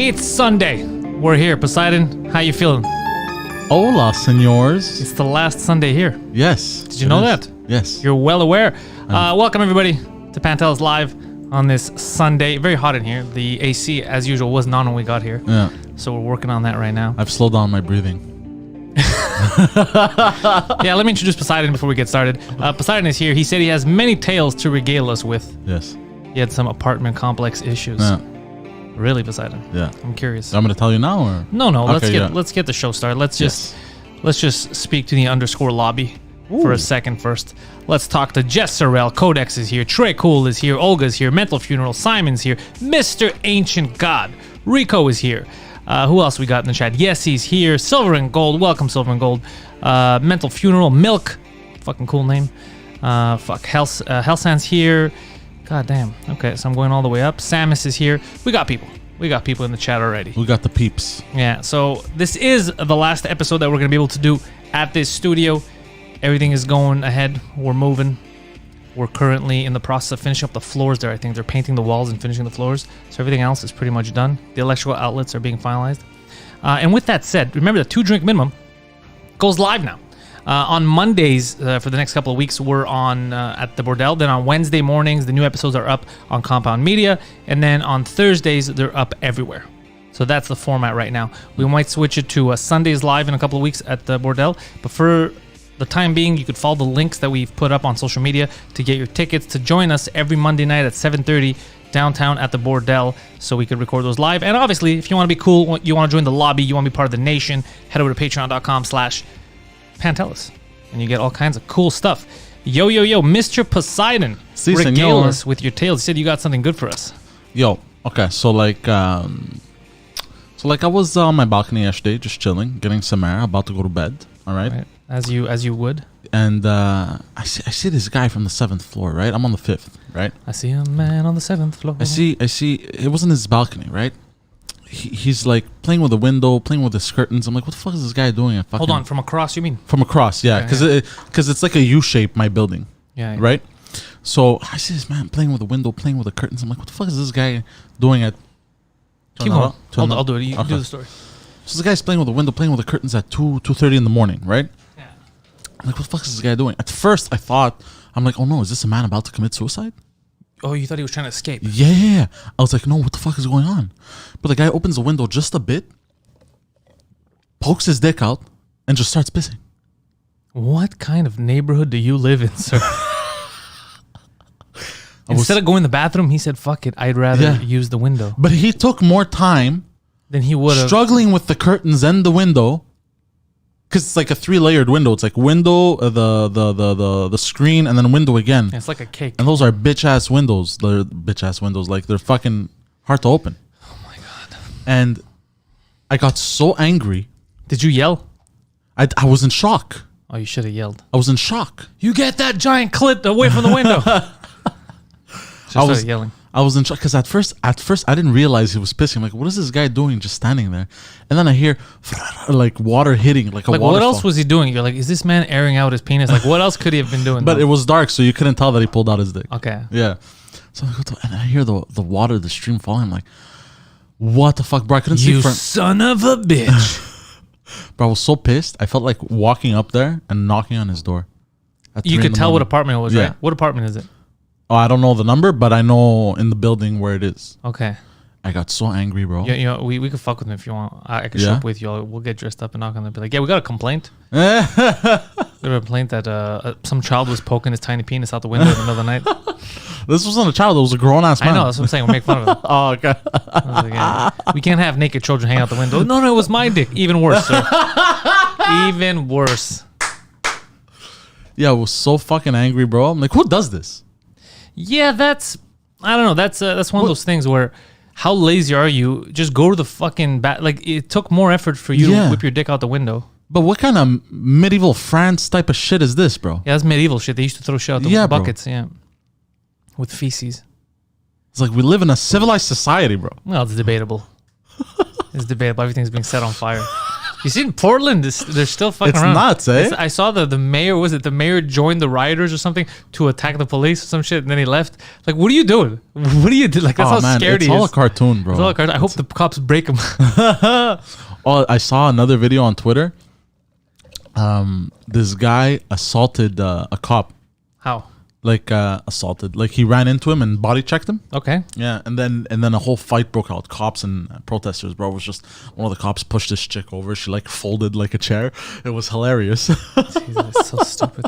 It's Sunday. We're here. Poseidon, how you feeling? Hola, senors. It's the last Sunday here. Yes. Did you know that? Yes. You're well aware. Welcome, everybody, to Pantelis Live on this Sunday. Very hot in here. The AC, as usual, wasn't on when we got here. Yeah. So we're working on that right now. I've slowed down my breathing. Yeah, let me introduce Poseidon before we get started. Poseidon is here. He said he has many tales to regale us with. Yes. He had some apartment complex issues. Yeah. Really, Poseidon? Yeah. I'm curious. I'm going to tell you now, or? No. Okay, Let's get the show started. Let's just speak to the underscore lobby for a second first. Let's talk to Jess Sorrell. Codex is here. Trey Cool is here. Olga's here. Mental Funeral. Simon's here. Mr. Ancient God. Rico is here. Who else we got in the chat? Yes, he's here. Silver and Gold. Welcome, Silver and Gold. Mental Funeral. Milk. Fucking cool name. Hellsand's here. God damn. Okay, so I'm going all the way up. Samus is here. We got people. We got people in the chat already. We got the peeps. Yeah, so this is the last episode that we're going to be able to do at this studio. Everything is going ahead. We're moving. We're currently in the process of finishing up the floors there. I think they're painting the walls and finishing the floors. So everything else is pretty much done. The electrical outlets are being finalized. And with that said, remember the 2-drink minimum goes live now. On Mondays, for the next couple of weeks, we're on at the Bordel. Then on Wednesday mornings, the new episodes are up on Compound Media. And then on Thursdays, they're up everywhere. So that's the format right now. We might switch it to Sundays live in a couple of weeks at the Bordel. But for the time being, you could follow the links that we've put up on social media to get your tickets to join us every Monday night at 7:30 downtown at the Bordel, so we could record those live. And obviously, if you want to be cool, you want to join the lobby, you want to be part of the nation, head over to patreon.com/Pantelis, and you get all kinds of cool stuff. Yo, Mr. Poseidon, Si, regale senor. us with your tales. You said you got something good for us. Yo, okay, so like I was on my balcony yesterday, just chilling, getting some air, about to go to bed, all right? As you would. And I see this guy from the 7th floor, right? I'm on the 5th, right? I see a man on the 7th floor. I see, it wasn't his balcony, right? He's like playing with the window, playing with his curtains. I'm like, what the fuck is this guy doing? Hold on, from across, you mean? From across, yeah, because it's like a U shape, my building, yeah. Right? So I see this man playing with the window, playing with the curtains. I'm like, what the fuck is this guy doing at? Keep going. I'll do it. You do the story. So this guy's playing with the window, playing with the curtains at 2:30 in the morning, right? Yeah. I'm like, what the fuck is this guy doing? At first, I thought, I'm like, oh no, is this a man about to commit suicide? Oh, you thought he was trying to escape? Yeah. I was like, no, what the fuck is going on? But the guy opens the window just a bit, pokes his dick out, and just starts pissing. What kind of neighborhood do you live in, sir? Instead of going to the bathroom, he said, fuck it, I'd rather use the window. But he took more time than he would have. Struggling with the curtains and the window, because it's like a 3-layered window. It's like window, the screen, and then window again. Yeah, it's like a cake. And those are bitch-ass windows. They're bitch-ass windows. Like, they're fucking hard to open. Oh, my God. And I got so angry. Did you yell? I was in shock. Oh, you should have yelled. I was in shock. You get that giant clit away from the window. I was yelling. I was in shock because at first I didn't realize he was pissing. I'm like, what is this guy doing just standing there? And then I hear like water hitting, like a waterfall. What else was he doing? You're like, is this man airing out his penis? Like, what else could he have been doing? But it was dark, so you couldn't tell that he pulled out his dick. Okay. Yeah. So I go and I hear the water, the stream falling. I'm like, what the fuck, bro? I couldn't see. You son of a bitch. Bro, I was so pissed. I felt like walking up there and knocking on his door. You could tell what apartment it was, right? What apartment is it? Oh, I don't know the number, but I know in the building where it is. Okay. I got so angry, bro. Yeah, you know, we could fuck with him if you want. I could show up with you. We'll get dressed up and knock on them. Be like, yeah, we got a complaint. We got a complaint that some child was poking his tiny penis out the window in the middle of the night. This wasn't a child. It was a grown-ass man. I know. That's what I'm saying. We're making fun of him. Oh, okay. I was like, yeah, we can't have naked children hanging out the window. No, it was my dick. Even worse, sir. Even worse. Yeah, I was so fucking angry, bro. I'm like, who does this? Yeah, I don't know. That's one of those things where, how lazy are you? Just go to the fucking like, it took more effort for you to whip your dick out the window. But what kind of medieval France type of shit is this, bro? Yeah, that's medieval shit. They used to throw shit out the buckets, with feces. It's like we live in a civilized society, bro. Well, it's debatable. It's debatable. Everything's being set on fire. You see in Portland, they're still fucking It's around. nuts, eh? I saw the mayor, was it the mayor joined the rioters or something to attack the police or some shit, and then he left. Like, what are you doing? What are you doing? Like, that's how scared he is. It's all a cartoon, bro. It's all a cartoon. I hope the cops break him. Oh, I saw another video on Twitter. This guy assaulted a cop. How? Like assaulted. Like he ran into him and body checked him. Okay. Yeah, and then a whole fight broke out. Cops and protesters, bro. It was just one of the cops pushed this chick over. She like folded like a chair. It was hilarious. Jesus, it's so stupid.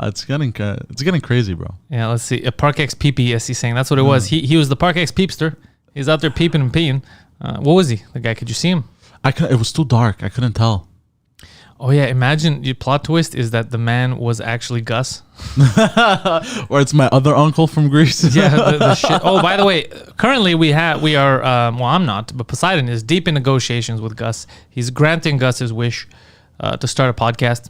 It's getting crazy, bro. Yeah, let's see. A Park X peepee, as he's saying. That's what it was. He was the Park X peepster. He's out there peeping and peeing. What was he? The guy, could you see him? It was too dark. I couldn't tell. Oh yeah, imagine your plot twist is that the man was actually Gus. Or it's my other uncle from Greece. Yeah, the shit. Oh, by the way, currently we are well, I'm not, but Poseidon is deep in negotiations with Gus. He's granting Gus his wish to start a podcast.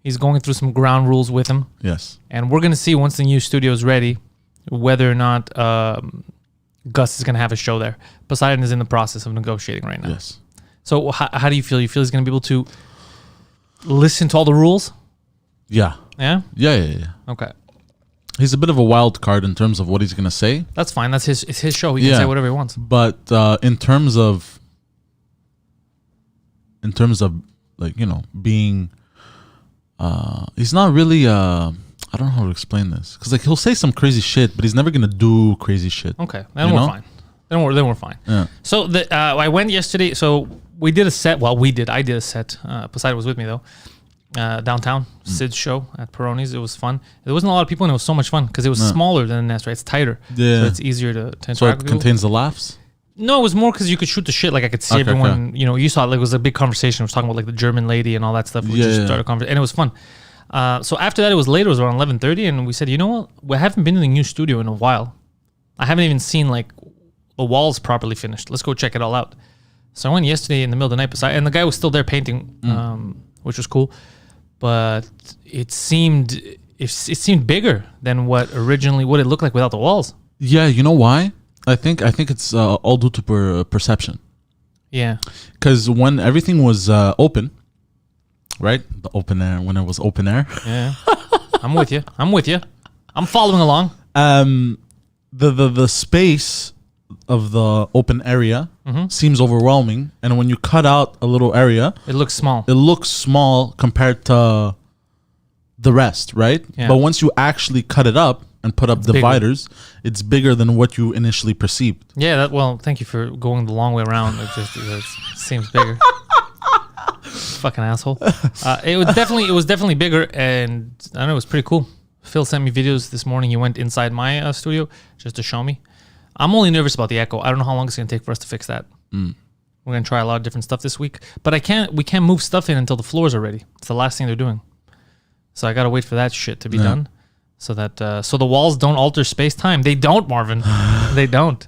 He's going through some ground rules with him. Yes. And we're going to see once the new studio is ready whether or not Gus is going to have a show there. Poseidon is in the process of negotiating right now. Yes. So how do you feel? You feel he's going to be able to listen to all the rules? Yeah. Yeah? Yeah. Okay. He's a bit of a wild card in terms of what he's gonna say. That's fine. It's his show. He can say whatever he wants. But in terms of like, you know, being he's not really I don't know how to explain this, because like he'll say some crazy shit, but he's never gonna do crazy shit. Okay, then we're fine. Then we're fine. Yeah. So I went yesterday. So we did a set. Well, I did a set. Poseidon was with me though. Downtown, Sid's show at Peroni's. It was fun. There wasn't a lot of people, and it was so much fun because it was smaller than the Nest, right? It's tighter, yeah. So it's easier to interact So it with people. contains the laughs. No, it was more because you could shoot the shit. Like I could see everyone. Okay. You know, you saw it. Like it was a big conversation. I was talking about like the German lady and all that stuff. We just started a conversation, and it was fun. So after that, it was later. It was around 11:30, and we said, you know what? We haven't been in the new studio in a while. I haven't even seen like the walls properly finished. Let's go check it all out. So I went yesterday in the middle of the night, and the guy was still there painting, which was cool. But it seemed bigger than what it looked like without the walls. Yeah, you know why? I think it's all due to perception. Yeah. Because when everything was open, right? The open air, when it was open air. Yeah. I'm with you. I'm following along. The space of the open area seems overwhelming, and when you cut out a little area, it looks small. It looks small compared to the rest, right? Yeah. But once you actually cut it up and put up dividers, it's bigger than what you initially perceived. Yeah, well, thank you for going the long way around. It seems bigger. Fucking asshole. It was definitely bigger, and I don't know, it was pretty cool. Phil sent me videos this morning. He went inside my studio just to show me. I'm only nervous about the echo. I don't know how long it's going to take for us to fix that. We're going to try a lot of different stuff this week, but we can't move stuff in until the floors are ready. It's the last thing they're doing. So I got to wait for that shit to be done so that so the walls don't alter space-time. They don't, Marvin. They don't.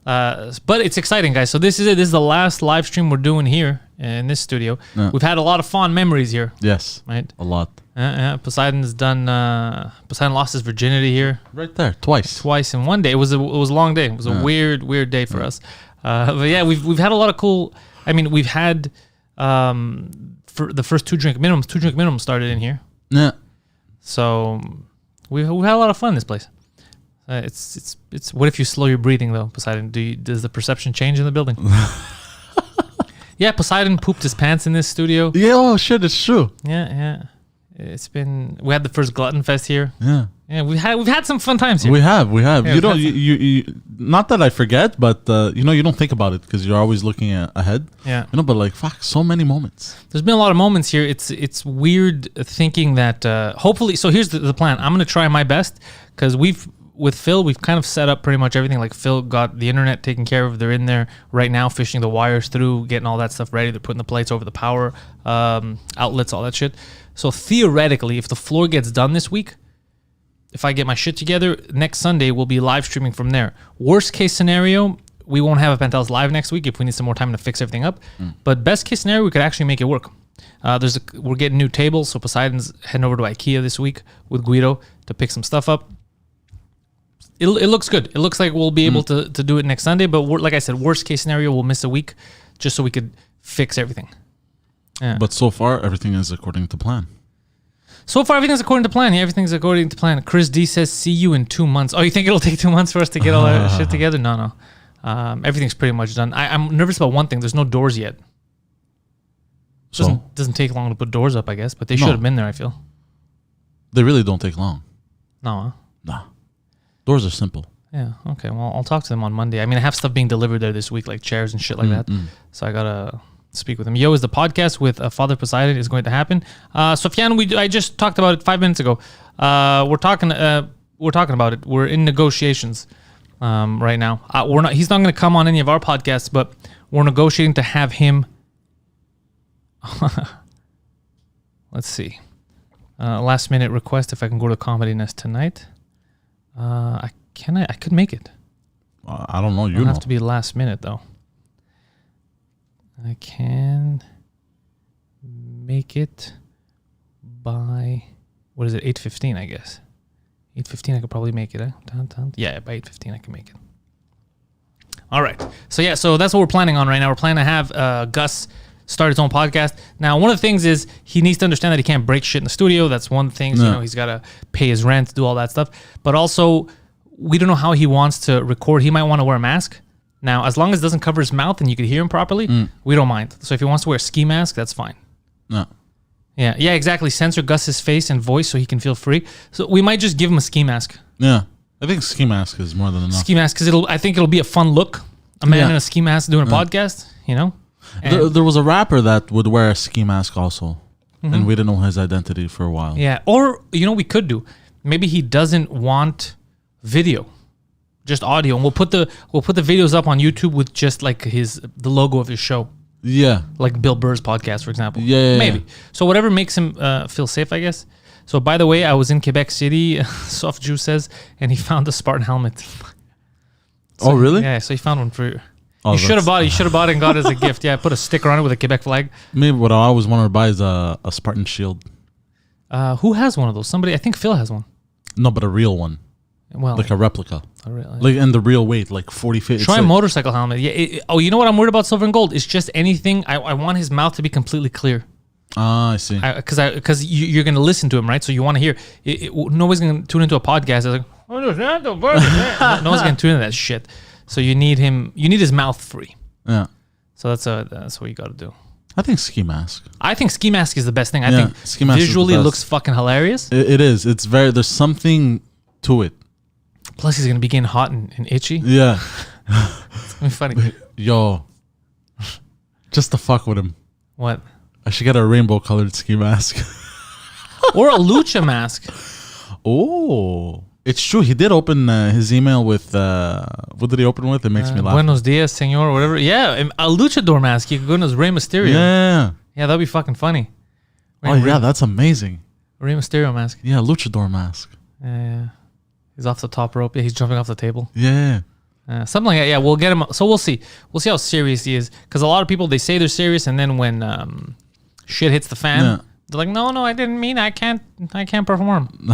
But it's exciting, guys. So this is it. This is the last live stream we're doing here in this studio. We've had a lot of fond memories here. Yes. Right? A lot. Poseidon lost his virginity here. Right there, twice in one day. It was a long day. It was a weird day for us. But yeah, we've had a lot of cool. I mean, we've had for the first two drink minimums started in here. Yeah. So we've had a lot of fun in this place. It's what if you slow your breathing though, Poseidon? Does the perception change in the building? Yeah, Poseidon pooped his pants in this studio. Yeah, oh shit, it's true. Yeah. We had the first Glutton Fest here. Yeah, we've had some fun times here. We have. Yeah, you not that I forget, but you don't think about it because you're always looking ahead. Yeah. But like fuck, so many moments. There's been a lot of moments here. It's weird thinking that hopefully. So here's the plan. I'm gonna try my best because with Phil, we've kind of set up pretty much everything. Like Phil got the internet taken care of. They're in there right now, fishing the wires through, getting all that stuff ready. They're putting the plates over the power outlets, all that shit. So theoretically, if the floor gets done this week, if I get my shit together, next Sunday we'll be live streaming from there. Worst case scenario, we won't have a Pantelis live next week if we need some more time to fix everything up. But best case scenario, we could actually make it work. We're getting new tables, so Poseidon's heading over to IKEA this week with Guido to pick some stuff up. It looks good. It looks like we'll be able to do it next Sunday. But like I said, worst case scenario, we'll miss a week just so we could fix everything. Yeah. But so far, everything is according to plan. So far, everything's according to plan. Yeah, everything's according to plan. Chris D says, see you in 2 months. Oh, you think it'll take 2 months for us to get all our shit together? No. Everything's pretty much done. I'm nervous about one thing. There's no doors yet. Doesn't take long to put doors up, I guess, but they should have been there, I feel. They really don't take long. No, huh? Nah. Doors are simple. Yeah, okay. Well, I'll talk to them on Monday. I mean, I have stuff being delivered there this week, like chairs and shit like that. So I got to speak with him. Yo, is the podcast with Father Poseidon is going to happen? Sofyan, I just talked about it 5 minutes ago. We're talking about it. We're in negotiations right now. He's not going to come on any of our podcasts, but we're negotiating to have him. Let's see. Last minute request if I can go to Comedyness tonight. I could make it. I don't know. It'll have to be last minute though. I can make it by 8:15, I guess. 8:15 I could probably make it. Yeah, by 8:15 I can make it. All right. So that's what we're planning on right now. We're planning to have Gus start his own podcast. Now, one of the things is he needs to understand that he can't break shit in the studio. That's one thing. So, he's got to pay his rent, do all that stuff. But also, we don't know how he wants to record. He might want to wear a mask. Now, as long as it doesn't cover his mouth and you can hear him properly, we don't mind. So if he wants to wear a ski mask, that's fine. No. Yeah, exactly. Censor Gus's face and voice so he can feel free. So we might just give him a ski mask. Yeah. I think ski mask is more than enough. Ski mask, because I think it'll be a fun look. A man in a ski mask doing a podcast, There was a rapper that would wear a ski mask also, and we didn't know his identity for a while. Yeah, or we could do. Maybe he doesn't want video, just audio, and we'll put the videos up on YouTube with just like the logo of his show. Yeah, like Bill Burr's podcast, for example. Yeah, maybe. So whatever makes him feel safe, I guess. So by the way, I was in Quebec City. Soft Jew says, and he found a Spartan helmet. So, oh really? Yeah. So he found one for. You should have bought it. You should have bought it and got it as a gift. Yeah, put a sticker on it with a Quebec flag. Maybe what I always wanted to buy is a Spartan shield. Who has one of those? Somebody. I think Phil has one. No, but a real one. Well, like a replica. Really? Like and the real weight, like 40 feet. Try a motorcycle helmet. Yeah. You know what I'm worried about silver and gold? It's just anything. I want his mouth to be completely clear. Ah, I see. Because you're going to listen to him, right? So you want to hear. Nobody's going to tune into a podcast. Like, no one's going to tune into that shit. So you need him. You need his mouth free. Yeah. So that's what you got to do. I think ski mask. I think ski mask is the best thing. I think ski mask visually looks fucking hilarious. It is. It's there's something to it. Plus, he's gonna be getting hot and itchy. Yeah. It's gonna be funny. Yo, just to fuck with him. What? I should get a rainbow colored ski mask. Or a lucha mask. Oh. It's true. He did open his email with, what did he open with? It makes me laugh. Buenos dias, senor, or whatever. Yeah, a luchador mask. You could go into Rey Mysterio. Yeah. Yeah, that'd be fucking funny. Yeah, that's amazing. Rey Mysterio mask. Yeah, luchador mask. Yeah. He's off the top rope. Yeah, he's jumping off the table. Yeah. Something like that. Yeah, we'll get him. So we'll see. We'll see how serious he is. Because a lot of people, they say they're serious, and then when shit hits the fan, they're like, no, I didn't mean I can't perform.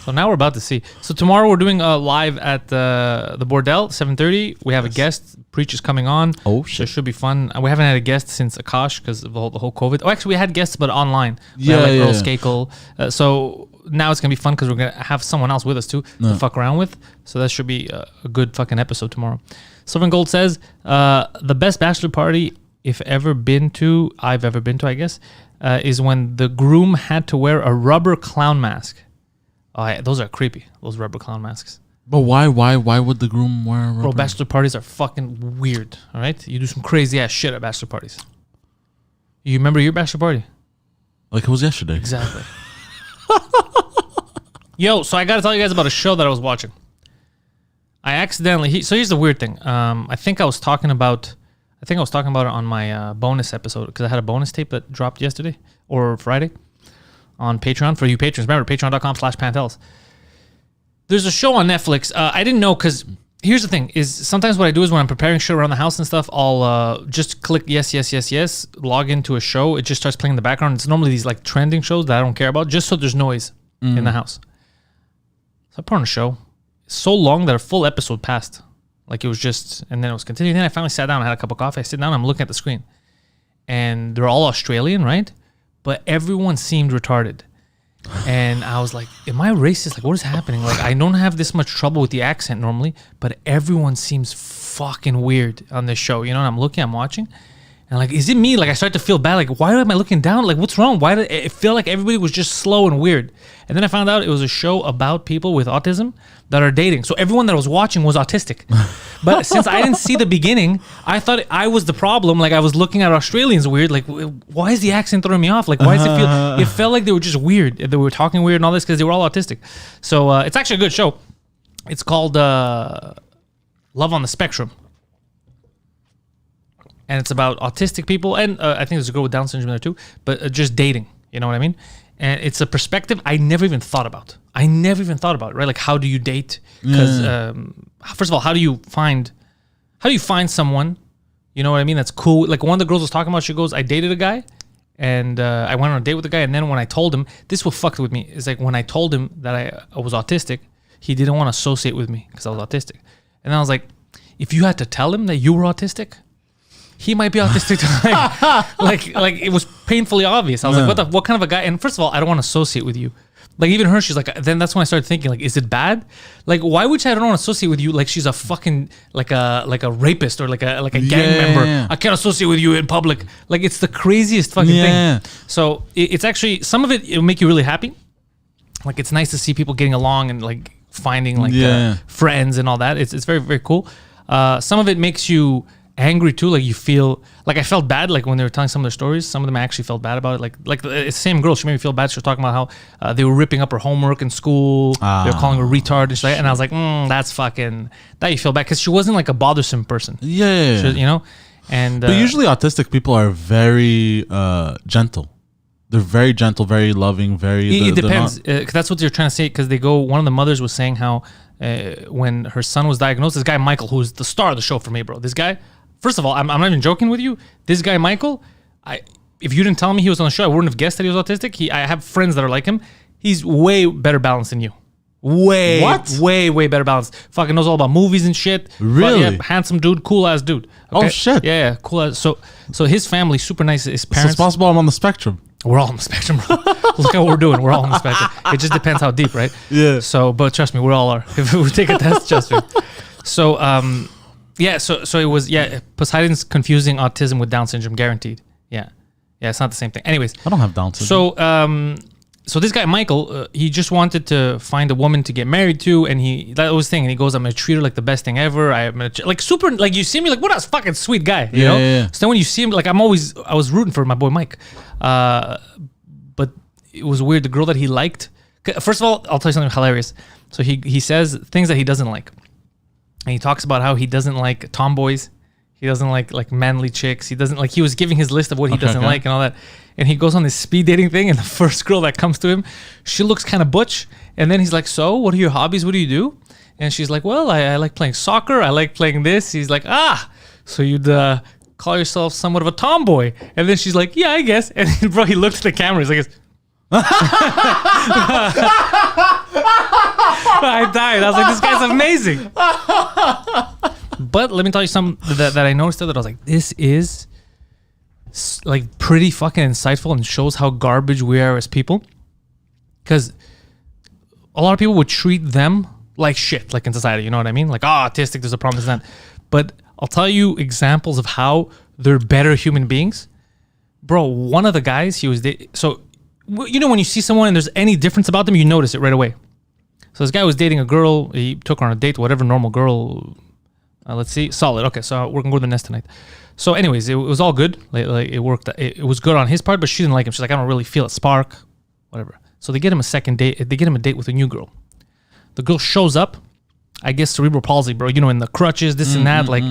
So now we're about to see. So tomorrow we're doing live at the Bordel, 7:30. We have a guest. Preach is coming on. Oh, shit. So it should be fun. We haven't had a guest since Akash because of the whole COVID. Oh, actually, we had guests, but online. We had Earl Skakel. So now it's going to be fun because we're going to have someone else with us too to fuck around with. So that should be a good fucking episode tomorrow. Sylvan Gold says, the best bachelor party I've ever been to, I guess, is when the groom had to wear a rubber clown mask. Oh, yeah, those are creepy. Those rubber clown masks. But why would the groom wear a rubber? Bro, bachelor parties are fucking weird. All right, you do some crazy ass shit at bachelor parties. You remember your bachelor party? Like it was yesterday. Exactly. Yo, so I got to tell you guys about a show that I was watching. I accidentally. So here's the weird thing. I think I was talking about it on my bonus episode because I had a bonus tape that dropped yesterday or Friday on Patreon for you patrons. Remember, patreon.com/Pantelis. There's a show on Netflix. I didn't know because here's the thing: is sometimes what I do is when I'm preparing shit around the house and stuff, I'll just click yes, log into a show. It just starts playing in the background. It's normally these like trending shows that I don't care about, just so there's noise in the house. So I put on a show. It's so long that a full episode passed. Like it was just, and then it was continuing. Then I finally sat down. I had a cup of coffee. I sit down. I'm looking at the screen, and they're all Australian, right? But everyone seemed retarded. And I was like, am I racist? Like, what is happening? Like, I don't have this much trouble with the accent normally, but everyone seems fucking weird on this show. You know, and I'm watching, and like, is it me? Like, I start to feel bad. Like, why am I looking down? Like, what's wrong? Why did it feel like everybody was just slow and weird? And then I found out it was a show about people with autism that are dating. So everyone that I was watching was autistic. But since I didn't see the beginning, I thought I was the problem. Like, I was looking at Australians weird. Like, why is the accent throwing me off? Like, why does it feel? It felt like they were just weird. They were talking weird and all this because they were all autistic. So it's actually a good show. It's called Love on the Spectrum. And it's about autistic people. And I think there's a girl with Down syndrome there too. But just dating. You know what I mean? And it's a perspective I never even thought about. Right? Like, how do you date? Because first of all, how do you find someone, you know what I mean, that's cool? Like, one of the girls was talking about, she goes, I dated a guy, and I went on a date with the guy, and then when I told him, this what fucked with me, is like, when I told him that I was autistic, he didn't want to associate with me because I was autistic. And I was like, if you had to tell him that you were autistic, he might be autistic too. like it was painfully obvious. I was like, what kind of a guy? And first of all, I don't want to associate with you. Like, even her, she's like, then that's when I started thinking, like, is it bad? Like, why would she, I don't want to associate with you? Like, she's a fucking, like a rapist or like a gang member. Yeah. I can't associate with you in public. Like, it's the craziest fucking thing. So it's actually, some of it'll make you really happy. Like, it's nice to see people getting along and like finding like friends and all that. It's very, very cool. Some of it makes you angry too. Like, you feel like, I felt bad like when they were telling some of their stories. Some of them I actually felt bad about it. Like the same girl, she made me feel bad. She was talking about how they were ripping up her homework in school. They were calling her retard and shit. And I was like, that's fucking, that you feel bad, because she wasn't like a bothersome person. She, you know. And but usually autistic people are very gentle. They're very gentle, very loving, very. It depends. Cause that's what they're trying to say. Because they go. One of the mothers was saying how when her son was diagnosed, this guy Michael, who's the star of the show for me, bro. This guy. First of all, I'm not even joking with you. This guy, Michael, if you didn't tell me he was on the show, I wouldn't have guessed that he was autistic. I have friends that are like him. He's way better balanced than you. Way better balanced. Fucking knows all about movies and shit. Really? Yeah, handsome dude, cool ass dude. Okay? Oh shit. Yeah, cool ass. So his family, super nice. His parents. So it's possible I'm on the spectrum. We're all on the spectrum, bro. Look at what we're doing. We're all on the spectrum. It just depends how deep, right? Yeah. So, but trust me, we all are. If we take a test, trust me. So, yeah, so it was, Poseidon's confusing autism with Down syndrome, guaranteed. Yeah, it's not the same thing. Anyways. I don't have Down So, syndrome. so this guy, Michael, he just wanted to find a woman to get married to, and that was the thing, and he goes, I'm going to treat her like the best thing ever. I'm going to, like, super, like, you see me, like, what a fucking sweet guy, you know? Yeah. So then when you see him, like, I was rooting for my boy Mike. But it was weird, the girl that he liked. First of all, I'll tell you something hilarious. So he says things that he doesn't like. And he talks about how he doesn't like tomboys. He doesn't like manly chicks. He doesn't like, he was giving his list of what he doesn't like and all that. And he goes on this speed dating thing, and the first girl that comes to him, she looks kind of butch. And then he's like, so what are your hobbies? What do you do? And she's like, well, I like playing soccer. I like playing this. He's like, so you'd call yourself somewhat of a tomboy. And then she's like, yeah, I guess. And then, bro, he looked at the camera. He's like, I died. I was like, this guy's amazing. But let me tell you something that I noticed that I was like, this is like pretty fucking insightful and shows how garbage we are as people. Because a lot of people would treat them like shit, like in society, you know what I mean? Like, autistic, there's a problem, there's that. But I'll tell you examples of how they're better human beings. Bro, one of the guys, so, you know, when you see someone and there's any difference about them, you notice it right away. So this guy was dating a girl. He took her on a date, whatever, normal girl. Let's see. Solid. Okay, so we're going to go to the nest tonight. So anyways, it was all good. Like it worked. It was good on his part, but she didn't like him. She's like, I don't really feel a spark. Whatever. So they get him a second date. They get him a date with a new girl. The girl shows up. I guess cerebral palsy, bro. You know, in the crutches, this and that. Like,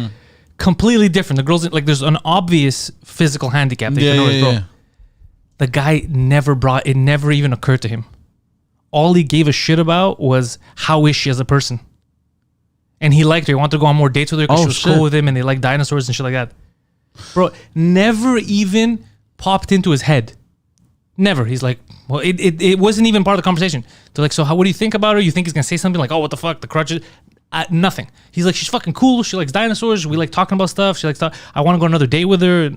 completely different. The girl's like, there's an obvious physical handicap that you can notice, bro. The guy it never even occurred to him. All he gave a shit about was how is she as a person. And he liked her. He wanted to go on more dates with her because she was cool with him, and they like dinosaurs and shit like that. Bro, never even popped into his head. Never. He's like, well, it wasn't even part of the conversation. They're like, so what do you think about her? You think he's going to say something like, oh, what the fuck, the crutches? Nothing. He's like, she's fucking cool. She likes dinosaurs. We like talking about stuff. She likes I want to go on another date with her.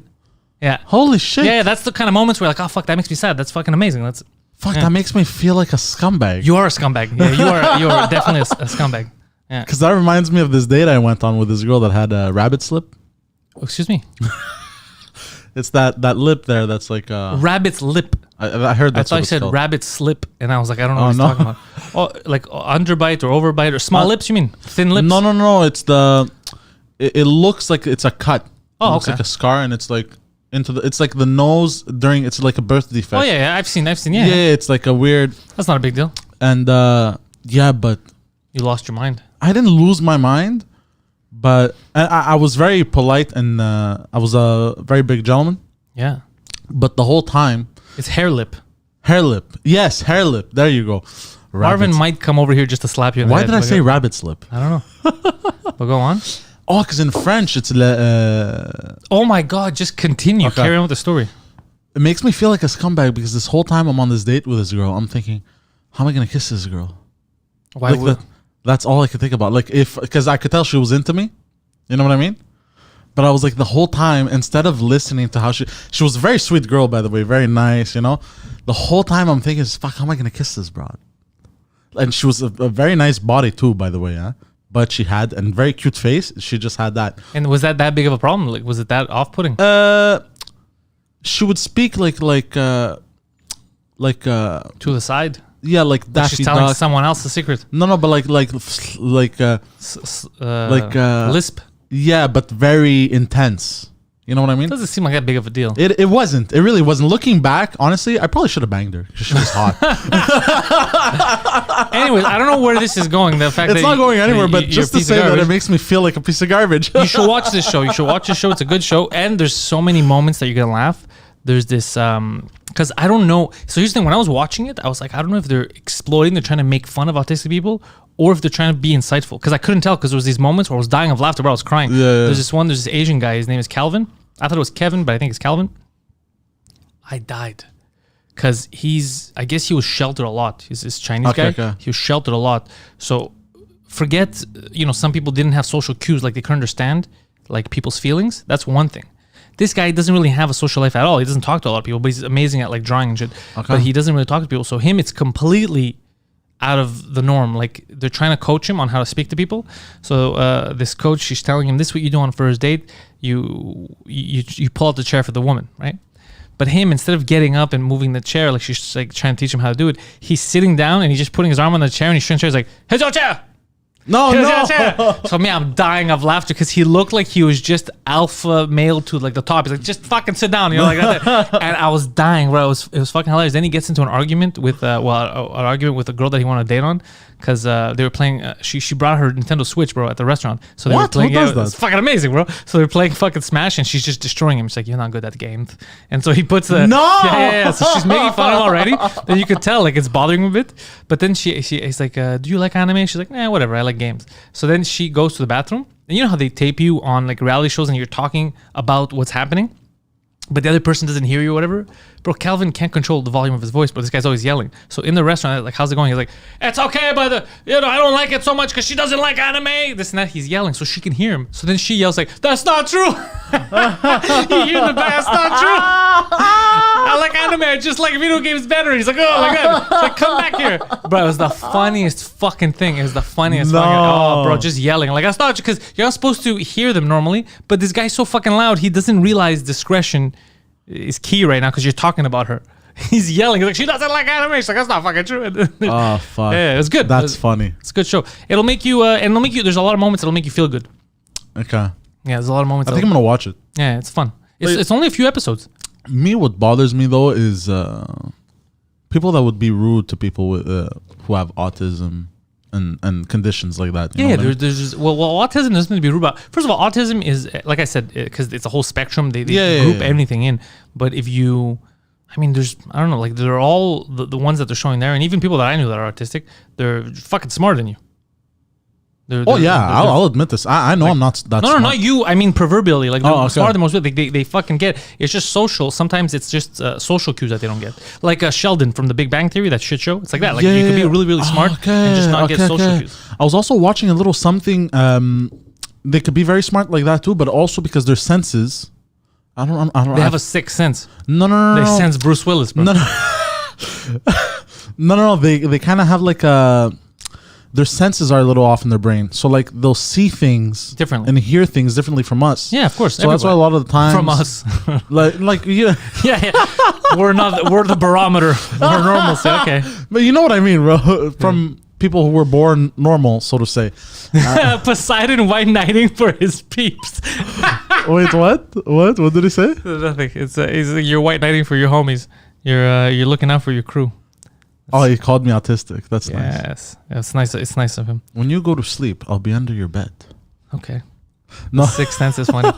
Yeah. Holy shit. Yeah, that's the kind of moments where like, oh fuck, that makes me sad. That's fucking amazing. That makes me feel like a scumbag. You are a scumbag. Yeah, you are definitely a scumbag. Yeah. Because that reminds me of this date I went on with this girl that had a rabbit slip. Excuse me. It's that lip there that's like rabbit's lip. I heard that's I thought what you it's said called. rabbit slip, and I was like, I don't know what he's talking about. Oh, like underbite or overbite or small lips? You mean thin lips? No. It's it looks like it's a cut. Oh, it looks okay. like a scar, and it's like it's like the nose during. It's like a birth defect. Oh yeah, I've seen. Yeah, it's like a weird. That's not a big deal. And yeah, but You lost your mind. I didn't lose my mind, but I was very polite and I was a very big gentleman. Yeah. But the whole time, It's hair lip. hair lip. Yes, hair lip. There you go. Marvin Rabbits. might come over here just to slap you in the Why head. did I say rabbit slip? I don't know. But go on. Oh, because in French it's Oh my God, just continue. Okay. Carry on with the story. it makes me feel like a scumbag because this whole time I'm on this date with this girl, I'm thinking, how am I gonna kiss this girl? Why Like would... that's all I could think about. Like because I could tell she was into me. You know what I mean? But I was like the whole time, instead of listening to how she was a very sweet girl, by the way, very nice, you know. The whole time I'm thinking, fuck, how am I gonna kiss this broad? And she was a very nice body too, by the way, huh? But she had a very cute face. She just had that. And was that big of a problem? Like, was it that off-putting? She would speak like To the side? yeah, like Like Daffy she's telling Duck. someone else the secret. No, but like Lisp. yeah, but very intense. You know what I mean? Doesn't seem like that big of a deal. It wasn't. It really wasn't. Looking back, honestly, I probably should have banged her because she was hot. Anyways, I don't know where this is going. The fact It's that not going anywhere, but you're just a to piece of say that garbage. it makes me feel like a piece of garbage. You should watch this show. You should watch this show. It's a good show, and there's so many moments that you're gonna laugh. There's this because I don't know. So here's the thing: when I was watching it, I was like, I don't know if they're exploiting, they're trying to make fun of autistic people, or if they're trying to be insightful. Because I couldn't tell because there was these moments where I was dying of laughter, where I was crying. Yeah. There's this Asian guy. His name is Calvin. I thought it was Kevin, but I think it's Calvin. I died because I guess he was sheltered a lot. He's this Chinese guy. Okay. He was sheltered a lot. So forget, some people didn't have social cues, like they couldn't understand like people's feelings. That's one thing. This guy doesn't really have a social life at all. He doesn't talk to a lot of people, but he's amazing at like drawing and shit. Okay. But he doesn't really talk to people. So it's completely out of the norm. Like they're trying to coach him on how to speak to people. So this coach, she's telling him, this is what you do on a first date. You pull out the chair for the woman, right? But him, instead of getting up and moving the chair, like she's like trying to teach him how to do it, he's sitting down and he's just putting his arm on the chair and he's trying to he's like, here's your chair. No. So I'm dying of laughter because he looked like he was just alpha male to like the top. He's like, just fucking sit down, like that. And I was dying, bro. It was fucking hilarious. Then he gets into an argument with an argument with a girl that he wanted to date on because they were playing. She brought her Nintendo Switch, bro, at the restaurant. So they were What? playing. Who does that? It's fucking amazing, bro. So they're playing fucking Smash, and she's just destroying him. She's like, you're not good at the game. And so he puts the yeah. So she's making fun of him already. Then you could tell like it's bothering him a bit. But then he's like, do you like anime? She's like, nah, whatever. I like games. So then she goes to the bathroom, and you know how they tape you on like reality shows, and you're talking about what's happening, but the other person doesn't hear you or whatever. Bro, Calvin can't control the volume of his voice, but this guy's always yelling. So in the restaurant, like, how's it going? He's like, it's okay, but I don't like it so much because she doesn't like anime. This and that. He's yelling so she can hear him. So then she yells like, that's not true. You hear the back, that's not true. I like anime. I just like video games better. He's like, oh my God. She's like, come back here. Bro, it was the funniest fucking thing. It was the funniest fucking, oh, bro, just yelling. Like, that's not true because you're not supposed to hear them normally, but this guy's so fucking loud, he doesn't realize discretion is key right now because you're talking about her. He's yelling. He's like, she doesn't like anime. She's like, that's not fucking true. Oh fuck. Yeah, it was good. That's funny. It's a good show. It'll make you, there's a lot of moments that'll make you feel good. Okay. Yeah, there's a lot of moments. I think I'm gonna watch it. Yeah, it's fun. It's only a few episodes. Me, what bothers me though is people that would be rude to people with who have autism and conditions like that. You know what I mean? There's just, well, autism doesn't need to be rude about. First of all, autism is, like I said, because it's a whole spectrum. They group everything in. But if you, I mean, I don't know, like they're all the ones that they're showing there, and even people that I knew that are autistic, they're fucking smarter than you. I'll admit this. I know, like, I'm not that No, smart. not you. I mean, proverbially, like they're okay. smarter than most people. They fucking get. It's just social. Sometimes it's just social cues that they don't get. Like Sheldon from The Big Bang Theory, that shit show. It's like that. Like you could be really, really smart and just not get social cues. I was also watching a little something. They could be very smart like that too, but also because their senses They have a sixth sense. No. They sense Bruce Willis, bro. No. They kind of have like their senses are a little off in their brain. So like they'll see things differently and hear things differently from us. Yeah, of course. So that's why a lot of the times from us, like yeah. we're the barometer. We're normalcy. Okay, But you know what I mean, bro? From people who were born normal, so to say. Poseidon white knighting for his peeps. Wait, what? What did he say? Nothing. It's you're white knighting for your homies. You're looking out for your crew. Oh, he called me autistic. That's nice. Yes, it's nice. It's nice of him. When you go to sleep, I'll be under your bed. Okay. No. Sixth sense is funny.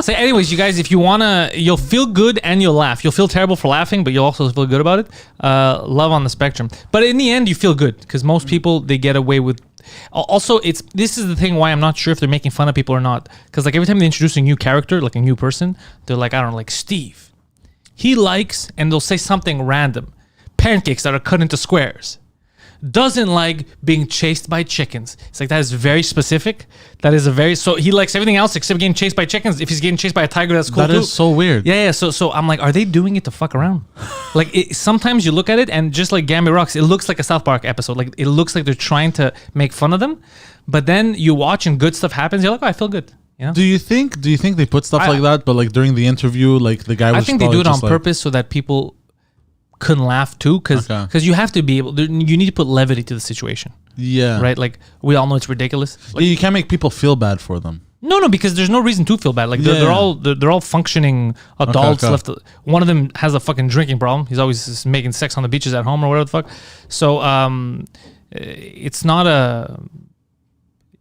So, anyways, you guys, if you wanna, you'll feel good and you'll laugh. You'll feel terrible for laughing, but you'll also feel good about it. Love on the spectrum. But in the end, you feel good because most people they get away with. Also, this is the thing why I'm not sure if they're making fun of people or not. Because like every time they introduce a new character, like a new person, they're like, I don't know, like Steve. He likes, and they'll say something random. Pancakes that are cut into squares. Doesn't like being chased by chickens. It's like that is very specific. That is so he likes everything else except getting chased by chickens. If he's getting chased by a tiger, that's cool too. That is so weird. Yeah. So I'm like, are they doing it to fuck around? Like sometimes you look at it and just like Gamby Rocks, it looks like a South Park episode. Like it looks like they're trying to make fun of them, but then you watch and good stuff happens. You're like, oh, I feel good. You know? Do you think they put stuff like that? But like during the interview, like the guy was. I think they do it on purpose so that people couldn't laugh too, because you have to be able. You need to put levity to the situation. Yeah. Right. Like we all know it's ridiculous. Like, you can't make people feel bad for them. No, because there's no reason to feel bad. Like they're all functioning adults. Left. One of them has a fucking drinking problem. He's always just making sex on the beaches at home or whatever the fuck. So it's not a.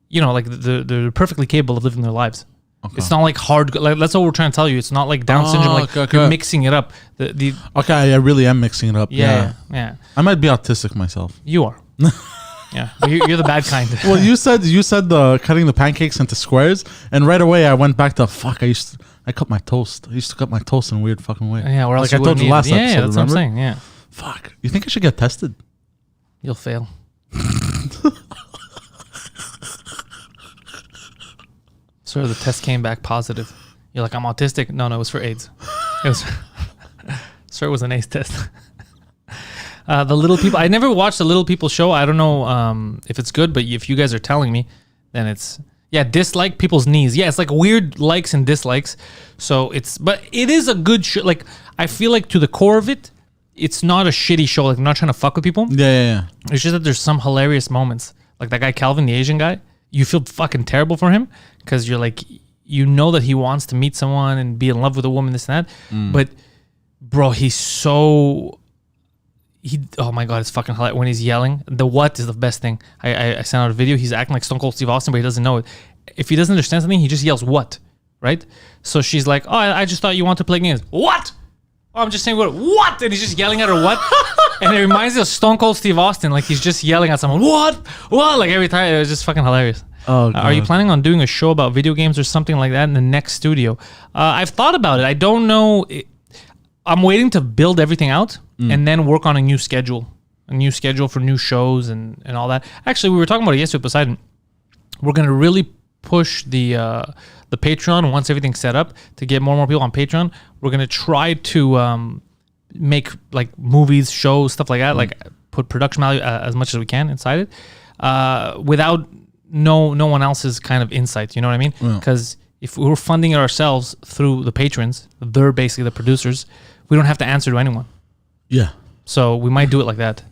Like they're perfectly capable of living their lives. Okay. It's not like hard. Like that's what we're trying to tell you. It's not like Down syndrome. Like you're mixing it up. Okay, I really am mixing it up. Yeah. I might be autistic myself. You are. Yeah, but you're the bad kind. Well, you said the cutting the pancakes into squares, and right away I went back to fuck. I cut my toast. I used to cut my toast in a weird fucking way. Yeah, or else like I told you last episode. Yeah, that's remember? what I'm saying. Yeah. Fuck. You think I should get tested? You'll fail. So the test came back positive. You're like, I'm autistic. No, it was for AIDS. It was. Sir, it was an AIDS test. The Little People. I never watched the Little People show. I don't know if it's good, but if you guys are telling me, then it's dislike people's knees. Yeah, it's like weird likes and dislikes. So but it is a good show. Like I feel like to the core of it, it's not a shitty show. Like I'm not trying to fuck with people. Yeah. It's just that there's some hilarious moments. Like that guy Calvin, the Asian guy. You feel fucking terrible for him because you're like, you know that he wants to meet someone and be in love with a woman, this and that. But bro, oh my God, it's fucking hilarious when he's yelling. The what is the best thing. I sent out a video. He's acting like Stone Cold Steve Austin, but he doesn't know it. If he doesn't understand something, he just yells what, right? So she's like, oh, I just thought you want to play games. What? Oh, I'm just saying what? And he's just yelling at her what? And it reminds me of Stone Cold Steve Austin. Like he's just yelling at someone, what? Like every time. It was just fucking hilarious. Oh, are you planning on doing a show about video games or something like that in the next studio? I've thought about it. I don't know. I'm waiting to build everything out and then work on a new schedule for new shows and all that. Actually, we were talking about it yesterday with Poseidon. We're going to really push the Patreon once everything's set up to get more and more people on Patreon. We're going to try to make like movies, shows, stuff like that, like put production value as much as we can inside it without no one else's kind of insight. You know what I mean? Because if we were funding it ourselves through the patrons, they're basically the producers. We don't have to answer to anyone. Yeah. So we might do it like that.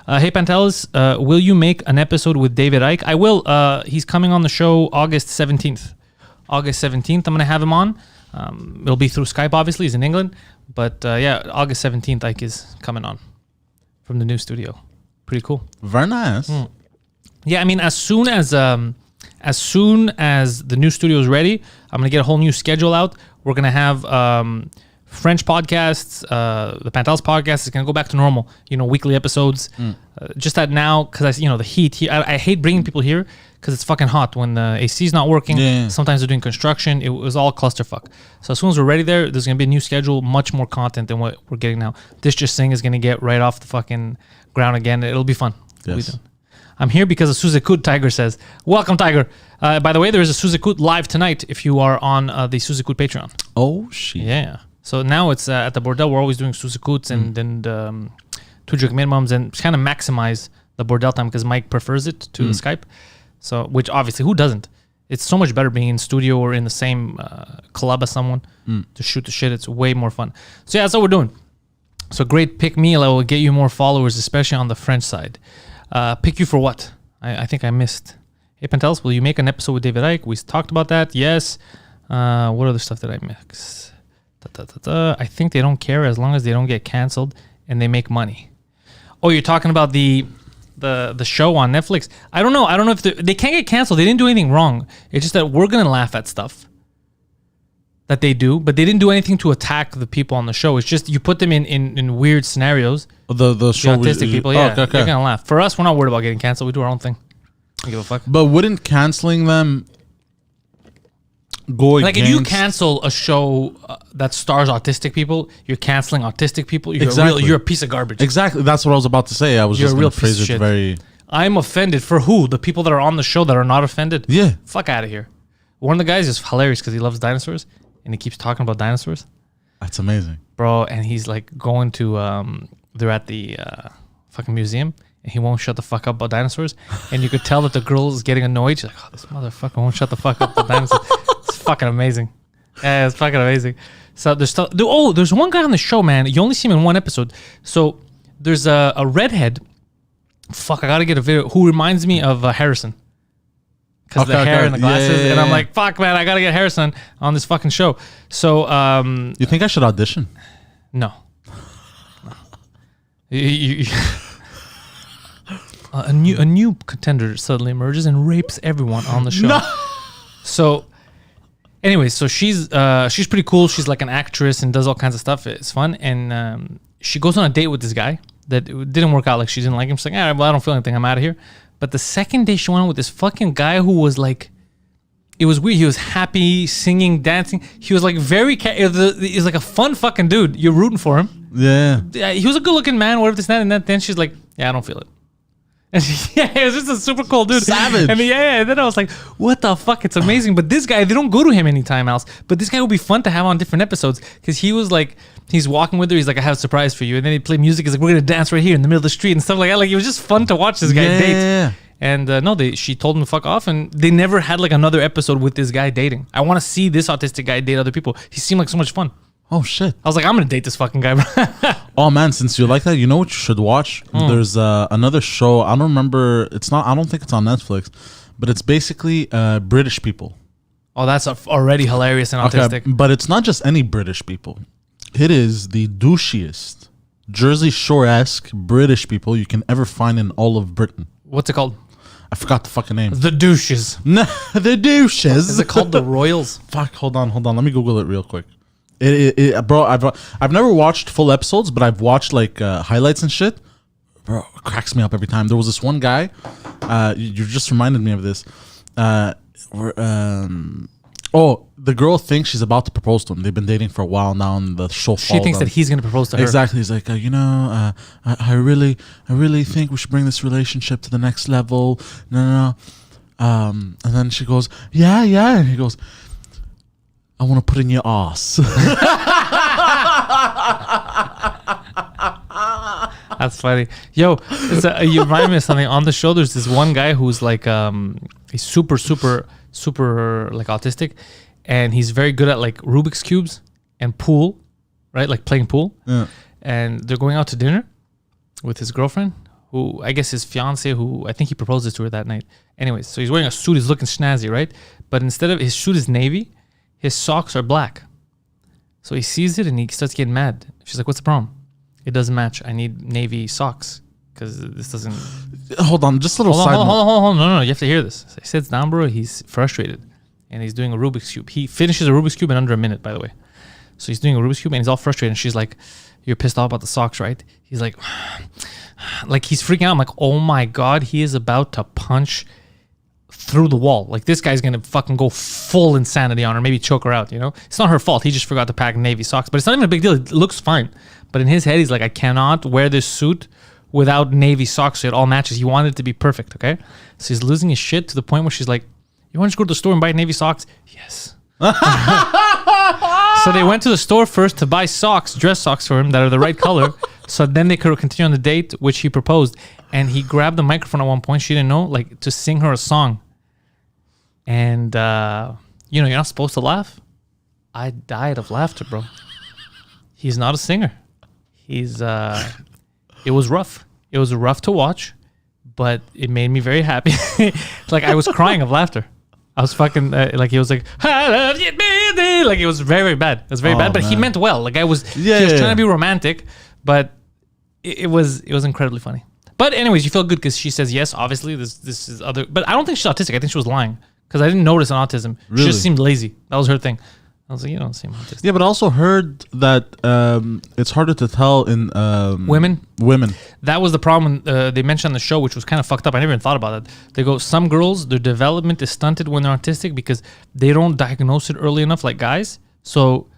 Hey, Pantelis, will you make an episode with David Icke? I will. He's coming on the show August 17th. August 17th, I'm going to have him on. It'll be through Skype, obviously. He's in England. But August 17th, Icke is coming on from the new studio. Pretty cool. Very nice. Yeah, I mean, as soon as the new studio is ready, I'm going to get a whole new schedule out. We're going to have French podcasts. The Pantelis podcast is going to go back to normal, weekly episodes. Just that now, because the heat. I hate bringing people here because it's fucking hot when the AC is not working. Yeah. Sometimes they're doing construction. It was all clusterfuck. So as soon as we're ready there's going to be a new schedule, much more content than what we're getting now. This Just Sing is going to get right off the fucking ground again. It'll be fun. Yes. I'm here because of Suzekut, Tiger says. Welcome, Tiger. By the way, there is a Suzekut live tonight if you are on the Suzekut Patreon. Oh, shit. Yeah. So now it's at the Bordel. We're always doing Suzekuts and 2 drink minimums and kind of maximize the Bordel time because Mike prefers it to the Skype. So, which obviously, who doesn't? It's so much better being in studio or in the same club as someone to shoot the shit. It's way more fun. So yeah, that's what we're doing. So great pick me will get you more followers, especially on the French side. Pick you for what? I think I missed. Hey, Pantelis, will you make an episode with David Icke? We talked about that. Yes. What other stuff did I mix? I think they don't care as long as they don't get canceled and they make money. Oh, you're talking about the show on Netflix. I don't know. I don't know if they can't get canceled. They didn't do anything wrong. It's just that we're gonna laugh at stuff that they do, but they didn't do anything to attack the people on the show. It's just you put them in weird scenarios. The show the autistic people, yeah, they're gonna laugh. For us, we're not worried about getting canceled. We do our own thing. I don't give a fuck. But wouldn't canceling them go like against... if you cancel a show that stars autistic people, you're canceling autistic people. You're a piece of garbage. Exactly. That's what I was about to say. I was You're just a real going to phrase piece of it shit. very... I'm offended for who? The people that are on the show that are not offended? Yeah. Fuck out of here. One of the guys is hilarious because he loves dinosaurs and he keeps talking about dinosaurs. That's amazing. Bro, and he's like going to, they're at the fucking museum and he won't shut the fuck up about dinosaurs. And you could tell that the girl is getting annoyed. She's like, oh, this motherfucker won't shut the fuck up about dinosaurs. It's fucking amazing. Yeah, it's fucking amazing. So there's stuff. Oh, there's one guy on the show, man. You only see him in one episode. So there's a redhead. Fuck, I gotta get a video. Who reminds me of Harrison. Because the hair and the glasses. And I'm like, fuck, man, I gotta get Harrison on this fucking show. So, you think I should audition? No. A new contender suddenly emerges and rapes everyone on the show. No. So, anyway, so she's pretty cool. She's like an actress and does all kinds of stuff. It's fun. And she goes on a date with this guy that didn't work out. Like, she didn't like him. She's like, all right, well, I don't feel anything. I'm out of here. But the second day she went on with this fucking guy who was like, it was weird. He was happy, singing, dancing. He was like he's like a fun fucking dude. You're rooting for him. Yeah. He was a good looking man, whatever this, that, and that. Then she's like, yeah, I don't feel it. And it was just a super cool dude. Savage. And then I was like, what the fuck? It's amazing. But this guy, they don't go to him anytime else. But this guy would be fun to have on different episodes because he was like, he's walking with her. He's like, I have a surprise for you. And then he'd play music. He's like, we're going to dance right here in the middle of the street and stuff like that. Like, it was just fun to watch this guy date. And she told him to fuck off. And they never had like another episode with this guy dating. I want to see this autistic guy date other people. He seemed like so much fun. Oh, shit. I was like, I'm going to date this fucking guy, bro. Oh, man, since you like that, you know what you should watch? There's another show. I don't remember. I don't think it's on Netflix, but it's basically British people. Oh, that's already hilarious and autistic. Okay, but it's not just any British people. It is the douchiest, Jersey Shore-esque British people you can ever find in all of Britain. What's it called? I forgot the fucking name. The Douches. No, the Douches. Is it called The Royals? Fuck, hold on. Let me Google it real quick. Bro, I've never watched full episodes, but I've watched like highlights and shit. Bro, it cracks me up every time. There was this one guy. You just reminded me of this. The girl thinks she's about to propose to him. They've been dating for a while now, and the show. She thinks that he's going to propose to her. Exactly. He's like, I really think we should bring this relationship to the next level. No. And then she goes, yeah. And he goes, I want to put in your ass. That's funny. Yo, you remind me of something. On the show, there's this one guy who's like, he's super like autistic, and he's very good at like Rubik's Cubes and pool, right? Like playing pool. Yeah. And they're going out to dinner with his girlfriend, who I guess his fiance, who I think he proposes to her that night. Anyways, so he's wearing a suit. He's looking snazzy, right? But instead of his suit is navy, his socks are black. So he sees it and he starts getting mad. She's like, what's the problem? It doesn't match. I need navy socks because this doesn't... Hold on, just a little side note. Hold on. No, you have to hear this. So he sits down, bro. He's frustrated and he's doing a Rubik's Cube. He finishes a Rubik's Cube in under a minute, by the way. So he's doing a Rubik's Cube and he's all frustrated. And she's like, you're pissed off about the socks, right? He's like he's freaking out. I'm like, oh my God, he is about to punch through the wall. Like, this guy's gonna fucking go full insanity on her, maybe choke her out, you know? It's not her fault. He just forgot to pack navy socks, but it's not even a big deal. It looks fine. But in his head, he's like, I cannot wear this suit without navy socks, so it all matches. He wanted it to be perfect, okay? So he's losing his shit to the point where she's like, you want to go to the store and buy navy socks? Yes. So they went to the store first to buy socks, dress socks for him that are the right color. So then they could continue on the date, which he proposed. And he grabbed the microphone at one point, she didn't know, like to sing her a song. And, you're not supposed to laugh. I died of laughter, bro. He's not a singer. It was rough. It was rough to watch, but it made me very happy. Like I was crying of laughter. I was fucking like he was like, like it was very, very bad. It was very bad, but he meant well. Like he was trying to be romantic, but it was incredibly funny. But anyways, you feel good because she says yes. Obviously, this is other, but I don't think she's autistic. I think she was lying because I didn't notice an autism. Really? She just seemed lazy. That was her thing. I was like, you don't seem autistic. Yeah, but I also heard that it's harder to tell in women. That was the problem they mentioned on the show, which was kind of fucked up. I never even thought about it. They go, some girls, their development is stunted when they're autistic because they don't diagnose it early enough like guys. So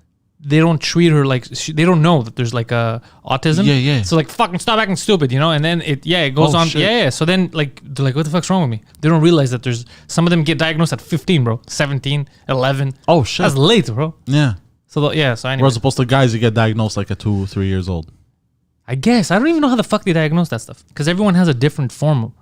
they don't treat her like, they don't know that there's like a autism. Yeah. So like, fucking stop acting stupid, And then it goes on. Shit. Yeah. So then like, they're like, what the fuck's wrong with me? They don't realize that there's, some of them get diagnosed at 15, bro. 17, 11. Oh, shit. That's late, bro. Yeah. So anyway. Whereas opposed to guys, you get diagnosed like at 2 or 3 years old. I guess. I don't even know how the fuck they diagnose that stuff. Because everyone has a different form.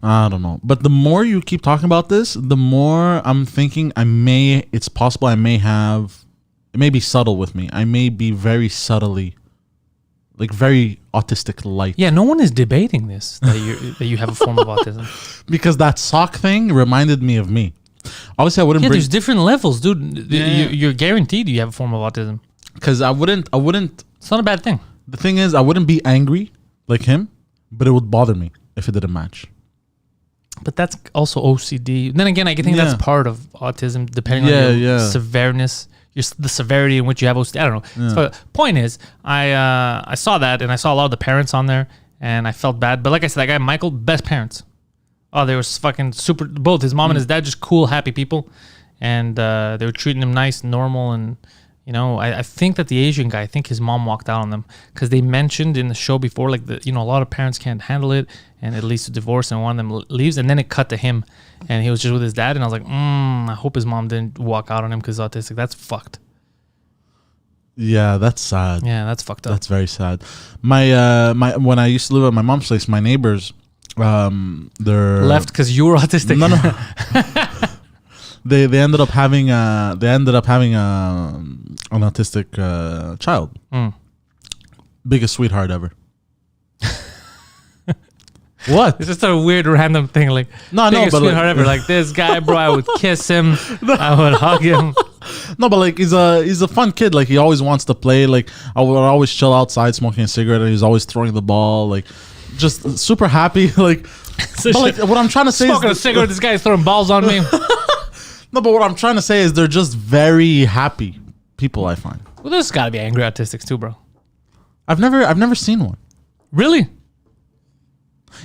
I don't know. But the more you keep talking about this, the more I'm thinking it's possible I may have, it may be subtle with me. I may be very subtly, like very autistic light. Yeah, no one is debating this, that you have a form of autism. Because that sock thing reminded me of me. Obviously, I wouldn't bring... there's different levels, dude. You're guaranteed you have a form of autism. Because I wouldn't... It's not a bad thing. The thing is, I wouldn't be angry like him, but it would bother me if it didn't match. But that's also OCD. Then again, I think that's part of autism, depending on your severeness, the severity in which you have OCD. I don't know. Yeah. So point is, I saw that, and I saw a lot of the parents on there, and I felt bad. But like I said, that guy Michael, best parents. Oh, they were fucking super. Both his mom and his dad, just cool, happy people, and they were treating him nice, normal, and I think that the Asian guy, I think his mom walked out on them because they mentioned in the show before, like a lot of parents can't handle it, and it leads to divorce, and one of them leaves, and then it cut to him, and he was just with his dad, and I was like, I hope his mom didn't walk out on him because he's autistic. That's fucked. Yeah, that's sad. Yeah, that's fucked up. That's very sad. My when I used to live at my mom's place, my neighbors, they're left because you were autistic. No. They ended up having an autistic child. Biggest sweetheart ever. What? It's just a weird random thing, like biggest sweetheart ever. Like this guy, bro, I would kiss him, I would hug him. No, but like he's a fun kid. Like he always wants to play. Like I would always chill outside smoking a cigarette, and he's always throwing the ball. Like just super happy. Like, but like what I'm trying to say smoking is a cigarette. This guy's throwing balls on me. No, but what I'm trying to say is they're just very happy people, I find. Well, there's got to be angry autistics too, bro. I've never seen one. Really?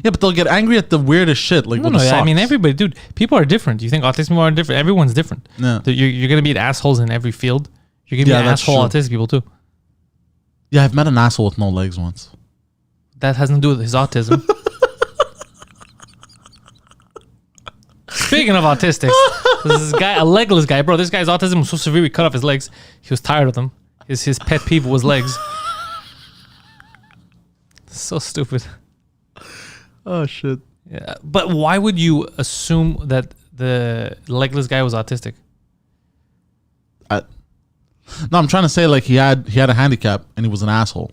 Yeah, but they'll get angry at the weirdest shit, like with the socks. I mean, everybody, dude. People are different. You think autistic people are different? Everyone's different. Yeah. You're gonna meet assholes in every field. You're gonna meet asshole autistic people too. Yeah, I've met an asshole with no legs once. That has nothing to do with his autism. Speaking of autistics, this guy, a legless guy, bro. This guy's autism was so severe, he cut off his legs. He was tired of them. His pet peeve was legs. So stupid. Oh shit. Yeah, but why would you assume that the legless guy was autistic? No, I'm trying to say like he had a handicap and he was an asshole.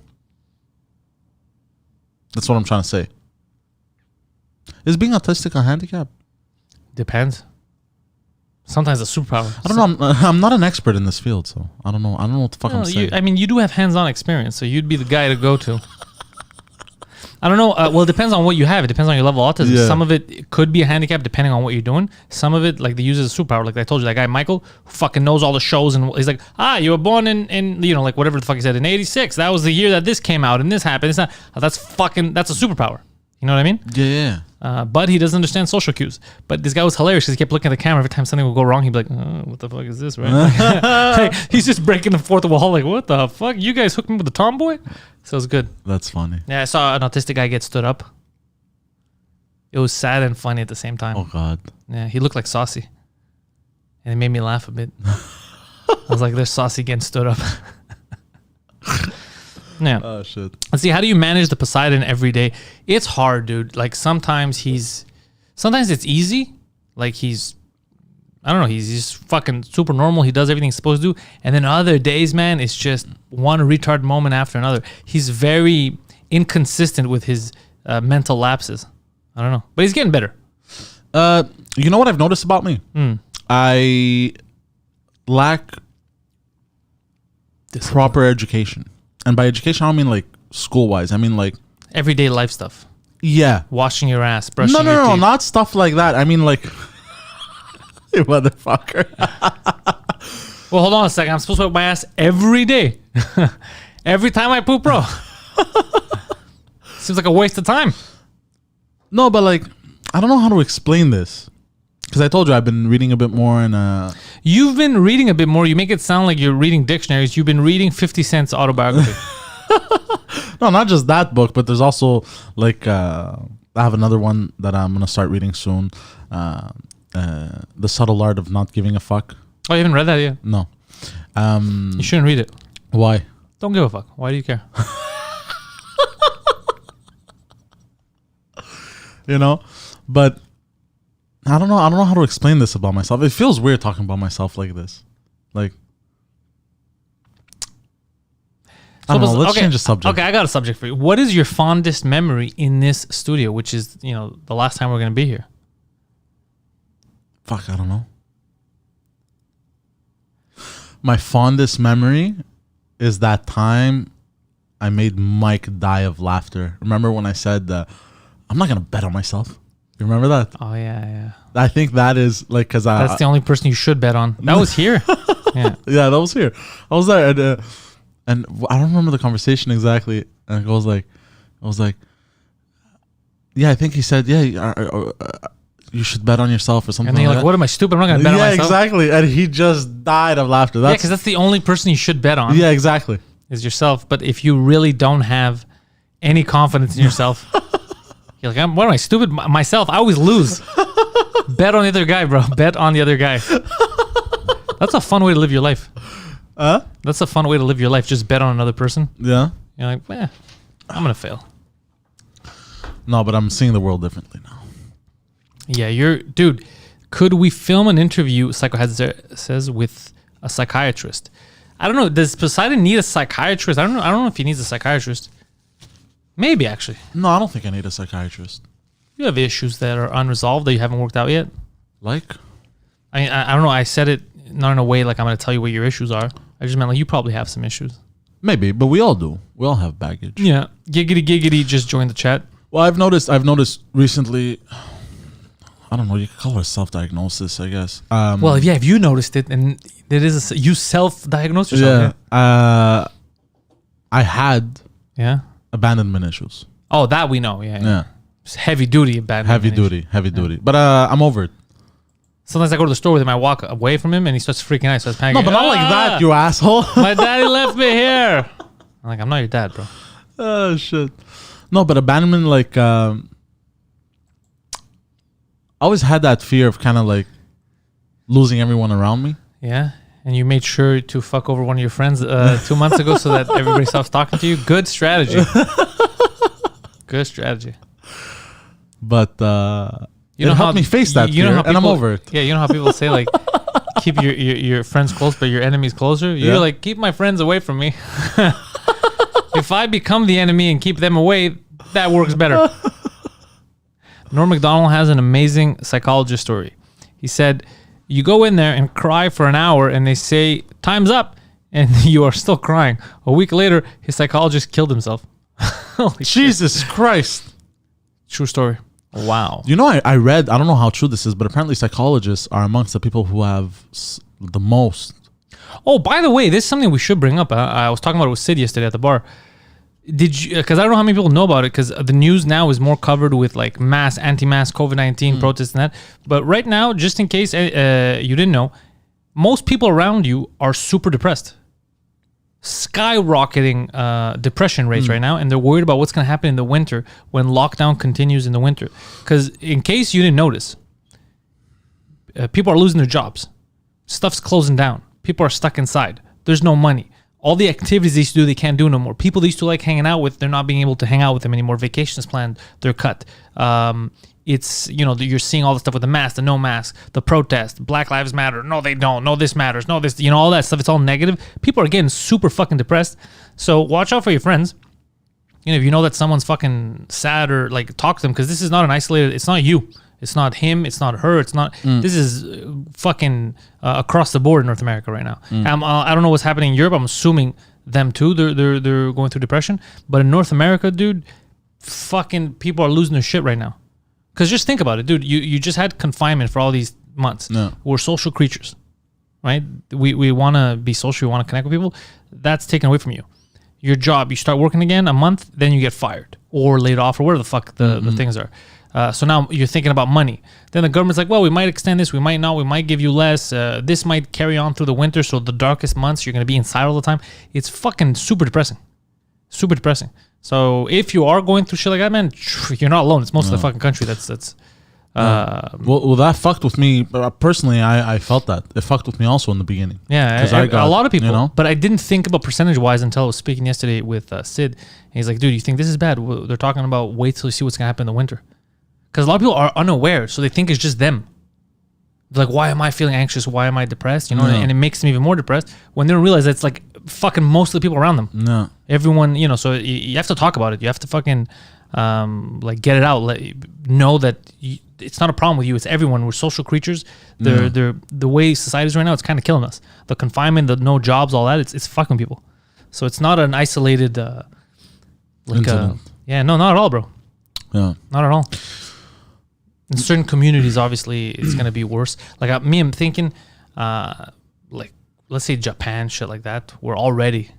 That's what I'm trying to say. Is being autistic a handicap? Depends. Sometimes a superpower. I don't know. I'm not an expert in this field, so I don't know. I don't know what the fuck I'm saying. I mean, you do have hands-on experience, so you'd be the guy to go to. I don't know. Well, it depends on what you have. It depends on your level of autism. Yeah. Some of it could be a handicap depending on what you're doing. Some of it, like they use as a superpower. Like I told you, that guy Michael, who fucking knows all the shows, and he's like, you were born in like whatever the fuck he said in '86. That was the year that this came out, and this happened. That's a superpower. You know what I mean? Yeah. But he doesn't understand social cues. But this guy was hilarious because he kept looking at the camera every time something would go wrong. He'd be like, "What the fuck is this?" Right? Like, he's just breaking the fourth wall. Like, what the fuck? You guys hooked me with a tomboy? So it was good. That's funny. Yeah, I saw an autistic guy get stood up. It was sad and funny at the same time. Oh God. Yeah, he looked like Saucy, and it made me laugh a bit. I was like, "There's Saucy getting stood up." Yeah. Oh shit. Let's see. How do you manage the Poseidon every day? It's hard, dude. Like sometimes it's easy. Like I don't know. He's just fucking super normal. He does everything he's supposed to do. And then other days, man, it's just one retard moment after another. He's very inconsistent with his mental lapses. I don't know, but he's getting better. You know what I've noticed about me? I lack proper education. And by education, I don't mean like school-wise. I mean like Everyday life stuff. Yeah. Washing your ass, brushing your No, teeth. not stuff like that. I mean like you motherfucker. Well, hold on a second. I'm supposed to wipe my ass every day. Every time I poop, bro. Seems like a waste of time. No, but like I don't know how to explain this. Because I told you I've been reading a bit more and You've been reading a bit more. You make it sound like you're reading dictionaries. You've been reading 50 Cent's autobiography. no, not just that book, but there's also like I have another one that I'm gonna start reading soon. The Subtle Art of Not Giving a Fuck. Oh, you haven't read that yet? No. You shouldn't read it. Why? Don't give a fuck. Why do you care? You know? But I don't know how to explain this about myself. It feels weird talking about myself like this. Like I don't know, let's change the subject. Okay, I got a subject for you. What is your fondest memory in this studio, which is, the last time we're going to be here? Fuck, I don't know. My fondest memory is that time I made Mike die of laughter. Remember when I said I'm not going to bet on myself? You remember that? Oh, yeah. I think that is like because That's the only person you should bet on. That was here. Yeah. Yeah, that was here. I was there, and I don't remember the conversation exactly. And I was like, yeah, I think he said, yeah, you should bet on yourself or something. And then you're like, what am I, stupid? I'm not going to bet on myself. Yeah, exactly. And he just died of laughter. Yeah, because that's the only person you should bet on. Yeah, exactly. Is yourself. But if you really don't have any confidence in yourself, you're like, what am I, stupid? Myself, I always lose. Bet on the other guy, bro. Bet on the other guy. That's a fun way to live your life. That's a fun way to live your life. Just bet on another person. Yeah. You're like, I'm going to fail. No, but I'm seeing the world differently now. Yeah, dude, could we film an interview, Psychohead says, with a psychiatrist? I don't know. Does Poseidon need a psychiatrist? I don't know if he needs a psychiatrist. Maybe, actually. No, I don't think I need a psychiatrist. You have issues that are unresolved that you haven't worked out yet. Like? I don't know. I said it not in a way like I'm going to tell you what your issues are. I just meant like you probably have some issues. Maybe, but we all do. We all have baggage. Yeah. Giggity just joined the chat. Well, I've noticed recently, I don't know, you could call it self-diagnosis, I guess. Well, if you noticed it, and it is you self-diagnosed yourself. Yeah. I had Yeah. abandonment issues. Oh, that we know. Yeah. It's heavy duty abandonment. Heavy duty. But I'm over it. Sometimes I go to the store with him, I walk away from him, and he starts freaking out. He starts panicking. No, but not like that, you asshole. My daddy left me here. I'm like, I'm not your dad, bro. Oh, shit. No, but abandonment, like, I always had that fear of kind of like losing everyone around me. Yeah. And you made sure to fuck over one of your friends 2 months ago so that everybody stops talking to you. Good strategy. Good strategy. But it helped me face that fear, and I'm over it. Yeah, you know how people say, like, keep your friends close, but your enemies closer? You're like, keep my friends away from me. If I become the enemy and keep them away, that works better. Norm MacDonald has an amazing psychologist story. He said, you go in there and cry for an hour and they say, time's up, and you are still crying. A week later, his psychologist killed himself. Jesus Christ. True story. Wow. You know, I read, I don't know how true this is, but apparently psychologists are amongst the people who have the most. Oh, by the way, this is something we should bring up. I was talking about it with Sid yesterday at the bar. Did you? Because I don't know how many people know about it. Because the news now is more covered with like mass, anti-mask, COVID-19 protests and that. But right now, just in case you didn't know, most people around you are super depressed, skyrocketing depression rates right now, and they're worried about what's going to happen in the winter when lockdown continues in the winter. Because in case you didn't notice, people are losing their jobs, stuff's closing down, people are stuck inside. There's no money. All the activities they used to do, they can't do no more. People they used to like hanging out with, they're not being able to hang out with them anymore. Vacations planned, they're cut. It's, you're seeing all the stuff with the mask, the no mask, the protest, Black Lives Matter. No, they don't. No, this matters. No, this, all that stuff. It's all negative. People are getting super fucking depressed. So watch out for your friends. If you know that someone's fucking sad, or like talk to them, because this is not an isolated, it's not you. It's not him. It's not her. It's not. This is fucking across the board in North America right now. I don't know what's happening in Europe. I'm assuming them too. They're going through depression. But in North America, dude, fucking people are losing their shit right now. Because just think about it, dude. You just had confinement for all these months. No. We're social creatures, right? We want to be social. We want to connect with people. That's taken away from you. Your job, you start working again a month, then you get fired or laid off or whatever the fuck the things are. So now you're thinking about money. Then the government's like, well, we might extend this, we might not, we might give you less. This might carry on through the winter, so the darkest months you're going to be inside all the time. It's fucking super depressing. Super depressing. So if you are going through shit like that, man, you're not alone. It's most of the fucking country that's well, that fucked with me personally. I felt that it fucked with me also in the beginning. Yeah, a lot of people. But I didn't think about percentage wise until I was speaking yesterday with Sid. And he's like, dude, you think this is bad? They're talking about wait till you see what's gonna happen in the winter. Because a lot of people are unaware, so they think it's just them. They're like, why am I feeling anxious? Why am I depressed? And it makes them even more depressed when they don't realize that it's like fucking most of the people around them. No, everyone, so you have to talk about it. You have to fucking like get it out. Know that it's not a problem with you. It's everyone. We're social creatures. They're the way society is right now. It's kind of killing us. The confinement, the no jobs, all that. It's fucking people. So it's not an isolated not at all, bro. Yeah, not at all. In certain communities, obviously, it's going to be worse. Like I'm thinking, like, let's say Japan, shit like that, where already,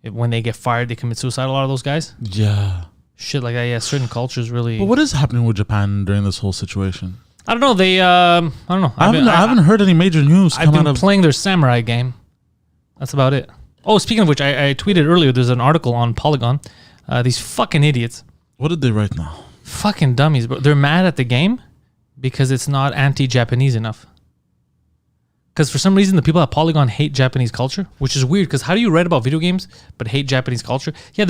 when they get fired, they commit suicide, a lot of those guys. Yeah. Shit like that, yeah. Certain cultures really... But what is happening with Japan during this whole situation? I don't know. I don't know. I haven't heard any major news I've been playing their samurai game. That's about it. Oh, speaking of which, I tweeted earlier, there's an article on Polygon. These fucking idiots. What did they write now? Fucking dummies, bro. They're mad at the game because it's not anti-Japanese enough. Because for some reason, the people at Polygon hate Japanese culture, which is weird, because how do you write about video games but hate Japanese culture? Yeah,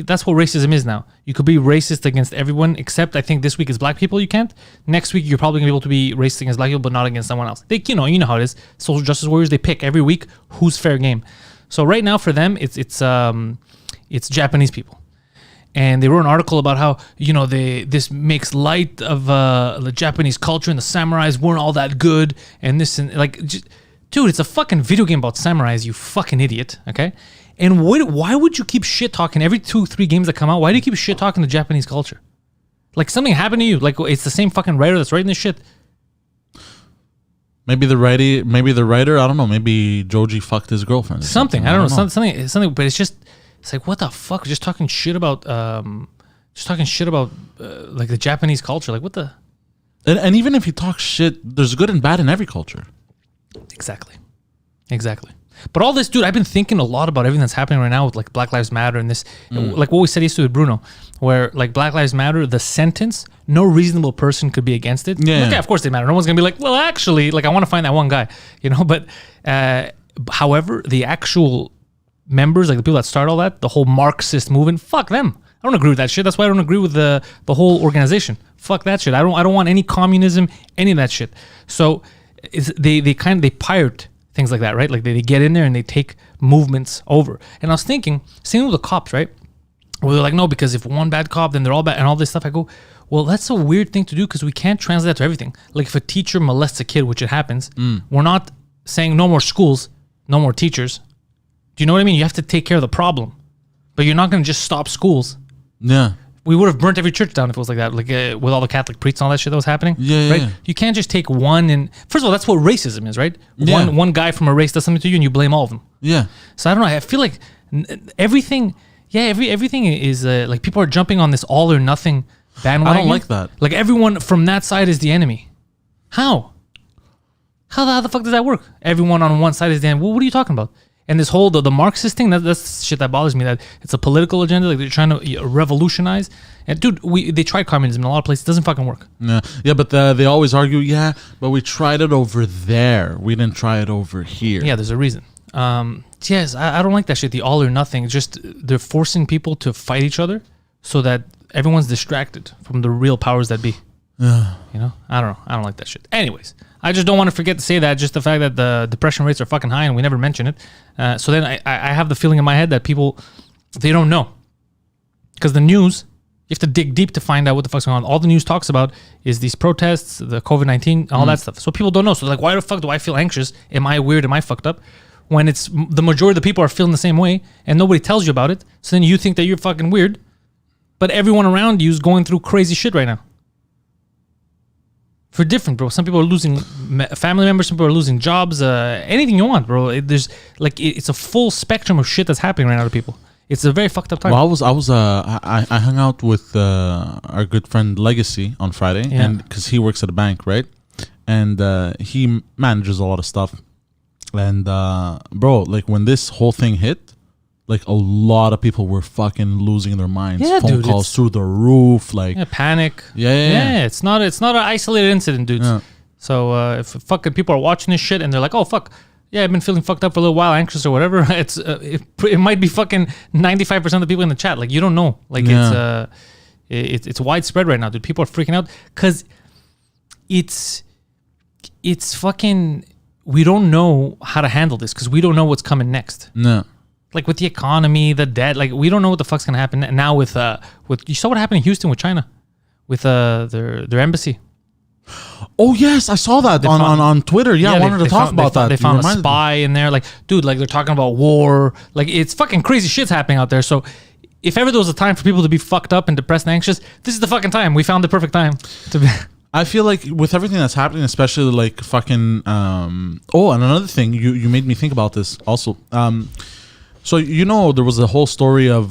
that's what racism is now. You could be racist against everyone, except I think this week is black people you can't. Next week, you're probably going to be able to be racist against black people, but not against someone else. You know how it is. Social justice warriors, they pick every week who's fair game. So right now for them, it's Japanese people. And they wrote an article about how, this makes light of the Japanese culture and the samurais weren't all that good. And this, and dude, it's a fucking video game about samurais, you fucking idiot, okay? And why would you keep shit talking every 2-3 games that come out? Why do you keep shit talking the Japanese culture? Like something happened to you. Like it's the same fucking writer that's writing this shit. Maybe the writer, I don't know, maybe Joji fucked his girlfriend. Something, I don't know. Something, but it's just... It's like, what the fuck? Just talking shit about like the Japanese culture. Like, what the? And even if you talk shit, there's good and bad in every culture. Exactly. But all this, dude, I've been thinking a lot about everything that's happening right now with like Black Lives Matter and this, like what we said yesterday with Bruno, where like Black Lives Matter, the sentence, no reasonable person could be against it. Yeah. Okay, of course they matter. No one's gonna be like, well, actually, like I want to find that one guy, But however, the actual members, like the people that start all that, the whole Marxist movement, fuck them. I don't agree with that shit. That's why I don't agree with the whole organization. Fuck that shit. I don't want any communism, any of that shit. So they pirate things like that, right? Like they get in there and they take movements over. And I was thinking, same with the cops, right? Where they're like, no, because if one bad cop, then they're all bad and all this stuff. I go, well, that's a weird thing to do because we can't translate that to everything. Like if a teacher molests a kid, which it happens, we're not saying no more schools, no more teachers. Do you know what I mean? You have to take care of the problem, but you're not going to just stop schools. Yeah. We would have burnt every church down if it was like that, like with all the Catholic priests and all that shit that was happening. Yeah. Right? Yeah. You can't just take one and... First of all, that's what racism is, right? Yeah. One guy from a race does something to you and you blame all of them. Yeah. So I don't know. I feel like everything... Yeah, everything is like people are jumping on this all or nothing bandwagon. I don't like that. Like everyone from that side is the enemy. How? How the fuck does that work? Everyone on one side is the enemy. What are you talking about? And this whole the Marxist thing, that's shit that bothers me. That it's a political agenda. Like they're trying to revolutionize. And dude, they tried communism in a lot of places. It doesn't fucking work. Yeah, but they always argue. Yeah, but we tried it over there. We didn't try it over here. Yeah, there's a reason. Yes, I don't like that shit. The all or nothing. It's just they're forcing people to fight each other so that everyone's distracted from the real powers that be. Yeah. You know, I don't know. I don't like that shit. Anyways, I just don't want to forget to say that. Just the fact that the depression rates are fucking high and we never mention it. So then I have the feeling in my head that people, they don't know. Because the news, you have to dig deep to find out what the fuck's going on. All the news talks about is these protests, the COVID-19, all that stuff. So people don't know. So like, why the fuck do I feel anxious? Am I weird? Am I fucked up? When it's the majority of the people are feeling the same way and nobody tells you about it. So then you think that you're fucking weird. But everyone around you is going through crazy shit right now. For different, bro. Some people are losing family members. Some people are losing jobs. Anything you want, bro. It's a full spectrum of shit that's happening right now to people. It's a very fucked up time. Well, I hung out with our good friend Legacy on Friday, and because he works at a bank, right? And he manages a lot of stuff. And bro, like when this whole thing hit, like a lot of people were fucking losing their minds. Yeah, phone dude, calls through the roof, like panic. Yeah. It's not an isolated incident, dudes. Yeah. So if fucking people are watching this shit and they're like, oh fuck, yeah, I've been feeling fucked up for a little while, anxious or whatever. It might be fucking 95% of the people in the chat. Like you don't know. Like it's widespread right now, dude. People are freaking out because it's fucking. We don't know how to handle this because we don't know what's coming next. No. Like with the economy, the debt, like we don't know what the fuck's gonna happen now with you saw what happened in Houston with China, with their embassy. Oh yes, I saw that on Twitter. Yeah, I wanted to talk about that. They found a spy in there. Like, dude, like they're talking about war. Like it's fucking crazy shit's happening out there. So if ever there was a time for people to be fucked up and depressed and anxious, this is the fucking time. We found the perfect time to be. I feel like with everything that's happening, especially like fucking. And another thing, you made me think about this also. So there was a whole story of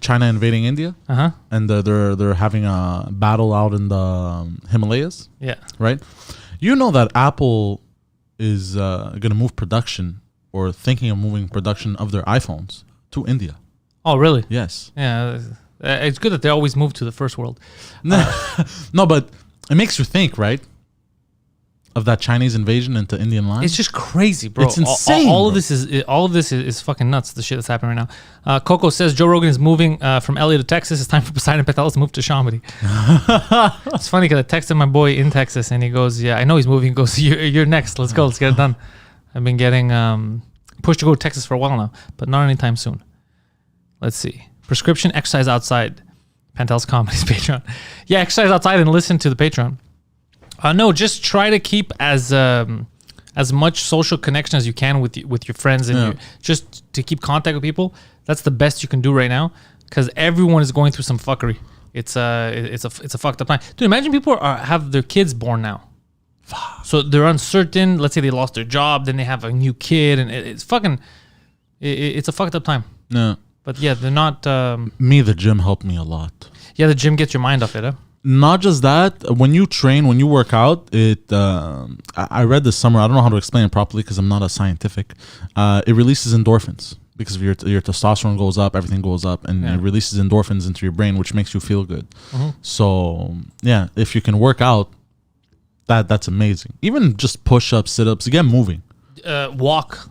China invading India, and they're having a battle out in the Himalayas. Yeah, right. You know that Apple is going to move production or thinking of moving production of their iPhones to India. Oh, really? Yes. Yeah, it's good that they always move to the first world. No, but it makes you think, right? Of that Chinese invasion into Indian land. It's just crazy, bro. It's insane. All of this is fucking nuts. The shit that's happening right now. Coco says Joe Rogan is moving from LA to Texas. It's time for Poseidon Pantelis to move to Comedy. It's funny because I texted my boy in Texas and he goes, "Yeah, I know he's moving." He goes, "You're next. Let's go. Let's get it done." I've been getting pushed to go to Texas for a while now, but not anytime soon. Let's see. Prescription exercise outside. Pantelis Comedy's Patreon. Yeah, exercise outside and listen to the Patreon. No, just try to keep as much social connection as you can with your friends and just to keep contact with people. That's the best you can do right now because everyone is going through some fuckery. It's a fucked up time. Dude, imagine people have their kids born now. So they're uncertain. Let's say they lost their job, then they have a new kid, and it's a fucked up time. No, but yeah, they're not. The gym helped me a lot. Yeah, the gym gets your mind off it, huh? Not just that, when you train, when you work out, I read this somewhere, I don't know how to explain it properly because I'm not a scientific, it releases endorphins because of your testosterone goes up, everything goes up, and it releases endorphins into your brain, which makes you feel good. Mm-hmm. So, yeah, if you can work out, that's amazing. Even just push-ups, sit-ups, again, moving. Walking,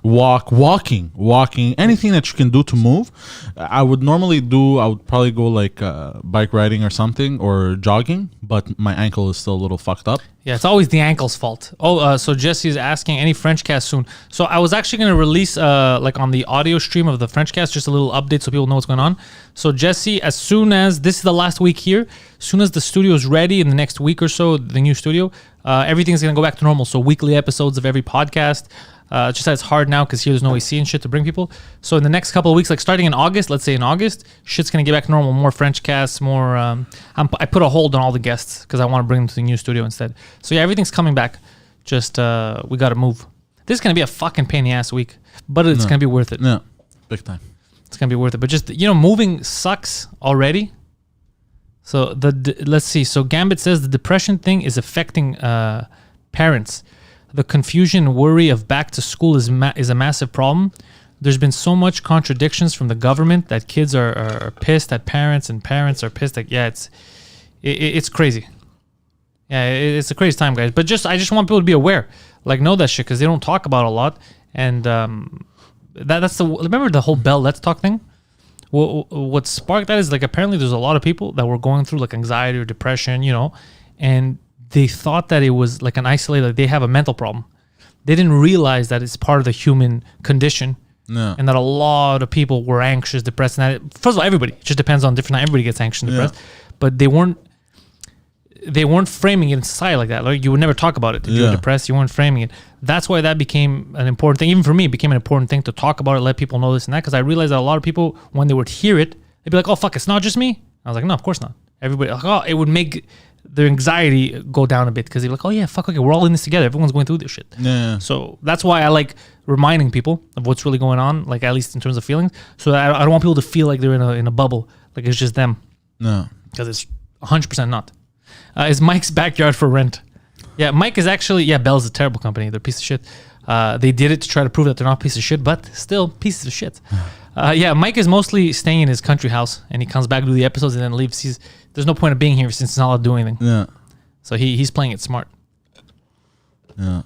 anything that you can do to move. I would probably go like bike riding or something or jogging, but my ankle is still a little fucked up. Yeah, it's always the ankle's fault. So Jesse's asking any French cast soon. So I was actually going to release like on the audio stream of the French cast, just a little update so people know what's going on. So Jesse, as soon as this is the last week here, as soon as the studio is ready in the next week or so, the new studio, everything's going to go back to normal. So weekly episodes of every podcast. Just that it's hard now because here there's no AC and shit to bring people. So in the next couple of weeks, like starting in August, let's say in August, shit's gonna get back to normal. More French casts, more. I put a hold on all the guests because I want to bring them to the new studio instead. So yeah, everything's coming back. Just we gotta move. This is gonna be a fucking pain in the ass week, but it's gonna be worth it. Yeah, big time. it's gonna be worth it. But just moving sucks already. So let's see. So Gambit says the depression thing is affecting parents. The confusion and worry of back to school is a massive problem. There's been so much contradictions from the government that kids are pissed at parents, and parents are pissed at it's crazy. Yeah, it's a crazy time, guys. But I just want people to be aware, like know that shit because they don't talk about it a lot. And remember the whole Bell Let's Talk thing. What sparked that is like apparently there's a lot of people that were going through like anxiety or depression, and they thought that it was like an isolated, like they have a mental problem. They didn't realize that it's part of the human condition. No. And that a lot of people were anxious, depressed. And first of all, everybody. It just depends on different. Everybody gets anxious and depressed, but they weren't framing it in society like that. Like you would never talk about it. If you're depressed, you weren't framing it. That's why that became an important thing. Even for me, it became an important thing to talk about it, let people know this and that. Because I realized that a lot of people, when they would hear it, they'd be like, "Oh fuck, it's not just me." I was like, "No, of course not." Everybody, like, oh, it would make their anxiety go down a bit because they're like, "Oh yeah, fuck, okay, we're all in this together. Everyone's going through this shit." Yeah. So that's why I like reminding people of what's really going on, like at least in terms of feelings. So that I don't want people to feel like they're in a bubble, like it's just them. No. Because it's 100% not. Is Mike's backyard for rent? Yeah, Mike is actually, Bell's a terrible company. They're a piece of shit. They did it to try to prove that they're not a piece of shit, but still pieces of shit. Mike is mostly staying in his country house, and he comes back to do the episodes and then leaves. There's no point of being here since he's not allowed to do anything. Yeah. So he's playing it smart. Yeah.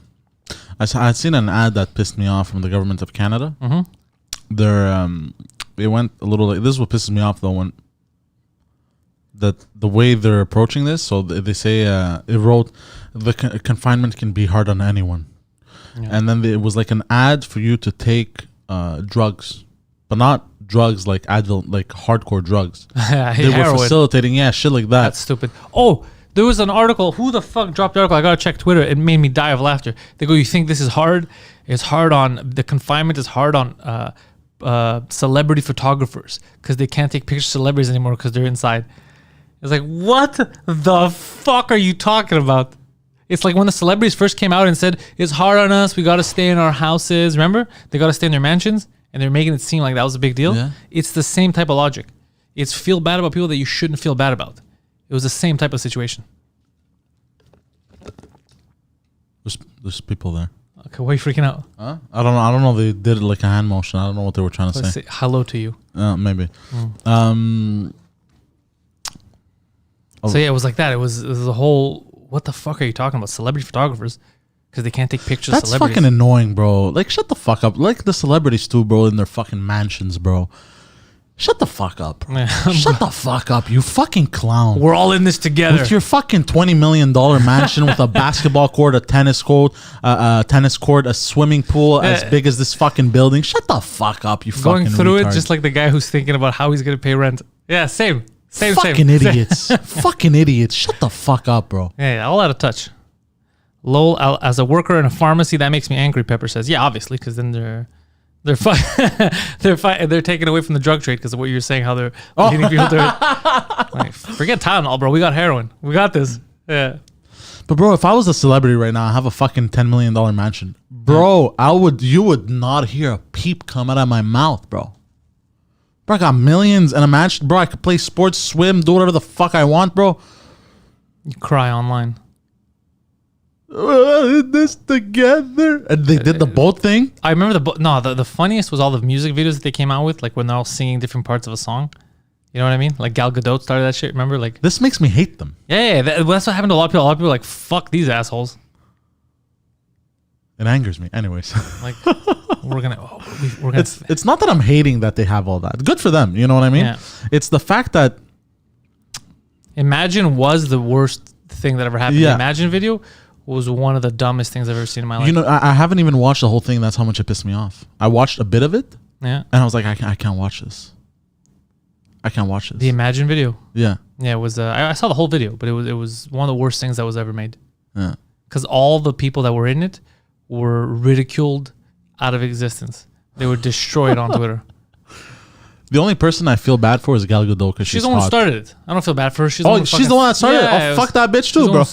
I'd seen an ad that pissed me off from the government of Canada. Mm-hmm. They went a little, this is what pisses me off though, when the way they're approaching this. So they say it wrote the confinement can be hard on anyone, and then it was like an ad for you to take drugs, but not drugs like Advil, like hardcore drugs. They were facilitating shit like that. That's stupid. Oh, there was an article. Who the fuck dropped the article? I gotta check Twitter. It made me die of laughter. They go, "You think this is hard? It's hard on the confinement. Is hard on celebrity photographers because they can't take pictures of celebrities anymore because they're inside." It's like, what the fuck are you talking about? It's like when the celebrities first came out and said, "It's hard on us. We got to stay in our houses." Remember? They got to stay in their mansions, and they're making it seem like that was a big deal. Yeah. It's the same type of logic. It's feel bad about people that you shouldn't feel bad about. It was the same type of situation. There's people there. Okay, why are you freaking out? Huh? I don't know. They did it like a hand motion. I don't know what they were trying to say. Hello to you. Maybe. So it was like that. It was a whole. What the fuck are you talking about? Celebrity photographers, because they can't take pictures. That's of celebrities. Fucking annoying, bro. Like, shut the fuck up. Like the celebrities too, bro, in their fucking mansions, bro. Shut the fuck up. Shut the fuck up, you fucking clown. We're all in this together. With your fucking $20 million mansion with a basketball court, a tennis court, a swimming pool as big as this fucking building. Shut the fuck up, you going fucking through retard. It just like the guy who's thinking about how he's gonna pay rent. Yeah, same. Fucking idiots. Fucking idiots. Shut the fuck up, bro. Yeah, all out of touch. Lol, as a worker in a pharmacy, that makes me angry, Pepper says. Yeah, obviously, because then they're taken away from the drug trade because of what you're saying, how they're leading people to it. Like, forget Tylenol, bro. We got heroin. We got this. Yeah. But bro, if I was a celebrity right now, I have a fucking $10 million mansion. Bro, you would not hear a peep come out of my mouth, bro. Bro, I got millions and a mansion. Bro, I could play sports, swim, do whatever the fuck I want, bro. You cry online. This together. And they did the boat thing. I remember the funniest was all the music videos that they came out with, like when they're all singing different parts of a song. You know what I mean? Like Gal Gadot started that shit. Remember? Like, this makes me hate them. Yeah, that's what happened to a lot of people. A lot of people are like, fuck these assholes. It angers me. Anyways. Like, we're gonna. It's not that I'm hating that they have all that. Good for them. You know what I mean? Yeah. It's the fact that Imagine was the worst thing that ever happened. The Imagine video was one of the dumbest things I've ever seen in my life. You know, I haven't even watched the whole thing. That's how much it pissed me off. I watched a bit of it. Yeah. And I was like, I can't watch this. I can't watch this. The Imagine video. Yeah. Yeah, it was. I saw the whole video, but it was one of the worst things that was ever made. Yeah. Because all the people that were in it were ridiculed out of existence. They were destroyed on Twitter. The only person I feel bad for is Gal Gadot because she's the one who hot. started it. I don't feel bad for her. She's the one that started it. Fuck that bitch too, bro.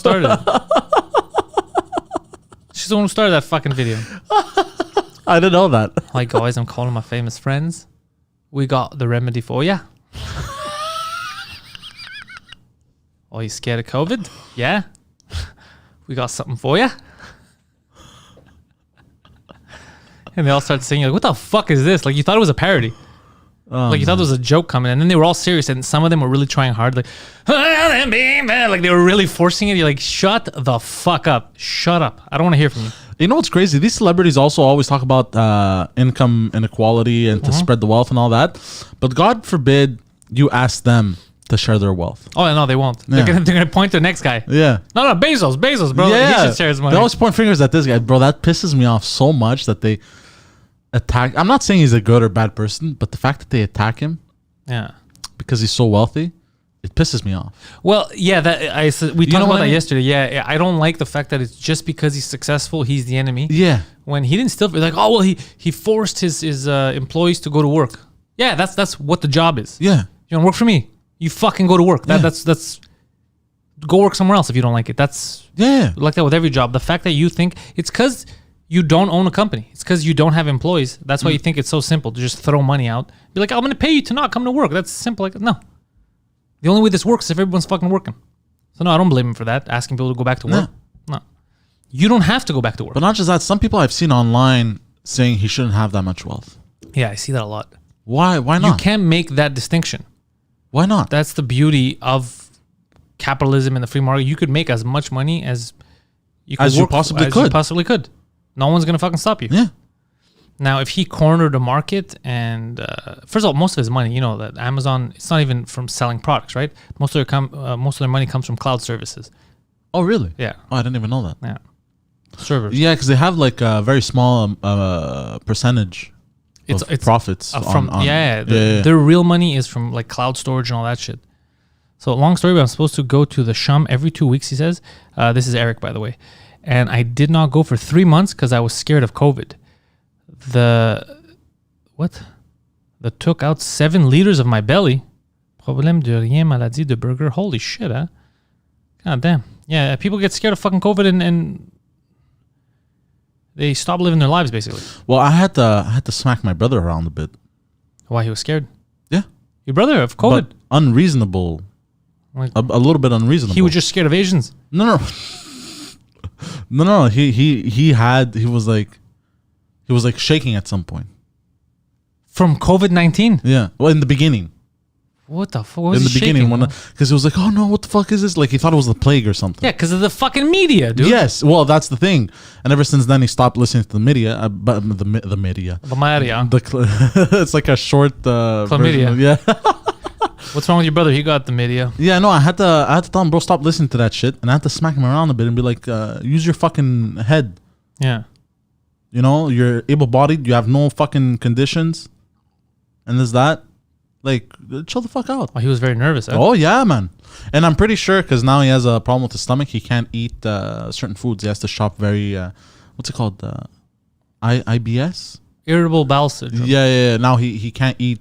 She's the one who started that fucking video. I didn't know that. Hi guys, I'm calling my famous friends. We got the remedy for you. Oh, you scared of COVID? Yeah. We got something for you. And they all start singing, like, what the fuck is this? Like, you thought it was a parody. Like, you thought there was a joke coming. And then they were all serious. And some of them were really trying hard. Like they were really forcing it. You're like, shut the fuck up. Shut up. I don't want to hear from you. You know what's crazy? These celebrities also always talk about income inequality and to spread the wealth and all that. But God forbid you ask them to share their wealth. Oh, no, they won't. Yeah. They're gonna point to the next guy. Yeah. No, Bezos, bro. Yeah. He should share his money. They always point fingers at this guy. Bro, that pisses me off so much that they attack. I'm not saying he's a good or bad person, but the fact that they attack him Yeah. because he's so wealthy, it pisses me off. Well, yeah, we talked know about what I that mean? yesterday. Yeah, I don't like the fact that it's just because he's successful, he's the enemy. Yeah. When he didn't steal, like, oh well, he forced his employees to go to work. Yeah, that's what the job is. Yeah. You want to work for me? You fucking go to work. That's go work somewhere else if you don't like it. That's Yeah. like that with every job. The fact that you think it's because you don't own a company, it's because you don't have employees. That's why you think it's so simple to just throw money out. Be like, I'm going to pay you to not come to work. That's simple. Like, no. The only way this works is if everyone's fucking working. So no, I don't blame him for that. Asking people to go back to work. No. You don't have to go back to work. But not just that. Some people I've seen online saying he shouldn't have that much wealth. Yeah, I see that a lot. Why? Why not? You can't make that distinction. Why not? That's the beauty of capitalism and the free market. You could make as much money as you could you possibly could. No one's gonna fucking stop you. Yeah. Now, if he cornered a market and first of all, most of his money, you know, that Amazon, it's not even from selling products, right? Most of their money comes from cloud services. Oh, really? Yeah. Oh, I didn't even know that. Yeah. Servers. Yeah, because they have like a very small percentage of profits. Their real money is from like cloud storage and all that shit. So long story, but I'm supposed to go to the Shum every 2 weeks, he says. This is Eric, by the way. And I did not go for 3 months because I was scared of COVID. The took out 7 liters of my belly. Problème de rien, maladie de burger. Holy shit, huh? God damn. Yeah, people get scared of fucking COVID and they stop living their lives, basically. Well, I had to smack my brother around a bit. Why, he was scared? Yeah. Your brother of COVID? But unreasonable. Like, a little bit unreasonable. he was just scared of Asians. No. He was like shaking at some point. From COVID-19? Yeah. Well, in the beginning. What the fuck? What was In the he beginning, shaking? because he was like, "Oh no, what the fuck is this?" Like he thought it was the plague or something. Yeah, because of the fucking media, dude. Yes. Well, that's the thing. And ever since then, he stopped listening to the media. But the media. The media. It's like a short Chlamydia. version. Yeah. What's wrong with your brother? He got the media. Yeah. No, I had to tell him, bro, stop listening to that shit, and I had to smack him around a bit and be like, use your fucking head. Yeah. You know, you're able-bodied. You have no fucking conditions, and there's that. Like, chill the fuck out. Oh, he was very nervous. Huh? Oh, yeah, man. And I'm pretty sure because now he has a problem with his stomach. He can't eat certain foods. He has to shop very, what's it called? IBS? Irritable bowel syndrome. Yeah. Now he can't eat,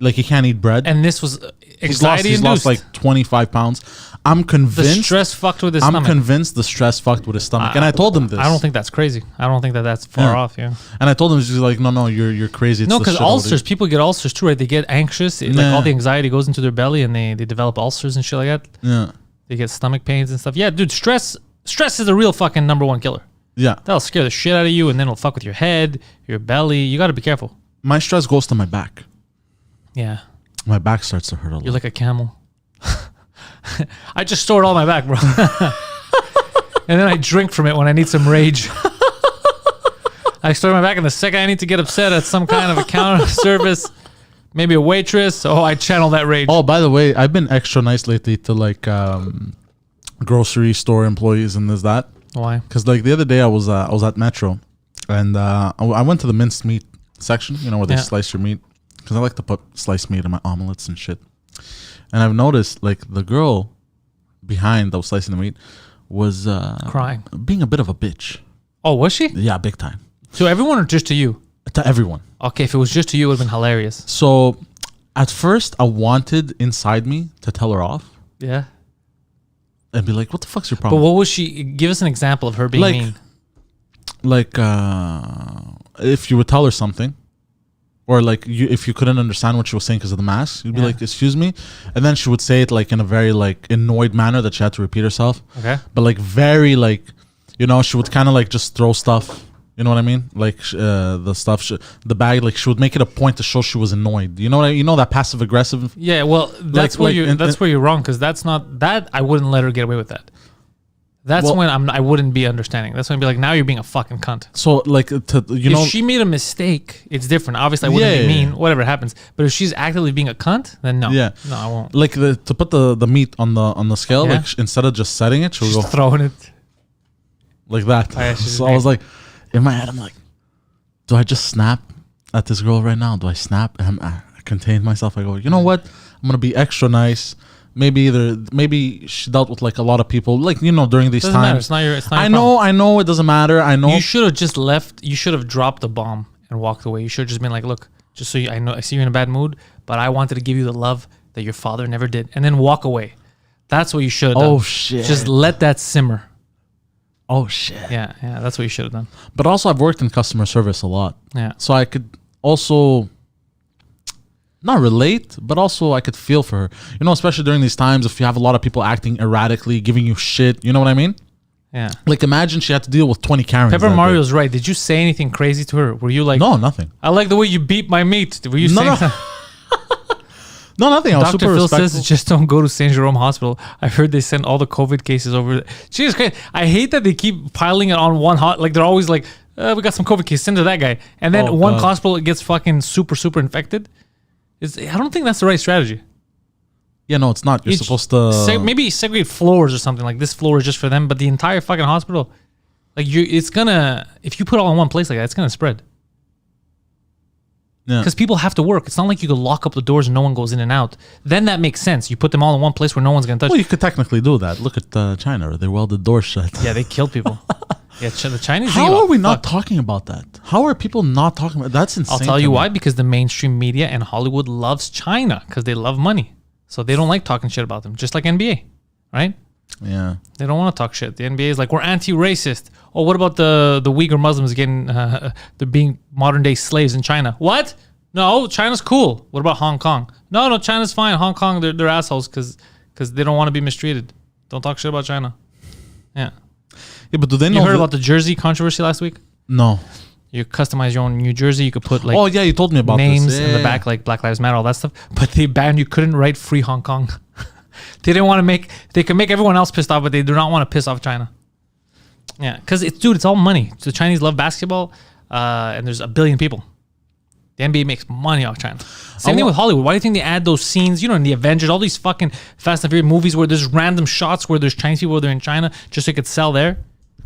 like he can't eat bread. And this was anxiety He's lost like 25 pounds. I'm convinced. The stress fucked with his I'm stomach. convinced the stress fucked with his stomach. And I told him this. I don't think that's crazy. I don't think that's far off, yeah. And I told him, he's like, no, you're crazy. It's No, the because shit over ulcers, people get ulcers too, right? They get anxious. Like all the anxiety goes into their belly and they develop ulcers and shit like that. Yeah. They get stomach pains and stuff. Yeah, dude, stress is the real fucking number one killer. Yeah. That'll scare the shit out of you and then it'll fuck with your head, your belly. You got to be careful. My stress goes to my back. Yeah. My back starts to hurt a lot. You're like a camel. I just store it all on my back, bro. And then I drink from it when I need some rage. I store my back, and the second I need to get upset at some kind of a counter service, maybe a waitress, I channel that rage. Oh, by the way, I've been extra nice lately to like grocery store employees and this that. Why? Because like the other day I was at Metro, and I went to the minced meat section, you know, where they slice your meat, because I like to put sliced meat in my omelets and shit. And I've noticed like the girl behind that was slicing the meat was crying, being a bit of a bitch. Oh, was she? Yeah, big time. To everyone or just to you? To everyone. Okay, if it was just to you, it would have been hilarious. So at first I wanted inside me to tell her off. Yeah. And be like, what the fuck's your problem? But what was she? Give us an example of her being mean. Like, if you would tell her something, or like if you couldn't understand what she was saying because of the mask, you'd be like, "Excuse me," and then she would say it like in a very like annoyed manner that she had to repeat herself. Okay. But like very like, you know, she would kind of like just throw stuff. You know what I mean? Like the stuff, the bag. Like she would make it a point to show she was annoyed. You know what? You know that passive aggressive. Yeah. Well, that's where you're wrong, because that's not that. I wouldn't let her get away with that. That's when I wouldn't be understanding. That's when I'd be like, now you're being a fucking cunt. So like if she made a mistake, it's different. Obviously, I wouldn't be mean. Whatever happens. But if she's actively being a cunt, then no. Yeah. No, I won't. Like to put the meat on the scale, like instead of just setting it, she'll go throwing it like that. So I was like, in my head, I'm like, do I just snap at this girl right now? Do I snap? And I contain myself. I go, you know what? I'm gonna be extra nice. Maybe she dealt with like a lot of people, like, you know, during these times. Matter. It's not your I know it doesn't matter. I know you should have just left. You should have dropped the bomb and walked away. You should have just been like, look, just so I see you're in a bad mood, but I wanted to give you the love that your father never did, and then walk away. That's what you should have done. Oh shit! Just let that simmer. Oh shit! Yeah, that's what you should have done. But also, I've worked in customer service a lot. Yeah. So I could also not relate, but also I could feel for her. You know, especially during these times, if you have a lot of people acting erratically, giving you shit. You know what I mean? Yeah. Like imagine she had to deal with 20 Karens. Pepper Mario's right. Did you say anything crazy to her? Were you like, no, nothing. I like the way you beat my meat. Were you saying something? No, nothing. I was super Phil respectful. says just don't go to Saint Jerome Hospital. I heard they send all the COVID cases over. Jesus Christ. I hate that they keep piling it on one hot. Like they're always like, we got some COVID cases, send to that guy. And then one hospital gets fucking super infected. I don't think that's the right strategy. Yeah, no, it's not. You're supposed to maybe segregate floors or something. Like this floor is just for them, but the entire fucking hospital, like it's gonna, if you put it all in one place like that, it's gonna spread. Yeah. Because people have to work. It's not like you could lock up the doors and no one goes in and out. Then that makes sense. You put them all in one place where no one's gonna touch. Well, you could technically do that. Look at China. They welded doors shut. Yeah, they killed people. Yeah, the Chinese. How are we not talking about that? How are people not talking about that's insane? I'll tell you why. Because the mainstream media and Hollywood loves China because they love money. So they don't like talking shit about them. Just like NBA, right? Yeah. They don't want to talk shit. The NBA is like, we're anti-racist. Oh, what about the Uyghur Muslims getting, they're being modern day slaves in China? What? No, China's cool. What about Hong Kong? No, China's fine. Hong Kong, they're assholes because they don't want to be mistreated. Don't talk shit about China. Yeah. Yeah, but do they know? You heard about the jersey controversy last week? No. You customize your own New Jersey. You could put like, oh yeah, you told me about names this. in the back, like Black Lives Matter, all that stuff. But they banned you couldn't write free Hong Kong. They didn't want to they could make everyone else pissed off, but they do not want to piss off China. Yeah, because it's all money. The Chinese love basketball, and there's 1 billion people. The NBA makes money off China. Same thing with Hollywood. Why do you think they add those scenes, in the Avengers, all these fucking Fast and Furious movies where there's random shots where there's Chinese people, they're in China, just so they could sell there?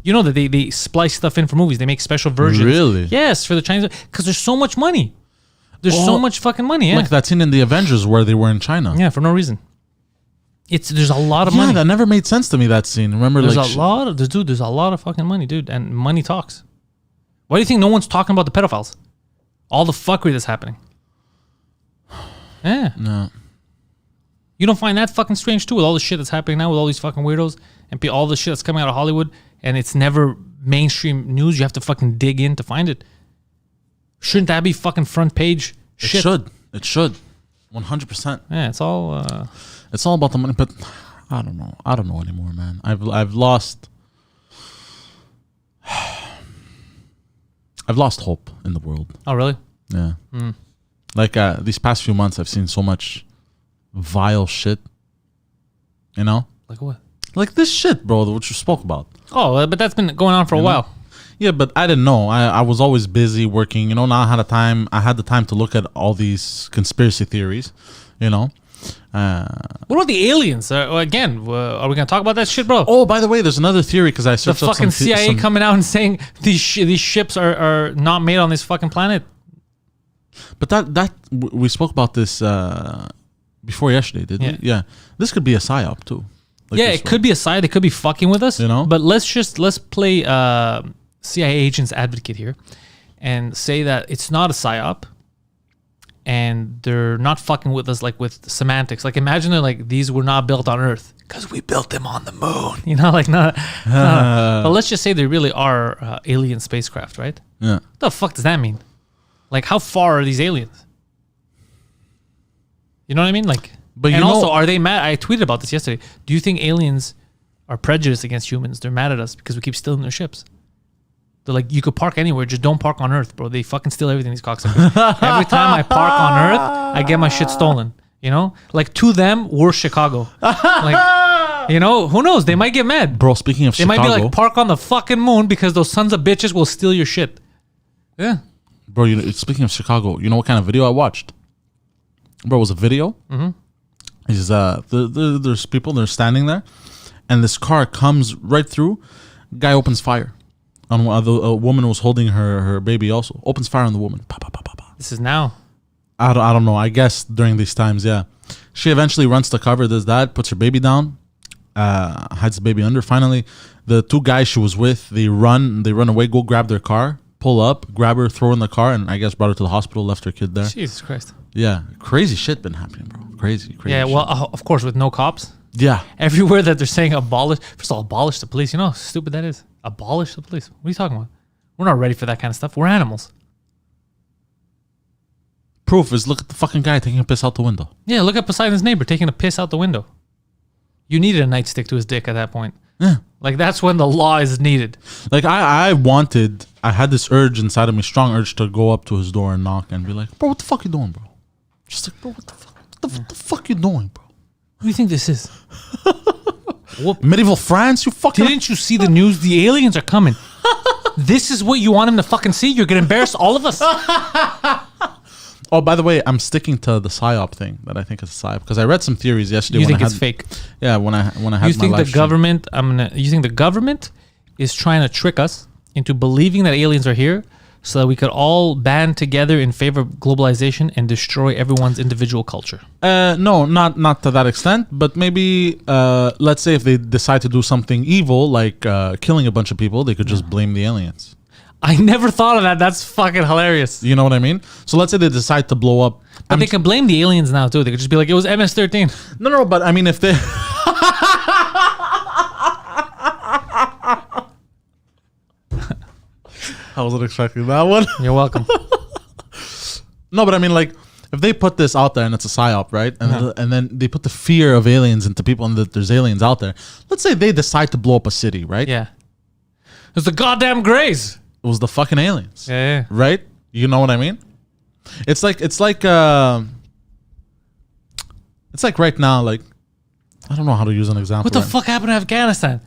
You know that they splice stuff in for movies. They make special versions. Really? Yes, for the Chinese. Because there's so much money. There's so much fucking money, yeah. Like that scene in the Avengers where they were in China. Yeah, for no reason. There's a lot of money. Yeah, that never made sense to me, that scene. Remember, there's a lot of fucking money, dude. And money talks. Why do you think no one's talking about the pedophiles? All the fuckery that's happening. Yeah. No. You don't find that fucking strange too, with all the shit that's happening now with all these fucking weirdos and all the shit that's coming out of Hollywood, and it's never mainstream news. You have to fucking dig in to find it. Shouldn't that be fucking front page shit? It should. 100%. Yeah, it's all about the money, but I don't know anymore, man. I've lost hope in the world. Oh, really? Yeah. Like these past few months, I've seen so much vile shit. Like what? Like this shit, bro, which you spoke about. Oh, but that's been going on for a while. Yeah, but I didn't know. I was always busy working. Now I had the time to look at all these conspiracy theories. What about the aliens? Again, are we gonna talk about that shit, bro? Oh, by the way, there's another theory because I searched the fucking CIA coming out and saying these ships are not made on this fucking planet. But that we spoke about this before yesterday, didn't we? Yeah, this could be a psyop too. Like it could be a side. They could be fucking with us. But let's play CIA agent's advocate here, and say that it's not a psyop. And they're not fucking with us like with semantics. Like imagine they're like, these were not built on Earth because we built them on the moon. But let's just say they really are alien spacecraft, right? Yeah. What the fuck does that mean? Like, how far are these aliens? You know what I mean? Like, But and you also, know- are they mad? I tweeted about this yesterday. Do you think aliens are prejudiced against humans? They're mad at us because we keep stealing their ships. They're like, you could park anywhere, just don't park on Earth, bro. They fucking steal everything, these cocksuckers. Every time I park on Earth, I get my shit stolen. You know? Like, to them, we're Chicago. Like, you know, who knows? They might get mad. Bro, speaking of They Chicago, might be like, park on the fucking moon because those sons of bitches will steal your shit. Yeah. bro, speaking of Chicago, you know what kind of video I watched? Bro, it was a video. Mm-hmm. Is there's people, they're standing there, and this car comes right through. Guy opens fire on a woman was holding her baby. Also opens fire on the woman. Pa, pa, pa, pa, pa. This is now. I don't know. I guess during these times, yeah. She eventually runs to cover, does that, puts her baby down, hides the baby under. Finally, the two guys she was with, they run away, go grab their car, pull up, grab her, throw her in the car, and I guess brought her to the hospital, left her kid there. Jesus Christ. Yeah, crazy shit been happening, bro. Crazy. Yeah, shit. well, of course, with no cops. Yeah. Everywhere that they're saying abolish. First of all, abolish the police. You know how stupid that is? Abolish the police. What are you talking about? We're not ready for that kind of stuff. We're animals. Proof is look at the fucking guy taking a piss out the window. Yeah, look at Poseidon's neighbor taking a piss out the window. You needed a nightstick to his dick at that point. Yeah. Like, that's when the law is needed. Like I had this urge inside of me, strong urge to go up to his door and knock and be like, bro, what the fuck you doing, bro? Just like, bro, what the fuck you doing, bro? What do you think this is? What? Medieval France, you fucking... Didn't you see the news? The aliens are coming. This is what you want him to fucking see? You're going to embarrass all of us? Oh, by the way, I'm sticking to the PSYOP thing that I think is a PSYOP because I read some theories yesterday. You when think I it's had, fake? Yeah, when I had You my think live the stream. government? You think the government is trying to trick us into believing that aliens are here, so that we could all band together in favor of globalization and destroy everyone's individual culture? No, not to that extent, but maybe let's say if they decide to do something evil, like killing a bunch of people, they could just blame the aliens. I never thought of that. That's fucking hilarious. You know what I mean? So let's say they decide to blow up. But they can blame the aliens now too. They could just be like, it was MS-13. No, but I mean, if they... I wasn't expecting that one. You're welcome. No, but I mean, like, if they put this out there and it's a PSYOP, right? And then they put the fear of aliens into people and that there's aliens out there. Let's say they decide to blow up a city, right? Yeah. It's the goddamn Greys. It was the fucking aliens. Yeah. Right? You know what I mean? It's like right now, like, I don't know how to use an example. What the right? fuck happened to Afghanistan?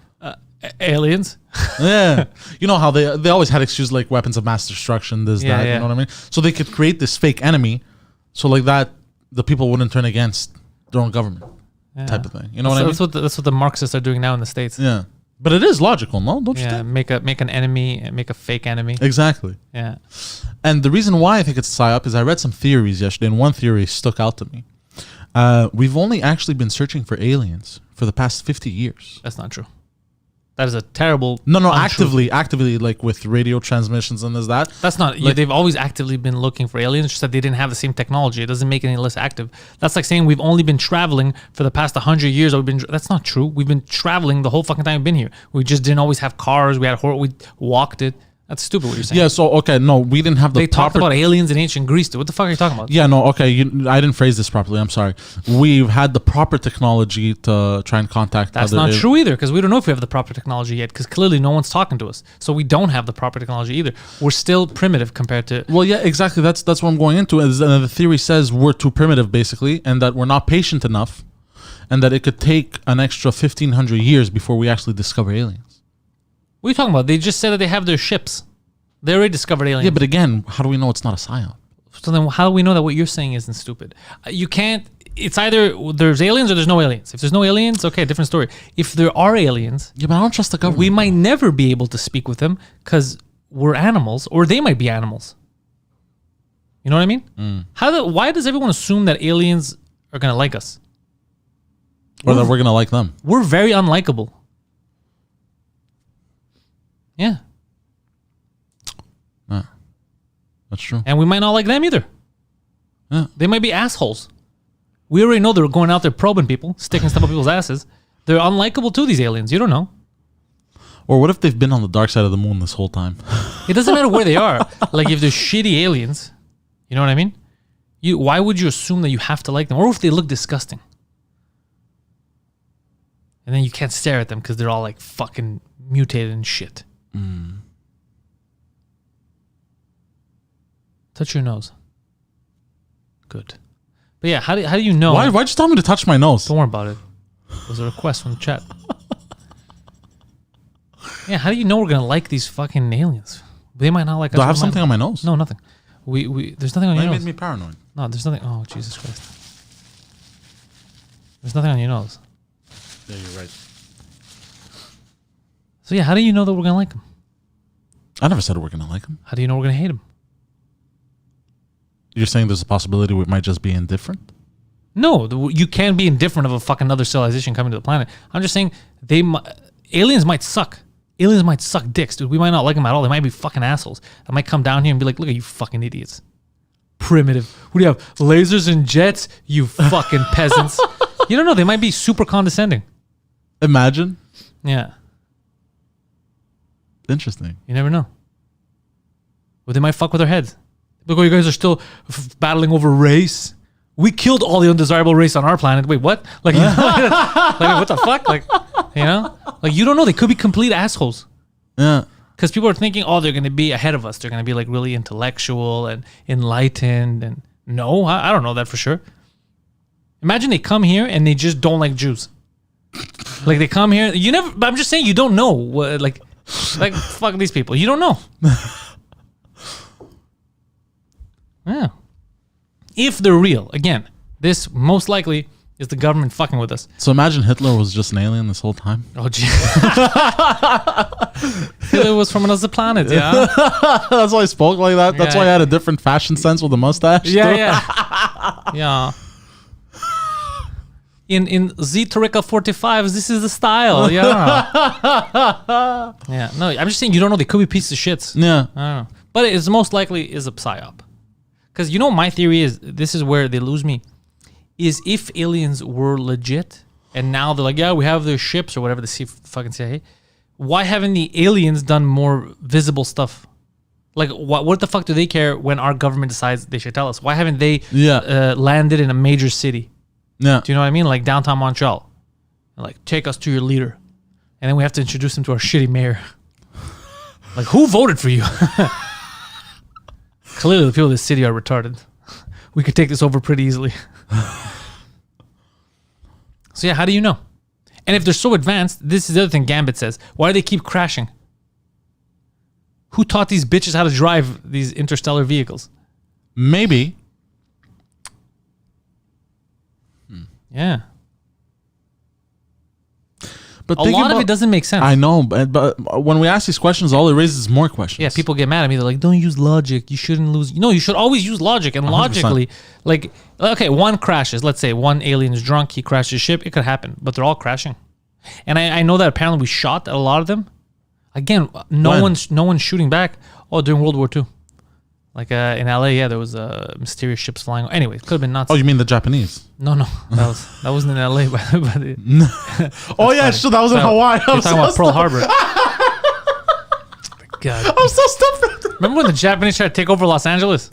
Aliens. Yeah. You know how they always had excuses like weapons of mass destruction, this, Yeah, that, yeah. you know what I mean? So they could create this fake enemy so like that the people wouldn't turn against their own government type of thing. You know what I mean? That's what the Marxists are doing now in the States. Yeah. But it is logical, no? Don't you Yeah, think? make an enemy, make a fake enemy. Exactly. Yeah. And the reason why I think it's a PSYOP is I read some theories yesterday, and one theory stuck out to me. We've only actually been searching for aliens for the past 50 years. That's not true. That is a terrible. No, untruth. actively, like with radio transmissions and this, that. That's not. Like- They've always actively been looking for aliens. Just that they didn't have the same technology. It doesn't make it any less active. That's like saying we've only been traveling for the past 100 years. That's not true. We've been traveling the whole fucking time we've been here. We just didn't always have cars. We walked it. That's stupid what you're saying. Yeah, so, okay, no, we didn't have the They talked proper... about aliens in ancient Greece. Dude. What the fuck are you talking about? Yeah, no, okay, I didn't phrase this properly. I'm sorry. We've had the proper technology to try and contact That's other not true either, because we don't know if we have the proper technology yet, because clearly no one's talking to us. So we don't have the proper technology either. We're still primitive compared to... Well, yeah, exactly. That's what I'm going into. And the theory says we're too primitive, basically, and that we're not patient enough, and that it could take an extra 1,500 years before we actually discover aliens. What are you talking about? They just said that they have their ships. They already discovered aliens. Yeah, but again, how do we know it's not a PSYOP? So then how do we know that what you're saying isn't stupid? You can't... It's either there's aliens or there's no aliens. If there's no aliens, okay, different story. If there are aliens... Yeah, but I don't trust the government. We might never be able to speak with them because we're animals, or they might be animals. You know what I mean? Why does everyone assume that aliens are going to like us? Or that we're going to like them. We're very unlikable. Yeah. Yeah, that's true. And we might not like them either. Yeah. They might be assholes. We already know they're going out there probing people, sticking stuff up people's asses. They're unlikable too, these aliens. You don't know. Or what if they've been on the dark side of the moon this whole time? It doesn't matter where they are. Like, if they're shitty aliens, You know what I mean? Why would you assume that you have to like them? Or if they look disgusting? And then you can't stare at them because they're all like fucking mutated and shit. Touch your nose. Good. But yeah, how do you know? Why'd you tell me to touch my nose? Don't worry about it. It was a request from the chat. Yeah, how do you know we're gonna like these fucking aliens? They might not like us. Do I have something on my nose? No, nothing. We there's nothing on your That nose. made me paranoid. No, there's nothing. Oh, Jesus Christ. There's nothing on your nose. Yeah, you're right. So yeah, how do you know that we're gonna like them? I never said we're gonna like them. How do you know we're gonna hate them? You're saying there's a possibility we might just be indifferent? No, you can't be indifferent of a fucking other civilization coming to the planet. I'm just saying aliens might suck. Aliens might suck dicks, dude. We might not like them at all. They might be fucking assholes. They might come down here and be like, look at you fucking idiots. Primitive. What do you have? Lasers and jets? You fucking peasants. You don't know. They might be super condescending. Imagine. Yeah. Interesting. You never know. But they might fuck with our heads. Look, you guys are still battling over race. We killed all the undesirable race on our planet. Wait, what? Like, you know, like what the fuck? Like, you know, like you don't know. They could be complete assholes. Yeah. Because people are thinking, oh, they're going to be ahead of us. They're going to be like really intellectual and enlightened. And no, I don't know that for sure. Imagine they come here and they just don't like Jews. Like they come here, you never. But I'm just saying, you don't know. Like fuck these people. You don't know. Yeah. If they're real, again, this most likely is the government fucking with us. So imagine Hitler was just an alien this whole time. Oh, gee. Hitler was from another planet, yeah. That's why I spoke like that. That's why I had a different fashion sense with a mustache. Yeah, too. yeah. Yeah. In Z Torika 45, this is the style, yeah. Yeah, no, I'm just saying you don't know. They could be pieces of shits. Yeah. I don't know. But it's most likely is a psyop. Because you know my theory is, this is where they lose me, is if aliens were legit and now they're like, yeah, we have their ships or whatever, the fucking CIA, why haven't the aliens done more visible stuff? Like, what the fuck do they care when our government decides they should tell us? Why haven't they landed in a major city? Yeah. Do you know what I mean? Like downtown Montreal. Like, take us to your leader. And then we have to introduce him to our shitty mayor. Like, who voted for you? Clearly, the people of this city are retarded. We could take this over pretty easily. So yeah, how do you know? And if they're so advanced, this is the other thing Gambit says. Why do they keep crashing? Who taught these bitches how to drive these interstellar vehicles? Maybe. Yeah. But A lot of it doesn't make sense. I know, but when we ask these questions, all it raises is more questions. Yeah, people get mad at me. They're like, don't use logic. You shouldn't lose. No, you should always use logic. And 100%. logically, like, okay, one crashes. Let's say one alien is drunk. He crashes his ship. It could happen. But they're all crashing. And I know that apparently we shot at a lot of them. Again, no one's shooting back. Oh, during World War II. Like in LA, yeah, there was mysterious ships flying. Anyway, it could have been Nazis. Oh, you mean the Japanese? No, that wasn't in LA. But Oh yeah, sure, that was in Hawaii. You're talking about Pearl Harbor. God, I'm so stupid. remember when the Japanese tried to take over Los Angeles?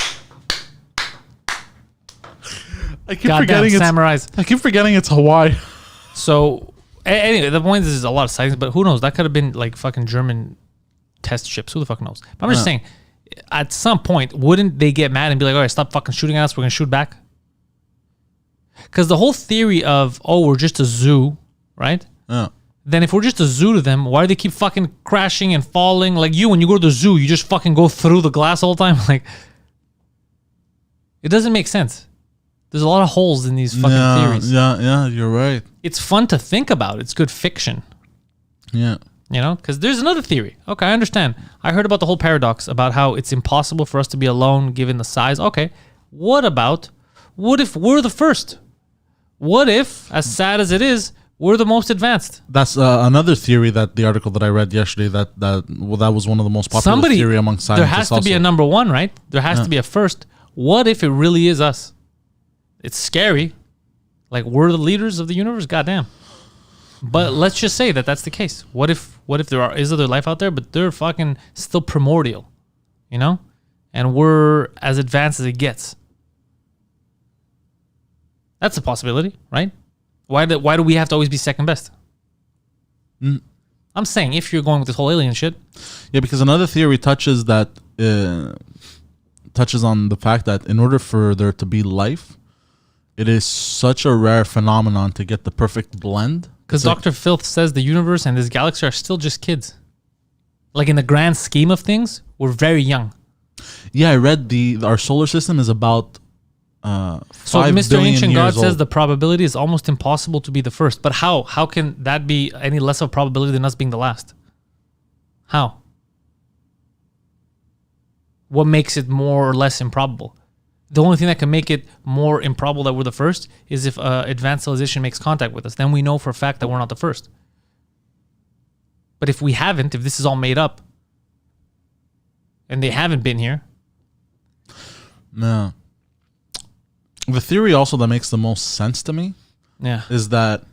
I keep Goddamn forgetting samurais. I keep forgetting it's Hawaii. So anyway, the point is there's a lot of sightings, but who knows? That could have been like fucking German test ships. Who the fuck knows? But I'm just saying, at some point, wouldn't they get mad and be like, all right, stop fucking shooting at us. We're going to shoot back. Because the whole theory of, oh, we're just a zoo, right? Yeah. Then if we're just a zoo to them, why do they keep fucking crashing and falling? Like you, when you go to the zoo, you just fucking go through the glass all the time. Like, it doesn't make sense. There's a lot of holes in these fucking theories. Yeah, you're right. It's fun to think about. It's good fiction. Yeah. You know, because there's another theory. Okay, I understand. I heard about the whole paradox about how it's impossible for us to be alone given the size. Okay, what if we're the first? What if, as sad as it is, we're the most advanced? That's another theory that the article that I read yesterday that was one of the most popular theory among scientists. There has to be a number one, right? There has to be a first. What if it really is us? It's scary. Like, we're the leaders of the universe? Goddamn. But let's just say that that's the case. What if there is other life out there, but they're fucking still primordial, you know? and we're as advanced as it gets. That's a possibility, right? Why do we have to always be second best? I'm saying if you're going with this whole alien shit. Yeah, because another theory touches on the fact that in order for there to be life, it is such a rare phenomenon to get the perfect blend. Because Dr. Filth says the universe and this galaxy are still just kids. Like in the grand scheme of things, we're very young. Yeah, I read our solar system is about 5 so Mr. billion Ancient years God says old. the probability is almost impossible to be the first. But how? How can that be any less of a probability than us being the last? How? What makes it more or less improbable? The only thing that can make it more improbable that we're the first is if advanced civilization makes contact with us. Then we know for a fact that we're not the first. But if we haven't, if this is all made up, and they haven't been here. No. The theory also that makes the most sense to me is that,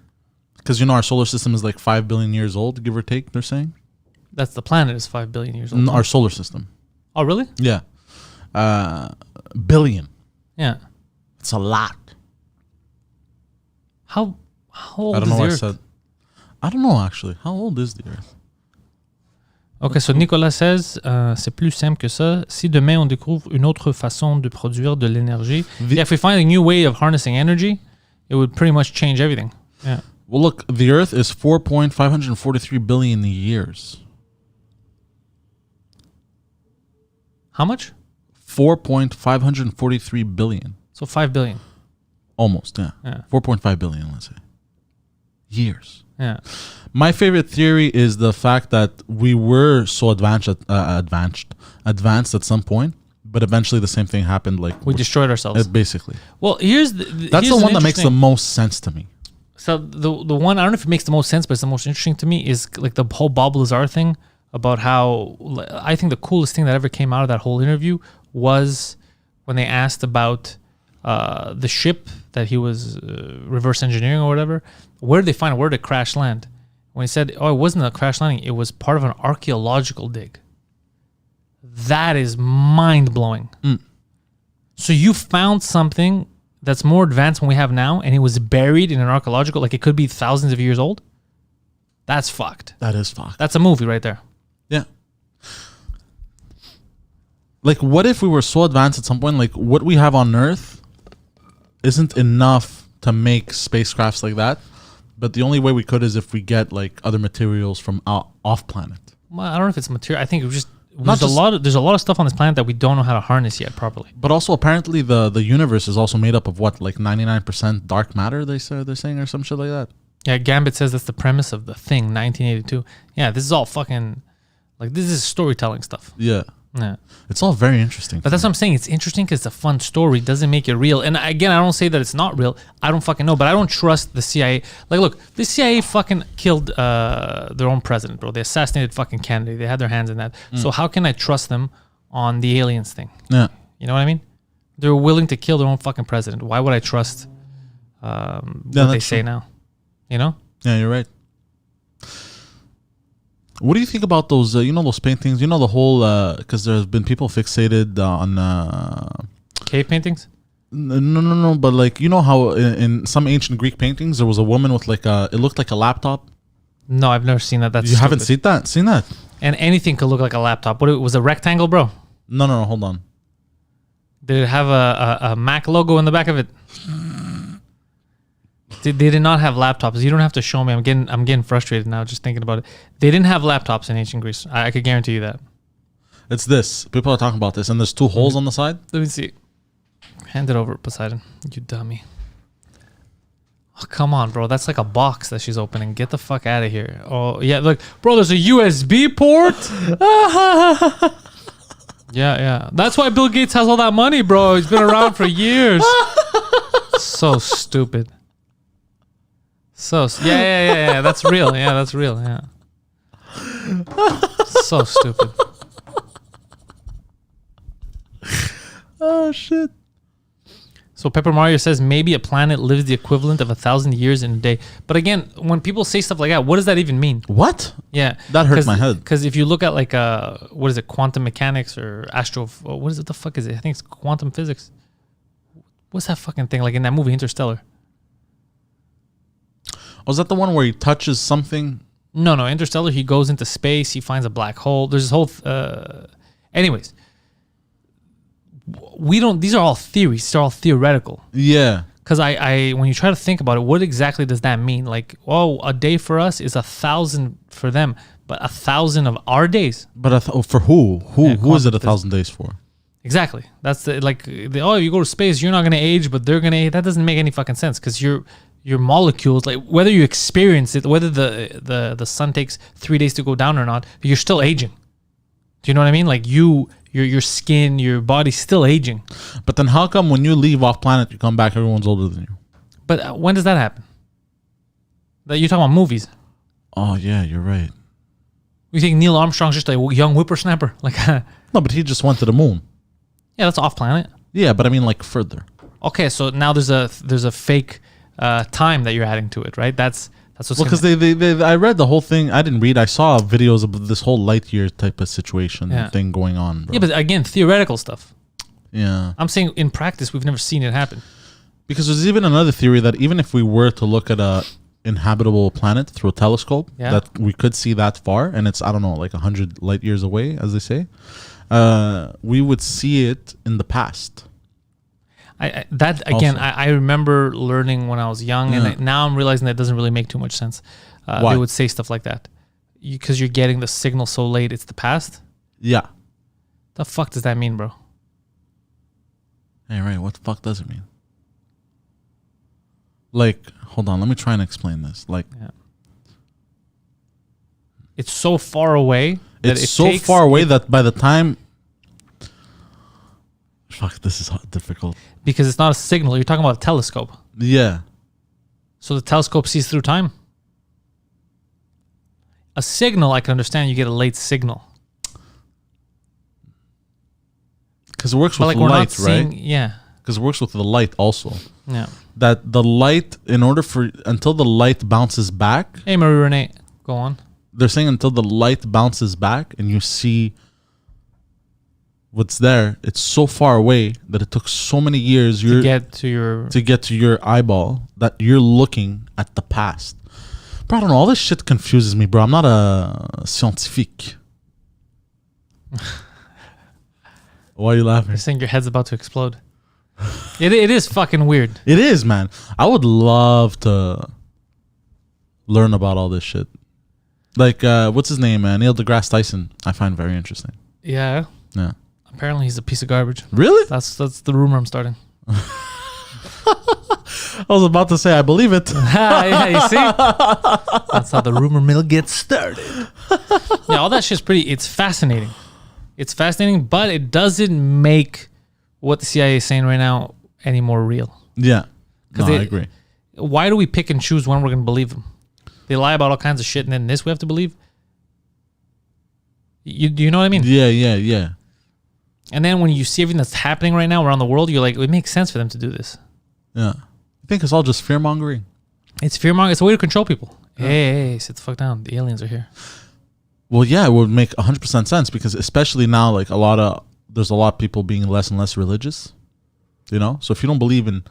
because our solar system is like 5 billion years old, give or take, they're saying. That's the planet is 5 billion years old. Our solar system. Oh, really? Yeah. Billion. Yeah. It's a lot. How old I don't is know the what I Earth? said. I don't know actually. How old is the Earth? Ok, so Nicolas says, c'est plus simple que ça. Si demain on découvre une autre façon de produire de l'énergie, if we find a new way of harnessing energy, it would pretty much change everything. Yeah. Well, look, the Earth is 4.543 billion years. How much? 4.543 billion. So 5 billion. Almost, yeah. 4.5 billion, let's say. Years. Yeah. My favorite theory is the fact that we were so advanced at some point, but eventually the same thing happened. Like we destroyed ourselves. Basically. Well, that's the one that makes the most sense to me. So the one, I don't know if it makes the most sense, but it's the most interesting to me is like the whole Bob Lazar thing about how I think the coolest thing that ever came out of that whole interview was when they asked about the ship that he was reverse engineering or whatever. Where did they find it? Where did it crash land? When he said, oh, it wasn't a crash landing, it was part of an archaeological dig. That is mind-blowing. So you found something that's more advanced than we have now, and it was buried in an archaeological, like it could be thousands of years old? That's fucked. That is fucked. That's a movie right there. Yeah. Like, what if we were so advanced at some point, like what we have on Earth isn't enough to make spacecrafts like that? But the only way we could is if we get like other materials from off planet. Well, I don't know if it's material. I think it was just there's a lot of stuff on this planet that we don't know how to harness yet properly. But also apparently the universe is also made up of what, like 99% dark matter they're saying, or some shit like that. Yeah, Gambit says that's the premise of The Thing, 1982. Yeah, this is all fucking like this is storytelling stuff. Yeah. Yeah. It's all very interesting. But that's what I'm saying. It's interesting because it's a fun story. It doesn't make it real. And again, I don't say that it's not real. I don't fucking know. But I don't trust the CIA. Like, look, the CIA fucking killed their own president, bro. They assassinated fucking Kennedy. They had their hands in that. So how can I trust them on the aliens thing? Yeah. You know what I mean? They're willing to kill their own fucking president. Why would I trust what they say now? You know? Yeah, you're right. What do you think about those, those paintings? You know, the whole, because there's been people fixated on... cave paintings? No. But like, you know how in some ancient Greek paintings, there was a woman with like it looked like a laptop? No, I've never seen that. That's You stupid. haven't seen that? And anything could look like a laptop. What, it was a rectangle, bro? No, hold on. Did it have a Mac logo in the back of it? They did not have laptops. You don't have to show me. I'm getting frustrated now just thinking about it. They didn't have laptops in ancient Greece. I could guarantee you that. It's this. People are talking about this, and there's two holes on the side. Let me see. Hand it over, Poseidon. You dummy. Oh, come on, bro. That's like a box that she's opening. Get the fuck out of here. Oh, yeah. Look, bro, there's a USB port. Yeah. That's why Bill Gates has all that money, bro. He's been around for years. So stupid. Yeah. That's real. Yeah, that's real. Yeah. So stupid. Oh shit. So Pepper Mario says maybe a planet lives the equivalent of 1,000 years in a day. But again, when people say stuff like that, what does that even mean? What? Yeah, That hurt my head. Because if you look at like what is it, quantum mechanics or what is it? The fuck is it? I think it's quantum physics. What's that fucking thing like in that movie Interstellar? Was that the one where he touches something? No, Interstellar. He goes into space. He finds a black hole. There's this whole. Anyways, we don't. These are all theories. These are all theoretical. Yeah. Because I when you try to think about it, what exactly does that mean? Like, oh, a day for us is 1,000 for them, but 1,000 of our days. But for who? Yeah, Who is it 1,000 days for? Exactly. That's you go to space, you're not gonna age, but they're gonna. That doesn't make any fucking sense because your molecules, like whether you experience it, whether the sun takes 3 days to go down or not, you're still aging. Do you know what I mean? Like your skin, your body's still aging. But then how come when you leave off planet, you come back, everyone's older than you? But when does that happen? That you're talking about movies. Oh yeah, you're right. You think Neil Armstrong's just a young whippersnapper? Like, No, but he just went to the moon. yeah, that's off planet. Yeah, but I mean like further. Okay, so now there's a fake time that you're adding to it, right? That's what's Well, because they I read the whole thing. I didn't read. I saw videos of this whole light year type of situation thing going on. Bro. Yeah, but again, theoretical stuff. Yeah, I'm saying in practice, we've never seen it happen. because there's even another theory that even if we were to look at a inhabitable planet through a telescope, that we could see that far, and it's, I don't know, like 100 light years away, as they say, we would see it in the past. I remember learning when I was young, and now I'm realizing that doesn't really make too much sense. Why? They would say stuff like that because you're getting the signal so late. It's the past. Yeah. The fuck does that mean, bro? Hey, right. What the fuck does it mean? Like, hold on. Let me try and explain this. Like, it's so far away. It's so far away that by the time... Fuck, this is difficult. Because it's not a signal. You're talking about a telescope. Yeah. So the telescope sees through time. A signal, I can understand. You get a late signal. Because it works with light, right? Yeah. Because it works with the light also. Yeah. That the light, until the light bounces back. Hey, Marie Renee, go on. They're saying until the light bounces back and you see what's there, it's so far away that it took so many years to get to your eyeball that you're looking at the past. Bro, I don't know. All this shit confuses me, bro. I'm not a scientifique. Why are you laughing? You're saying your head's about to explode. It is fucking weird. It is, man. I would love to learn about all this shit. Like, what's his name, man? Neil deGrasse Tyson. I find very interesting. Yeah. Yeah. Apparently he's a piece of garbage. Really? That's the rumor I'm starting. I was about to say I believe it. Yeah, you see? That's how the rumor mill gets started. Yeah, all that shit's it's fascinating. It's fascinating, but it doesn't make what the CIA is saying right now any more real. Yeah. No, I agree. Why do we pick and choose when we're going to believe them? They lie about all kinds of shit, and then this we have to believe? Do you know what I mean? Yeah. And then when you see everything that's happening right now around the world, you're like, it makes sense for them to do this. Yeah. I think it's all just fear-mongering. It's fear-mongering. It's a way to control people. Yeah. Hey, sit the fuck down. The aliens are here. Well, yeah, it would make 100% sense because especially now, like there's a lot of people being less and less religious, you know? So if you don't believe in...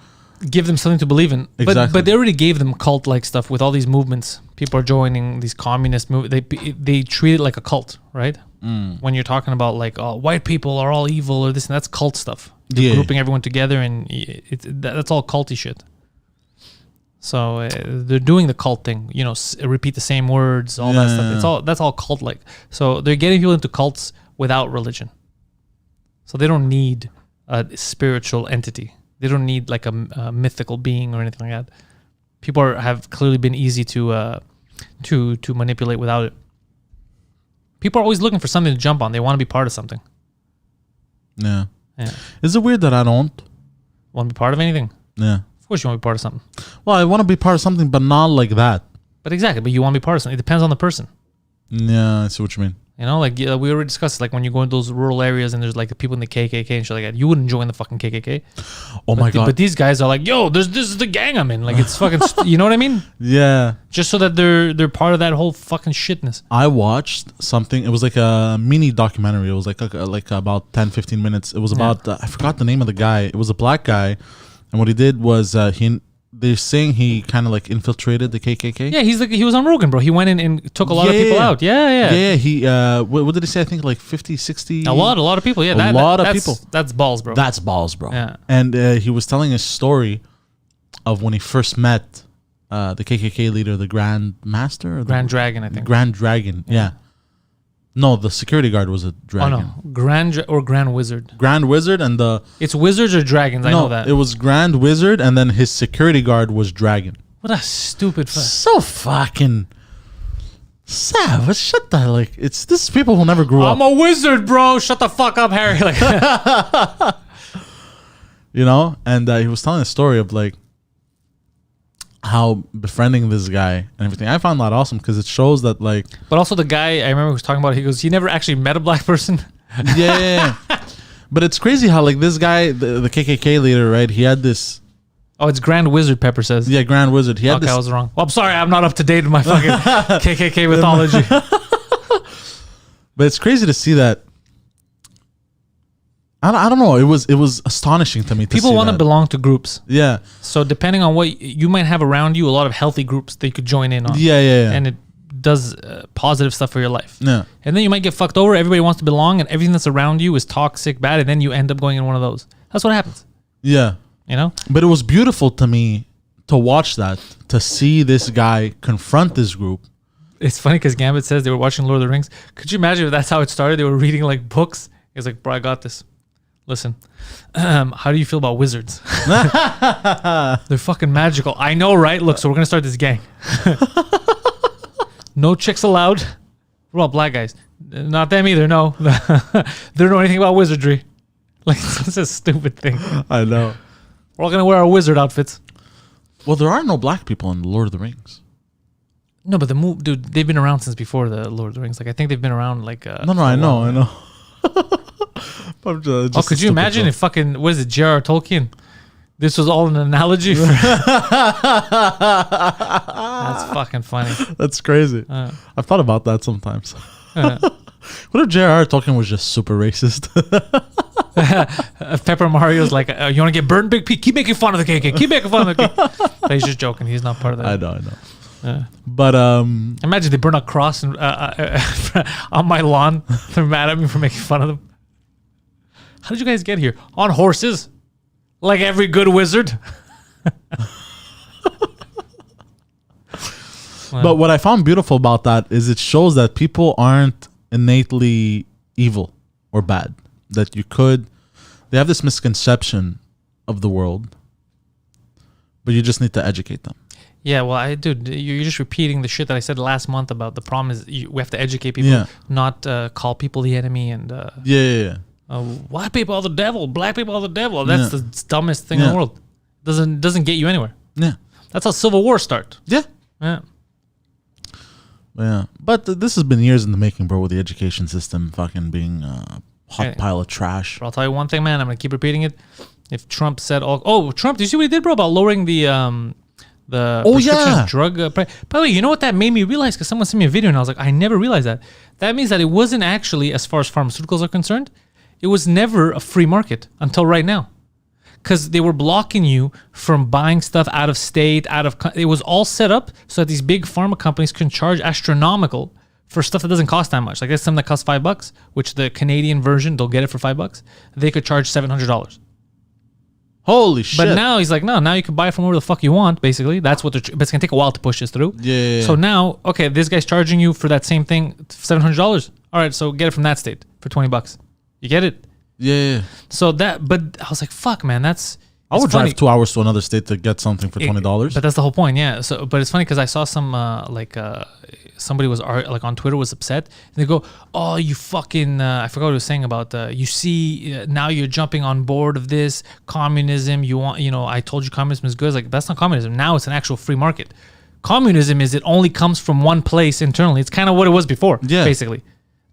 Give them something to believe in. Exactly. But they already gave them cult-like stuff with all these movements. People are joining these communist movements. They treat it like a cult, right? When you're talking about like, oh, white people are all evil or this and that's cult stuff. They're grouping everyone together and that's all culty shit. So they're doing the cult thing, you know, repeat the same words, all that stuff. That's all cult-like. So they're getting people into cults without religion. So they don't need a spiritual entity. They don't need like a mythical being or anything like that. People have clearly been easy to manipulate without it. People are always looking for something to jump on. They want to be part of something. Yeah. Is it weird that I don't want to be part of anything? Yeah. Of course you want to be part of something. Well, I want to be part of something, but not like that. But exactly. But you want to be part of something. It depends on the person. Yeah, I see what you mean. You know, like we already discussed, like when you go in those rural areas and there's like the people in the KKK and shit like that, you wouldn't join the fucking KKK. Oh my God. But these guys are like, yo, this is the gang I'm in. Like it's fucking, you know what I mean? Yeah. Just so that they're part of that whole fucking shitness. I watched something. It was like a mini documentary. It was like about 10, 15 minutes. It was about, I forgot the name of the guy. It was a black guy. And what he did was they're saying he kind of like infiltrated the KKK. Yeah, he was on Rogan, bro. He went in and took a lot of people out. Yeah. He what did he say? I think like 50, 60. A lot of people. Yeah, a lot of people. That's balls, bro. That's balls, bro. Yeah. And he was telling a story of when he first met the KKK leader, the Grand Master, or Grand Dragon, I think. Grand Dragon. Yeah. No, the security guard was a dragon. Oh no, Grand Wizard. Grand Wizard and It's wizards or dragons. I know that. It was Grand Wizard and then his security guard was Dragon. What a stupid. So fucking savage. Shut the like. This is people who never grew up. I'm a wizard, bro. Shut the fuck up, Harry. Like, you know, and he was telling a story of like how befriending this guy and everything. I found that awesome because it shows that like. But also the guy I remember was talking about. He goes, he never actually met a black person. Yeah. But it's crazy how like this guy, the KKK leader, right? He had this. Oh, it's Grand Wizard. Pepper says. Yeah, Grand Wizard. He had okay, this. I was wrong. Well, I'm sorry. I'm not up to date with my fucking KKK mythology. But it's crazy to see that. I don't know. It was astonishing to me. People want to belong to groups. Yeah. So depending on what you might have around you, a lot of healthy groups that you could join in on. Yeah. And it does positive stuff for your life. Yeah. And then you might get fucked over. Everybody wants to belong, and everything that's around you is toxic, bad, and then you end up going in one of those. That's what happens. Yeah. You know. But it was beautiful to me to watch that, to see this guy confront this group. It's funny because Gambit says they were watching Lord of the Rings. Could you imagine if that's how it started? They were reading like books. He's like, bro, I got this. Listen, how do you feel about wizards? They're fucking magical. I know, right? Look, so we're going to start this gang. No chicks allowed. We're all black guys. Not them either, no. They don't know anything about wizardry. Like, it's a stupid thing. I know. We're all going to wear our wizard outfits. Well, there are no black people in Lord of the Rings. No, but dude, they've been around since before the Lord of the Rings. Like, I think they've been around like... No, I know. Just could you imagine if fucking, what is it, J.R.R. Tolkien? This was all an analogy for... That's fucking funny. That's crazy. I've thought about that sometimes. What if J.R.R. Tolkien was just super racist? Pepper Mario's like, you want to get burned, Big P? Keep making fun of the KK. Keep making fun of the KK. But he's just joking. He's not part of that. I know. But imagine they burn a cross and, on my lawn. They're mad at me for making fun of them. How did you guys get here? On horses, like every good wizard. But what I found beautiful about that is it shows that people aren't innately evil or bad. That they have this misconception of the world, but you just need to educate them. Yeah, well, you're just repeating the shit that I said last month about the problem is we have to educate people, not call people the enemy and white people are the devil, black people are the devil. That's the dumbest thing in the world. Doesn't get you anywhere. Yeah, that's how civil wars start. Yeah. But this has been years in the making, bro. With the education system fucking being a hot pile of trash. But I'll tell you one thing, man. I'm gonna keep repeating it. If Trump said, Trump, do you see what he did, bro, about lowering the prescription drug price? By the way, you know what that made me realize? Because someone sent me a video and I was like, I never realized that. That means that it wasn't actually, as far as pharmaceuticals are concerned, it was never a free market until right now. Because they were blocking you from buying stuff out of state, it was all set up so that these big pharma companies can charge astronomical for stuff that doesn't cost that much. Like there's something that costs $5, which the Canadian version, they'll get it for $5. They could charge $700. Holy shit. But now he's like, no, now you can buy it from wherever the fuck you want, basically. That's what but it's going to take a while to push this through. Yeah. So now, okay, this guy's charging you for that same thing, $700. All right, so get it from that state for $20. You get it? Yeah. So but I was like, fuck, man, I would drive 2 hours to another state to get something for $20. But that's the whole point, yeah. So, but it's funny because I saw some somebody was like on Twitter was upset. And they go, "Oh, you fucking!" I forgot what he was saying about. You see, now you're jumping on board of this communism. You want, I told you communism is good. It's like that's not communism. Now it's an actual free market. Communism is it only comes from one place internally. It's kind of what it was before, basically.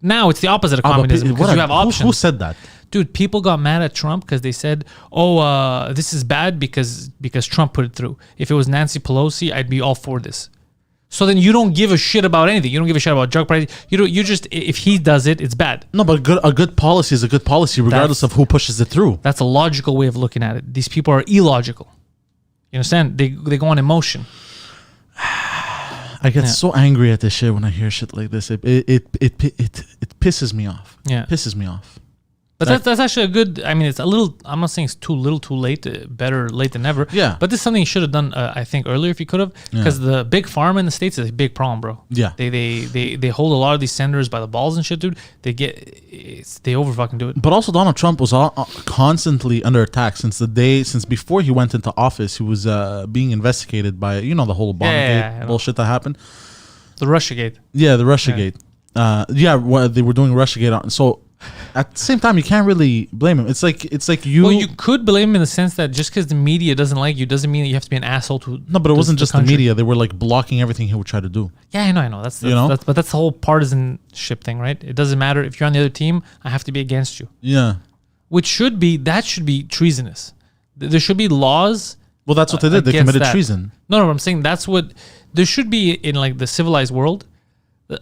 Now it's the opposite of communism because you have options. Who said that? Dude, people got mad at Trump because they said, "Oh, this is bad because Trump put it through. If it was Nancy Pelosi, I'd be all for this." So then you don't give a shit about anything. You don't give a shit about drug prices. You just if he does it, it's bad. No, but a good policy is a good policy regardless of who pushes it through. That's a logical way of looking at it. These people are illogical. You understand? They go on emotion. I get so angry at this shit when I hear shit like this. It pisses me off. Yeah, pisses me off. But that's actually a good. I mean, it's a little. I'm not saying it's too little, too late. Better late than never. Yeah. But this is something you should have done. I think earlier if you could have, because the big pharma in the States is a big problem, bro. Yeah. They hold a lot of these senators by the balls and shit, dude. They over fucking do it. But also Donald Trump was constantly under attack since before he went into office. He was being investigated by the whole Obamagate bullshit that happened. The Russiagate. Yeah, the Russiagate. They were doing Russiagate on. So at the same time, you can't really blame him. It's like you. Well, you could blame him in the sense that just because the media doesn't like you doesn't mean that you have to be an asshole to. No, but it wasn't just the media. They were like blocking everything he would try to do. Yeah, I know. That's but that's the whole partisanship thing, right? It doesn't matter if you're on the other team. I have to be against you. Yeah. Which should be treasonous. There should be laws. Well, that's what they did. They committed treason. No, I'm saying that's what there should be in like the civilized world.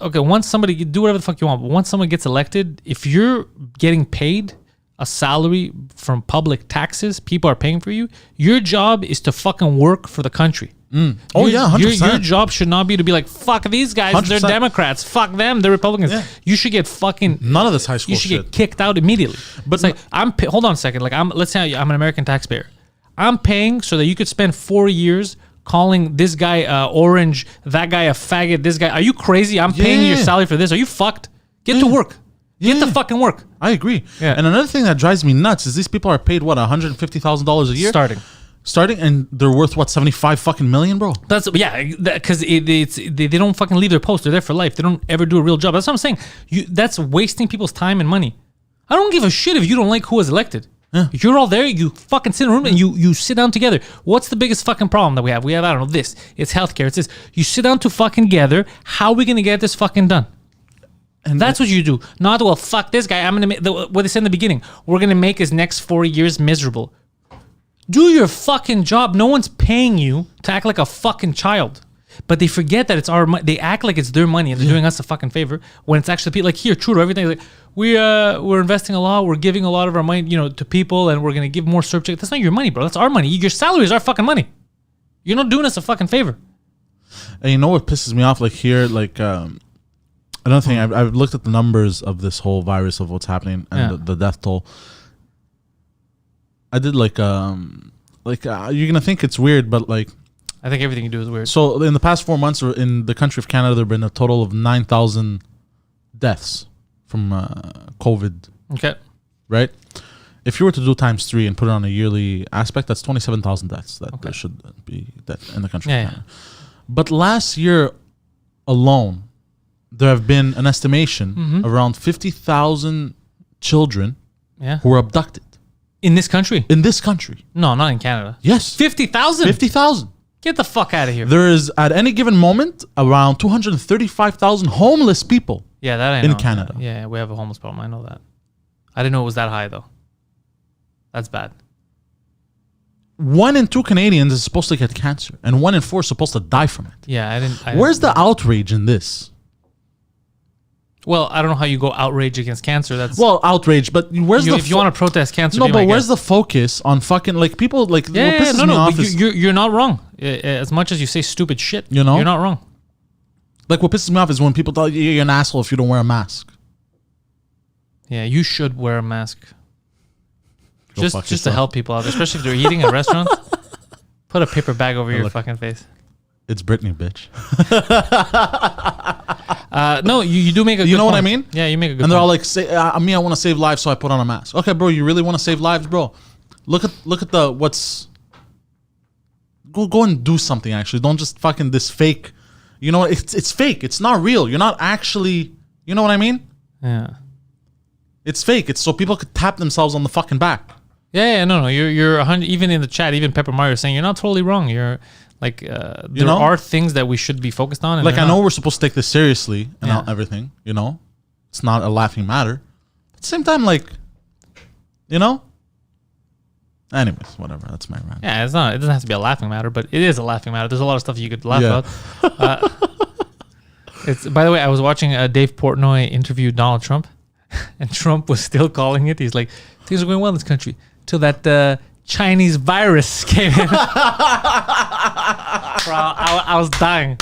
Okay, once somebody do whatever the fuck you want, but once someone gets elected, if you're getting paid a salary from public taxes, people are paying for you. Your job is to fucking work for the country. Oh yeah, 100%. Your job should not be to be like, fuck these guys, 100%. They're Democrats. Fuck them, they're Republicans. Yeah. You should get fucking none of this high school. You should get kicked out immediately. But it's like hold on a second. Like let's say I'm an American taxpayer. I'm paying so that you could spend 4 years calling this guy orange, that guy a faggot, this guy. Are you crazy? I'm paying your salary for this. Are you fucked? Get to work. Get to fucking work. I agree. Yeah. And another thing that drives me nuts is these people are paid what, $150,000 a year? Starting, and they're worth what, 75 fucking million, bro? That's because they don't fucking leave their post. They're there for life. They don't ever do a real job. That's what I'm saying. That's wasting people's time and money. I don't give a shit if you don't like who was elected. Yeah. You're all there. You fucking sit in a room and you sit down together. What's the biggest fucking problem that we have? I don't know, this. It's healthcare. It's this. You sit down to fucking together. How are we gonna get this fucking done? And that's what you do. Not, well, fuck this guy. I'm gonna make what they said in the beginning. We're gonna make his next 4 years miserable. Do your fucking job. No one's paying you to act like a fucking child. But they forget that it's our money. They act like it's their money and they're doing us a fucking favor when it's actually like here, Trudeau, everything. Like we're investing a lot. We're giving a lot of our money, to people, and we're gonna give more subject. That's not your money, bro. That's our money. Your salary is our fucking money. You're not doing us a fucking favor. And you know what pisses me off? Like here, another thing. I've looked at the numbers of this whole virus of what's happening and the death toll. I did you're gonna think it's weird, but I think everything you do is weird. So in the past 4 months, in the country of Canada, there have been a total of 9,000 deaths from COVID. Okay. Right? If you were to do times 3 and put it on a yearly aspect, that's 27,000 deaths that there should be in the country of Canada. Yeah. But last year alone, there have been an estimation around 50,000 children who were abducted. In this country? In this country. No, not in Canada. Yes. 50,000? 50,000. Get the fuck out of here. There is, at any given moment, around 235,000 homeless people in Canada. Yeah, we have a homeless problem. I know that. I didn't know it was that high, though. That's bad. 1 in 2 Canadians is supposed to get cancer, and 1 in 4 is supposed to die from it. Yeah, I didn't. Where's the outrage in this? Well, I don't know how you go outrage against cancer. That's outrage, but where's if you want to protest cancer? No, but where's the focus on fucking people like? Yeah, no. You're not wrong. As much as you say stupid shit, you're not wrong. Like what pisses me off is when people tell you you're an asshole if you don't wear a mask. Yeah, you should wear a mask. Just to help people out, especially if they're eating at restaurants. Put a paper bag over your fucking face. It's Britney, bitch. No, you do make a good point. You know what I mean? Yeah, you make a good point. And they're all like, I want to save lives, so I put on a mask. Okay, bro, you really want to save lives, bro? Look at what's... Go and do something, actually. Don't just fucking this fake... You know, it's fake. It's not real. You're not actually... You know what I mean? Yeah. It's fake. It's so people could tap themselves on the fucking back. Yeah, no. You're 100... Even in the chat, even Pepper Mario is saying, you're not totally wrong. You're... are things that we should be focused on. And I know we're supposed to take this seriously and everything, it's not a laughing matter. At the same time, like, you know. Anyways, whatever. That's my rant. Yeah, it's not. It doesn't have to be a laughing matter, but it is a laughing matter. There's a lot of stuff you could laugh about. It's. By the way, I was watching Dave Portnoy interview Donald Trump, and Trump was still calling it. He's like, things are going well in this country till that Chinese virus came in. Bro, I was dying.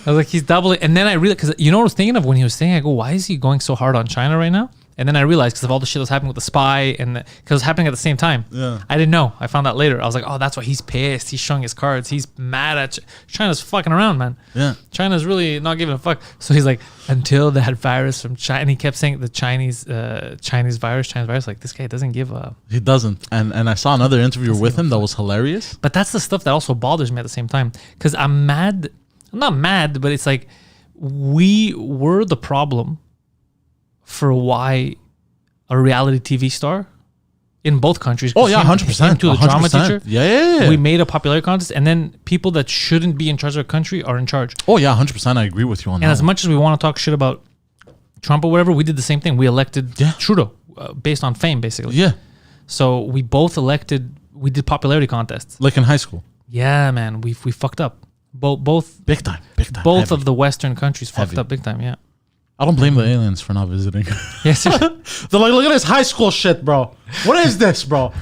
I was like, he's doubling. And then I realized, because you know what I was thinking of when he was saying, I go, why is he going so hard on China right now? And then I realized because of all the shit that was happening with the spy and because it was happening at the same time. Yeah. I didn't know. I found out later. I was like, oh, that's why he's pissed. He's showing his cards. He's mad at China's fucking around, man. Yeah. China's really not giving a fuck. So he's like, until that virus from China, and he kept saying the Chinese virus. Like, this guy doesn't give a. He doesn't. And I saw another interview with him that was hilarious. But that's the stuff that also bothers me at the same time. Because I'm mad. I'm not mad, but it's like we were the problem for why a reality TV star in both countries. Oh yeah, 100%. To the drama teacher. Yeah. We made a popularity contest, and then people that shouldn't be in charge of a country are in charge. Oh yeah, 100%. I agree with you on that. And as much as we want to talk shit about Trump or whatever, we did the same thing. We elected Trudeau based on fame, basically. Yeah. So we both elected. We did popularity contests. Like in high school. Yeah, man, we fucked up. Both big time. Both heavy. of the Western countries fucked Heavy. up big time. Yeah. I don't blame the aliens for not visiting. Yes. They're like, look at this high school shit, bro. What is this, bro?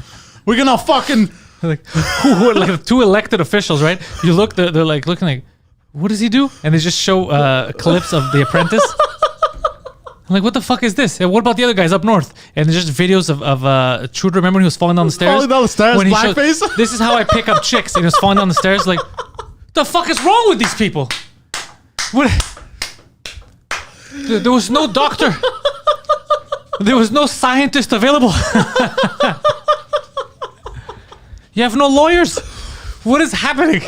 We're gonna fucking like the two elected officials, right? You look, they're like looking like, what does he do? And they just show clips of The Apprentice. I'm like, what the fuck is this? And what about the other guys up north? And there's just videos of Trudeau. Remember when he was falling down the stairs? Falling down the stairs, when he blackface. showed, this is how I pick up chicks. And he was falling down the stairs. Like, the fuck is wrong with these people? What? There was no doctor. There was no scientist available. You have no lawyers. What is happening?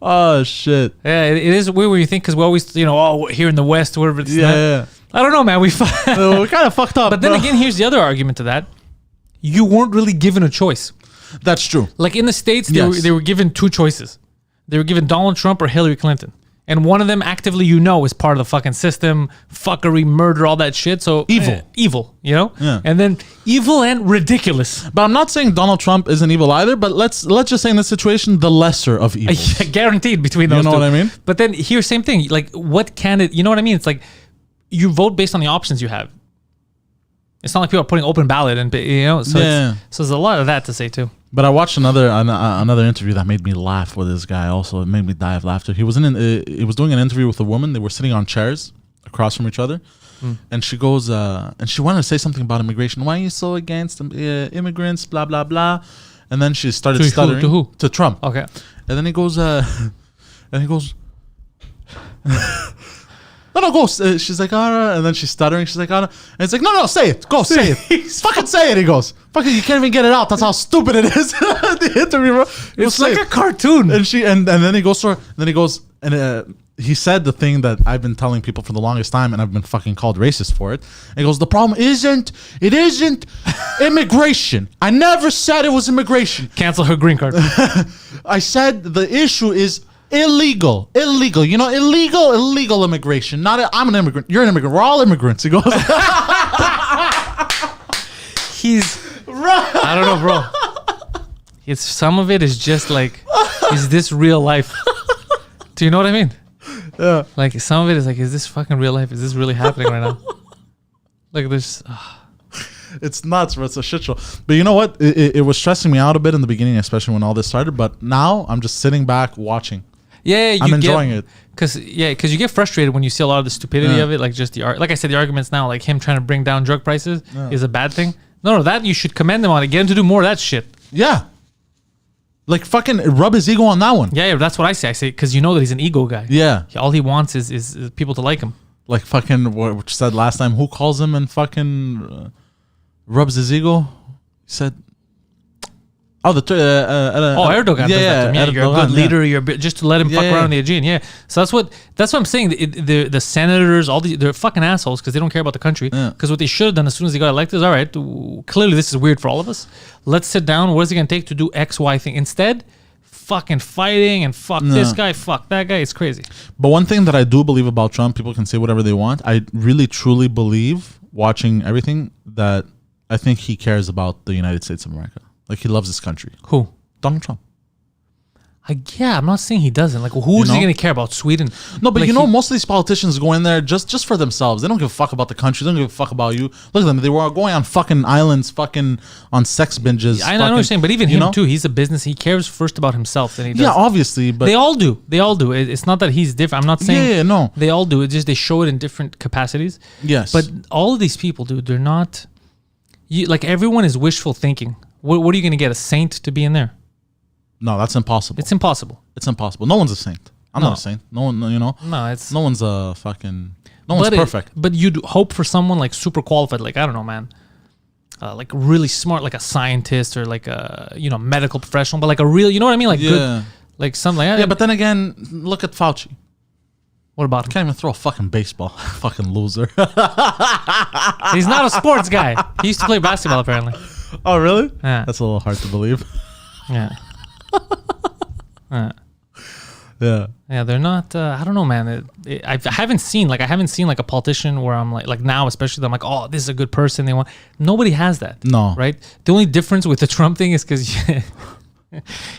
oh shit. Yeah, it is weird when you think, because we always, here in the West, whatever it's Yeah. I don't know, man. We're kind of fucked up. But then again, here's the other argument to that. You weren't really given a choice. That's true. Like in the States, Yes. they were given two choices. They were given Donald Trump or Hillary Clinton. And one of them actively, is part of the fucking system, fuckery, murder, all that shit. So evil, Yeah. And then evil and ridiculous. But I'm not saying Donald Trump isn't evil either, but let's just say in this situation, the lesser of evils. Guaranteed between those two. You know what I mean? But then here's same thing. Like, what candidate, you know what I mean? It's like you vote based on the options you have. It's not like people are putting open ballot and, so there's a lot of that to say too. But I watched another interview that made me laugh with this guy. Also, it made me die of laughter. He was doing an interview with a woman. They were sitting on chairs across from each other, and she goes, and she wanted to say something about immigration. Why are you so against immigrants? Blah blah blah. And then she started stuttering. To who? To Trump. Okay. And then he goes, No, go. She's like, and then she's stuttering. She's like, and it's like, no, say it. Go, say it. Fucking say it. He goes, fucking, you can't even get it out. That's how stupid it is. The interview, bro. It's like a cartoon. And then he goes to her. Then he goes, and he said the thing that I've been telling people for the longest time, and I've been fucking called racist for it. And he goes, the problem isn't immigration. I never said it was immigration. Cancel her green card. I said the issue is illegal, illegal immigration. I'm an immigrant. You're an immigrant. We're all immigrants. He goes. I don't know, bro. Some of it is just like, is this real life? Do you know what I mean? Yeah. Like some of it is like, is this fucking real life? Is this really happening right now? Like this. It's nuts, bro. It's a shit show. But you know what? It was stressing me out a bit in the beginning, especially when all this started. But now I'm just sitting back watching. Yeah, I'm enjoying it. Because you get frustrated when you see a lot of the stupidity of it. Like just like I said, the arguments now, like him trying to bring down drug prices is a bad thing. No, that you should commend him on it. Get him to do more of that shit. Yeah. Like fucking rub his ego on that one. Yeah, that's what I say. I say because you know that he's an ego guy. Yeah. All he wants is people to like him. Like fucking what you said last time. Who calls him and fucking rubs his ego? He said. Oh, Erdogan. Yeah, you're a good leader. You're just to let him fuck around in the Aegean. Yeah, so that's what I'm saying. The senators, they're fucking assholes because they don't care about the country. Because what they should have done as soon as they got elected is, all right, clearly this is weird for all of us. Let's sit down. What is it going to take to do X, Y thing? Instead, fucking fighting and fuck this guy, fuck that guy. It's crazy. But one thing that I do believe about Trump, people can say whatever they want. I really truly believe, watching everything, that I think he cares about the United States of America. Like, he loves this country. Who? Donald Trump. Yeah, I'm not saying he doesn't. Like, who is he going to care about? Sweden? No, but like, most of these politicians go in there just for themselves. They don't give a fuck about the country. They don't give a fuck about you. Look at them. They were going on fucking islands, fucking on sex binges. I know what you're saying, but even him too. He's a business. He cares first about himself than he does. Yeah, obviously, but they all do. They all do. It's not that he's different. I'm not saying. Yeah, no. They all do. It's just they show it in different capacities. Yes. But all of these people, dude, they're not. Like, everyone is wishful thinking. What are you going to get? A saint to be in there? No, that's impossible. It's impossible. It's impossible. No one's a saint. I'm not a saint. No one, No, it's... No one's a fucking... No one's perfect. But you'd hope for someone, like, super qualified. Like, I don't know, man. Like, really smart, like a scientist or like a, medical professional. But like a real, you know what I mean? Like, good... Like, something like that. Yeah, but then again, look at Fauci. What about him? Can't even throw a fucking baseball. Fucking loser. He's not a sports guy. He used to play basketball, apparently. Oh, really? Yeah. That's a little hard to believe. Yeah. Yeah. Yeah, they're not. I don't know, man. I haven't seen like a politician where I'm like now, especially, I'm like, oh, this is a good person. They want. Nobody has that. No. Right. The only difference with the Trump thing is because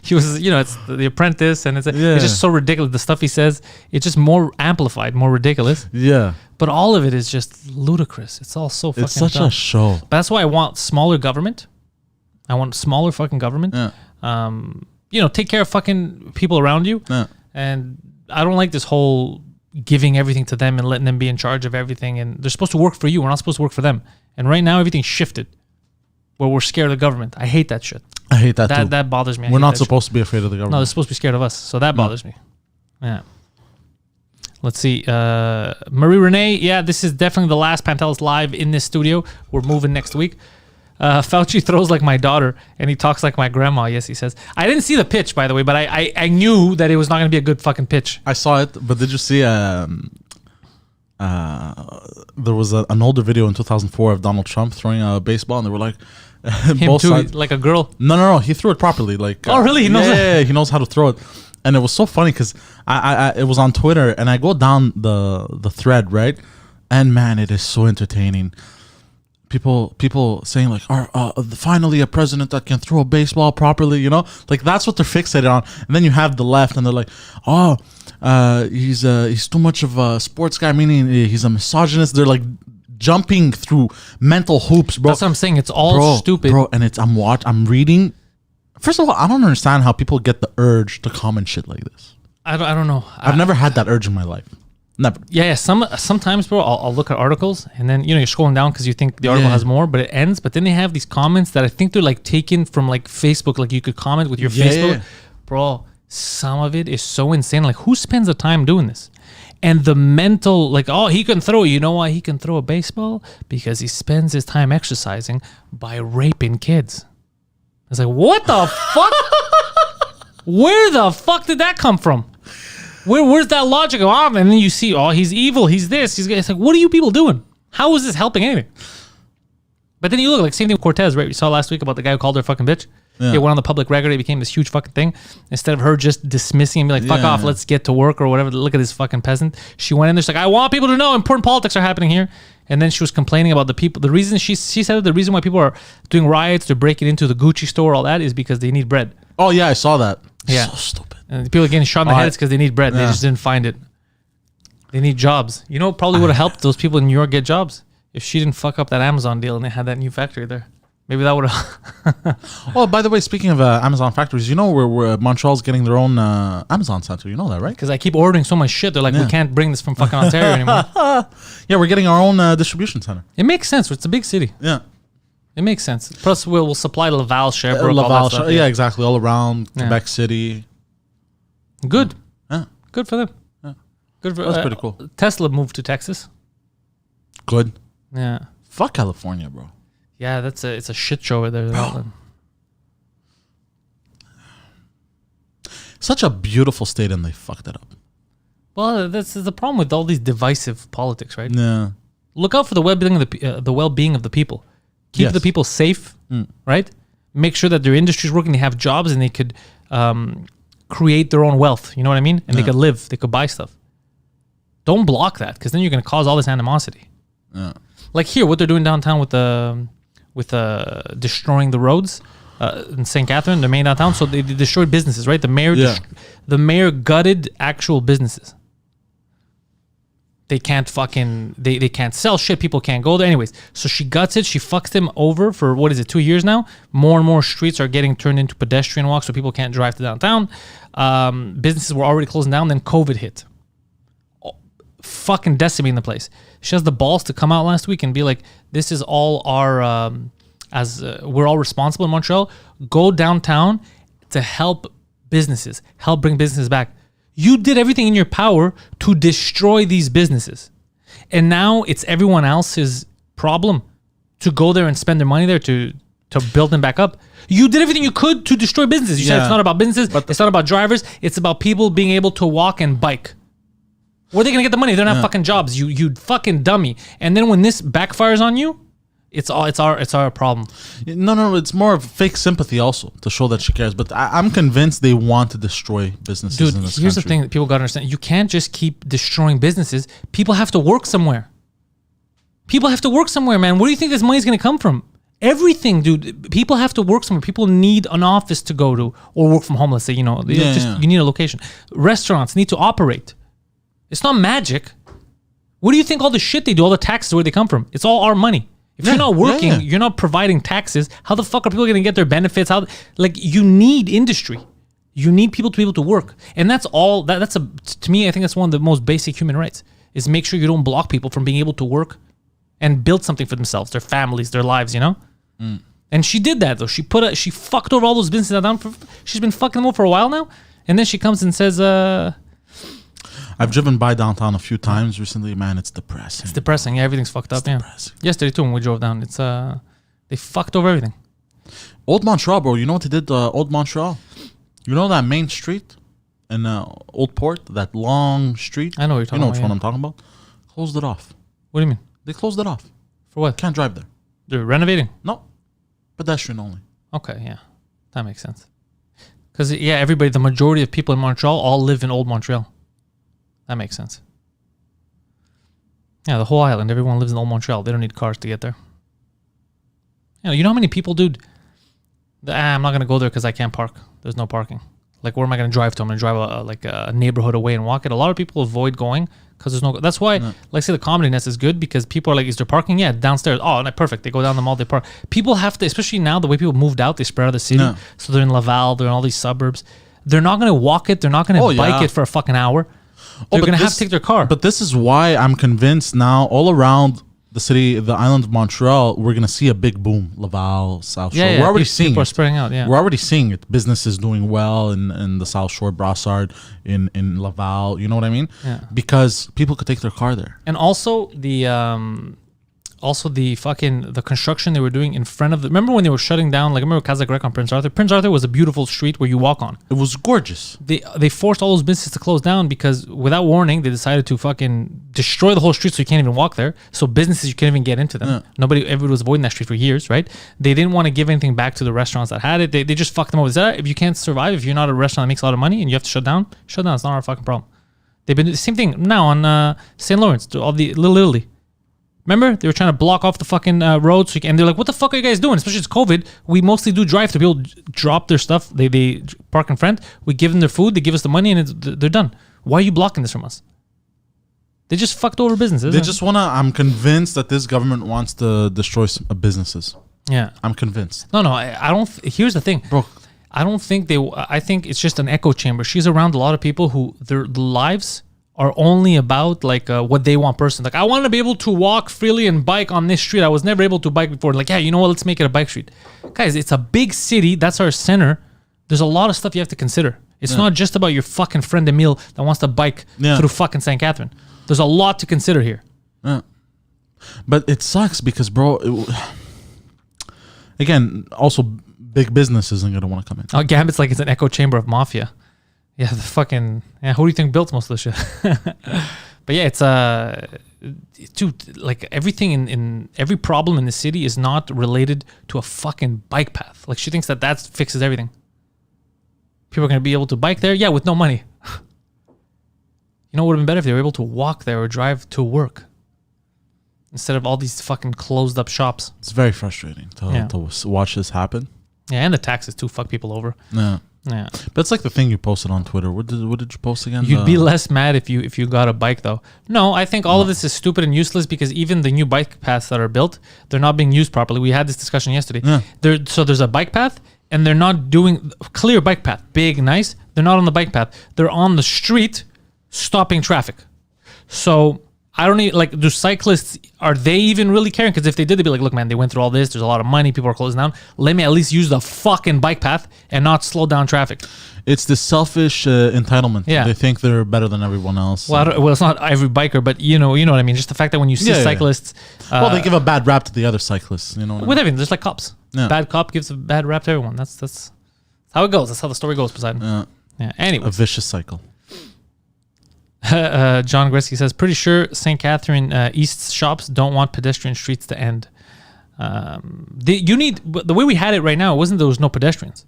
he was, it's the Apprentice, and it's just so ridiculous. The stuff he says, it's just more amplified, more ridiculous. Yeah. But all of it is just ludicrous. It's all so fucking. It's such dumb. a show. But that's why I want smaller government. I want smaller fucking government. Yeah. Take care of fucking people around you. Yeah. And I don't like this whole giving everything to them and letting them be in charge of everything. And they're supposed to work for you. We're not supposed to work for them. And right now, everything's shifted where we're scared of the government. I hate that shit. I hate that too. That bothers me. We're not supposed to be afraid of the government. No, they're supposed to be scared of us. So that bothers me. Yeah. Let's see. Marie Renee. Yeah, this is definitely the last Pantelis live in this studio. We're moving next week. Fauci throws like my daughter, and he talks like my grandma. Yes, he says. I didn't see the pitch, by the way, but I knew that it was not going to be a good fucking pitch. I saw it, but did you see? There was an older video in 2004 of Donald Trump throwing a baseball, and they were like, both sides, like a girl. No, he threw it properly. Like, oh, really? He knows that? He knows how to throw it. And it was so funny because it was on Twitter, and I go down the thread, right? And man, it is so entertaining. People saying like, finally a president that can throw a baseball properly, like that's what they're fixated on. And then you have the left, and they're like, he's too much of a sports guy, meaning he's a misogynist. They're like jumping through mental hoops, bro. That's what I'm saying. It's all stupid, bro. And I'm reading. First of all, I don't understand how people get the urge to comment shit like this. I don't know. I've never had that urge in my life. Never. Yeah. Sometimes, bro, I'll look at articles, and then you're scrolling down because you think the article has more, but it ends. But then they have these comments that I think they're like taken from like Facebook. Like you could comment with your Facebook, bro. Some of it is so insane. Like, who spends the time doing this? And the mental, like, oh, he can throw. You know why he can throw a baseball? Because he spends his time exercising by raping kids. It's like, what the fuck? Where the fuck did that come from? Where's that logic of, and then you see, he's evil, he's this, he's... It's like, what are you people doing? How is this helping anything? But then you look, like, same thing with Cortez, right? We saw last week about the guy who called her a fucking bitch. Yeah. It went on the public record, it became this huge fucking thing. Instead of her just dismissing and be like, fuck off, let's get to work or whatever, look at this fucking peasant. She went in there, she's like, I want people to know important politics are happening here. And then she was complaining about the people. The reason she said the reason why people are doing riots, they're breaking into the Gucci store, all that, is because they need bread. Oh, yeah, I saw that. Yeah. So stupid. And people are getting shot in the head because they need bread. They just didn't find it. They need jobs. You know, it probably would have helped those people in New York get jobs if she didn't fuck up that Amazon deal and they had that new factory there. Maybe that would have. Oh, by the way, speaking of Amazon factories, you know where Montreal's getting their own Amazon center. You know that, right? Because I keep ordering so much shit. They're like, we can't bring this from fucking Ontario anymore. Yeah, we're getting our own distribution center. It makes sense. It's a big city. Yeah. It makes sense. Plus, we'll supply Laval, Sherbrooke, all that stuff. Yeah, exactly. All around Quebec City. Good. Yeah. Good for them. Yeah. Good for That's pretty cool. Tesla moved to Texas. Good. Yeah. Fuck California, bro. Yeah, it's a shit show over there. Bro. Such a beautiful state, and they fucked it up. Well, that's the problem with all these divisive politics, right? Yeah. Look out for the well-being of the people. Keep the people safe, right? Make sure that their industry is working, they have jobs, and they could create their own wealth. You know what I mean? And they Yeah. could live. They could buy stuff. Don't block that, because then you're going to cause all this animosity. Yeah. Like here, what they're doing downtown with destroying the roads in St. Catherine, the main downtown. So they destroyed businesses, right? The mayor gutted actual businesses. They can't they can't sell shit. People can't go there. Anyways, so she guts it. She fucks them over for, 2 years now? More and more streets are getting turned into pedestrian walks, so people can't drive to downtown. Businesses were already closing down. Then COVID hit. Fucking decimating the place. She has the balls to come out last week and be like, this is all our, we're all responsible in Montreal. Go downtown to help businesses, help bring businesses back. You did everything in your power to destroy these businesses. And now it's everyone else's problem to go there and spend their money there to build them back up. You did everything you could to destroy businesses. You said it's not about businesses, it's not about drivers, it's about people being able to walk and bike. Where are they gonna get the money? They don't have fucking jobs. You fucking dummy. And then when this backfires on you, it's our problem. No, it's more of fake sympathy also to show that she cares. But I'm convinced they want to destroy businesses in this here's country. the thing that people gotta understand. You can't just keep destroying businesses. People have to work somewhere. People have to work somewhere, man. Where do you think this money's gonna come from? Everything, dude. People have to work somewhere. People need an office to go to or work from home. Let's say, you need a location. Restaurants need to operate. It's not magic. What do you think all the shit they do, all the taxes, where they come from? It's all our money. If you're not working, you're not providing taxes, how the fuck are people going to get their benefits? You need industry. You need people to be able to work. And that's all, to me, I think that's one of the most basic human rights, is make sure you don't block people from being able to work and build something for themselves, their families, their lives, you know? And she did that, though. She fucked over all those businesses down. She's been fucking them over for a while now. And then she comes and says, I've driven by downtown a few times recently. Man, it's depressing. It's depressing. Yeah, everything's fucked up. Yeah. Yesterday too, when we drove down, it's they fucked over everything. Old Montreal, bro. You know what they did? Old Montreal. You know that main street in Old Port, that long street. I know what you're talking about. You know which one I'm talking about? Closed it off. What do you mean? They closed it off. For what? Can't drive there. They're renovating. No, pedestrian only. Okay, yeah, that makes sense. Because the majority of people in Montreal all live in Old Montreal. That makes sense. Yeah, the whole island, everyone lives in Old Montreal. They don't need cars to get there. You know how many people, dude? I'm not gonna go there because I can't park. There's no parking. Like, where am I gonna drive to? I'm gonna drive a neighborhood away and walk it. A lot of people avoid going because there's no. That's why, like, say the Comedyness is good because people are like, is there parking? Yeah, downstairs. Oh, perfect. They go down the mall, they park. People have to, especially now, the way people moved out, they spread out of the city. So they're in Laval, they're in all these suburbs. They're not gonna walk it. They're not gonna bike it for a fucking hour. They're going to have to take their car. But this is why I'm convinced now all around the city, the island of Montreal, we're going to see a big boom. Laval, South Shore. We're already seeing it. People are spreading out, We're already seeing it. Businesses doing well in the South Shore, Brassard, in Laval. You know what I mean? Yeah. Because people could take their car there. And also the construction they were doing in front of remember when they were shutting down, like, remember Kazakh Rec on Prince Arthur? Prince Arthur was a beautiful street where you walk on. It was gorgeous. They forced all those businesses to close down because without warning, they decided to fucking destroy the whole street so you can't even walk there. So businesses, you can't even get into them. Yeah. Everybody was avoiding that street for years, right? They didn't want to give anything back to the restaurants that had it. They just fucked them over. They said, if you can't survive, if you're not a restaurant that makes a lot of money and you have to shut down. It's not our fucking problem. They've been doing the same thing now on St. Lawrence, all the Little Italy. Remember? They were trying to block off the fucking roads. And they're like, what the fuck are you guys doing? Especially it's COVID. We mostly do drive-thru. People drop their stuff. They park in front. We give them their food. They give us the money and they're done. Why are you blocking this from us? They just fucked over businesses. They just want to... I'm convinced that this government wants to destroy businesses. Yeah. I'm convinced. No, I don't... Here's the thing. Bro. I don't think they... I think it's just an echo chamber. She's around a lot of people who their lives are only about what they want personally. Like, I want to be able to walk freely and bike on this street. I was never able to bike before. Like, yeah, you know what? Let's make it a bike street. Guys, it's a big city. That's our center. There's a lot of stuff you have to consider. It's not just about your fucking friend Emil that wants to bike through fucking St. Catherine. There's a lot to consider here. Yeah. But it sucks because, bro, again, also big business isn't going to want to come in. Oh, Gambit's like it's an echo chamber of mafia. Yeah, the fucking... Yeah, who do you think built most of this shit? But yeah, it's... dude, like, everything in every problem in the city is not related to a fucking bike path. Like, she thinks that fixes everything. People are going to be able to bike there, yeah, with no money. You know what would have been better if they were able to walk there or drive to work instead of all these fucking closed up shops. It's very frustrating to watch this happen. Yeah, and the taxes too fuck people over. Yeah. Yeah. But it's like the thing you posted on Twitter. What did you post again? You'd be less mad if you got a bike though. No, I think all of this is stupid and useless because even the new bike paths that are built, they're not being used properly. We had this discussion yesterday. Yeah. So there's a bike path and they're not doing clear bike path. Big, nice. They're not on the bike path. They're on the street stopping traffic. So I don't need, like, do cyclists, are they even really caring? Because if they did, they'd be like, look, man, they went through all this. There's a lot of money. People are closing down. Let me at least use the fucking bike path and not slow down traffic. It's the selfish entitlement. Yeah. They think they're better than everyone else. Well, it's not every biker, but you know what I mean. Just the fact that when you see cyclists, well, they give a bad rap to the other cyclists. You know, with everything, just like cops. Yeah. Bad cop gives a bad rap to everyone. That's how it goes. That's how the story goes, Poseidon. Yeah. Anyway, a vicious cycle. John Gretzky says, pretty sure St. Catherine East's shops don't want pedestrian streets to end. The way we had it right now, there was no pedestrians.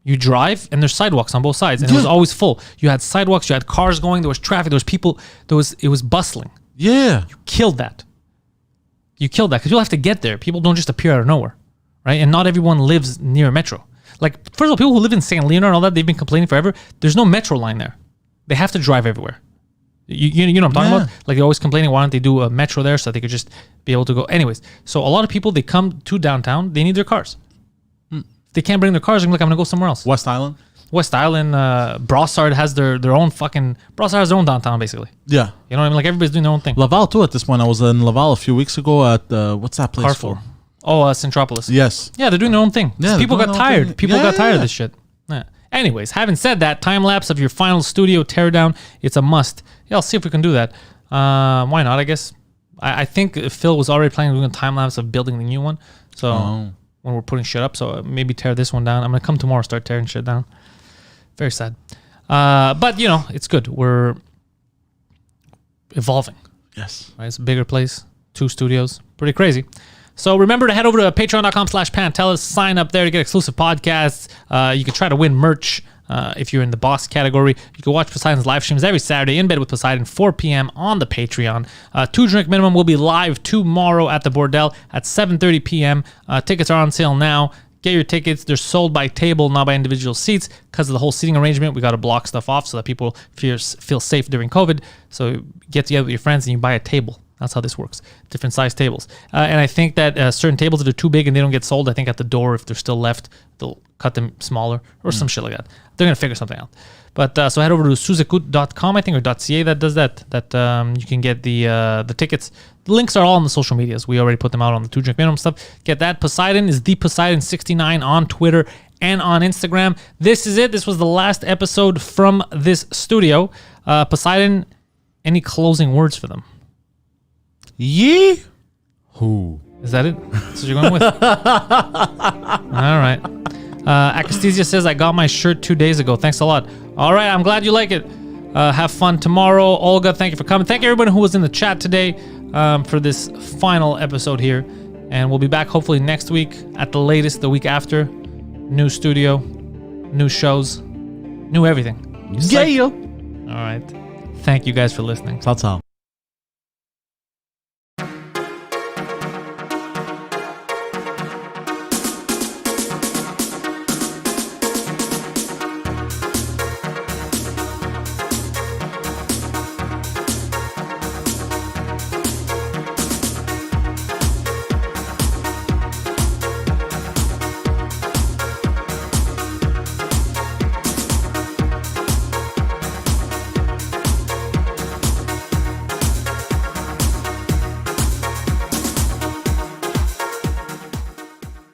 You drive and there's sidewalks on both sides, and it was always full. You had sidewalks, you had cars going, there was traffic, there was people, it was bustling. Yeah. You killed that because you'll have to get there. People don't just appear out of nowhere, right? And not everyone lives near a metro. Like, first of all, people who live in St. Leonard and all that, they've been complaining forever. There's no metro line there. They have to drive everywhere. You know what I'm talking about? Like, they're always complaining, why don't they do a metro there so that they could just be able to go. Anyways, so a lot of people, they come to downtown, they need their cars. If they can't bring their cars, they're like, I'm going to go somewhere else. West Island, Brossard has their own fucking, Brossard has their own downtown, basically. Yeah. You know what I mean? Like, everybody's doing their own thing. Laval, too, at this point. I was in Laval a few weeks ago at, what's that place Carrefour. called? Oh, Centropolis. Yes. Yeah, they're doing their own thing. Yeah, people got tired. People got tired of this shit. Yeah. Anyways, having said that, time lapse of your final studio teardown, it's a must. Yeah, I'll see if we can do that. Why not? I guess. I think Phil was already planning on doing a time lapse of building the new one. So when we're putting shit up, so maybe tear this one down. I'm gonna come tomorrow, start tearing shit down. Very sad. But you know, it's good. We're evolving. Yes. Right? It's a bigger place. 2 studios. Pretty crazy. So remember to head over to patreon.com/Pantelis. Sign up there to get exclusive podcasts. You can try to win merch if you're in the boss category. You can watch Poseidon's live streams every Saturday in bed with Poseidon, 4 p.m. on the Patreon. 2 drink minimum will be live tomorrow at the Bordel at 7:30 p.m. Tickets are on sale now. Get your tickets. They're sold by table, not by individual seats. Because of the whole seating arrangement, we got to block stuff off so that people feel safe during COVID. So get together with your friends and you buy a table. That's how this works. Different size tables. And I think that certain tables, if they're too big and they don't get sold, I think at the door, if they're still left, they'll cut them smaller or some shit like that. They're going to figure something out. But so head over to suzekut.com, I think, or .ca that does that. You can get the tickets. The links are all on the social medias. We already put them out on the 2 drink minimum stuff. Get that. Poseidon is the Poseidon69 on Twitter and on Instagram. This is it. This was the last episode from this studio. Poseidon, any closing words for them? Yee? Who? Is that it? That's what you're going with? All right. Acasthesia says, I got my shirt 2 days ago. Thanks a lot. All right. I'm glad you like it. Have fun tomorrow. Olga, thank you for coming. Thank everybody who was in the chat today for this final episode here. And we'll be back hopefully next week, at the latest the week after. New studio, new shows, new everything. Yeah. All right. Thank you guys for listening. Ciao, ciao.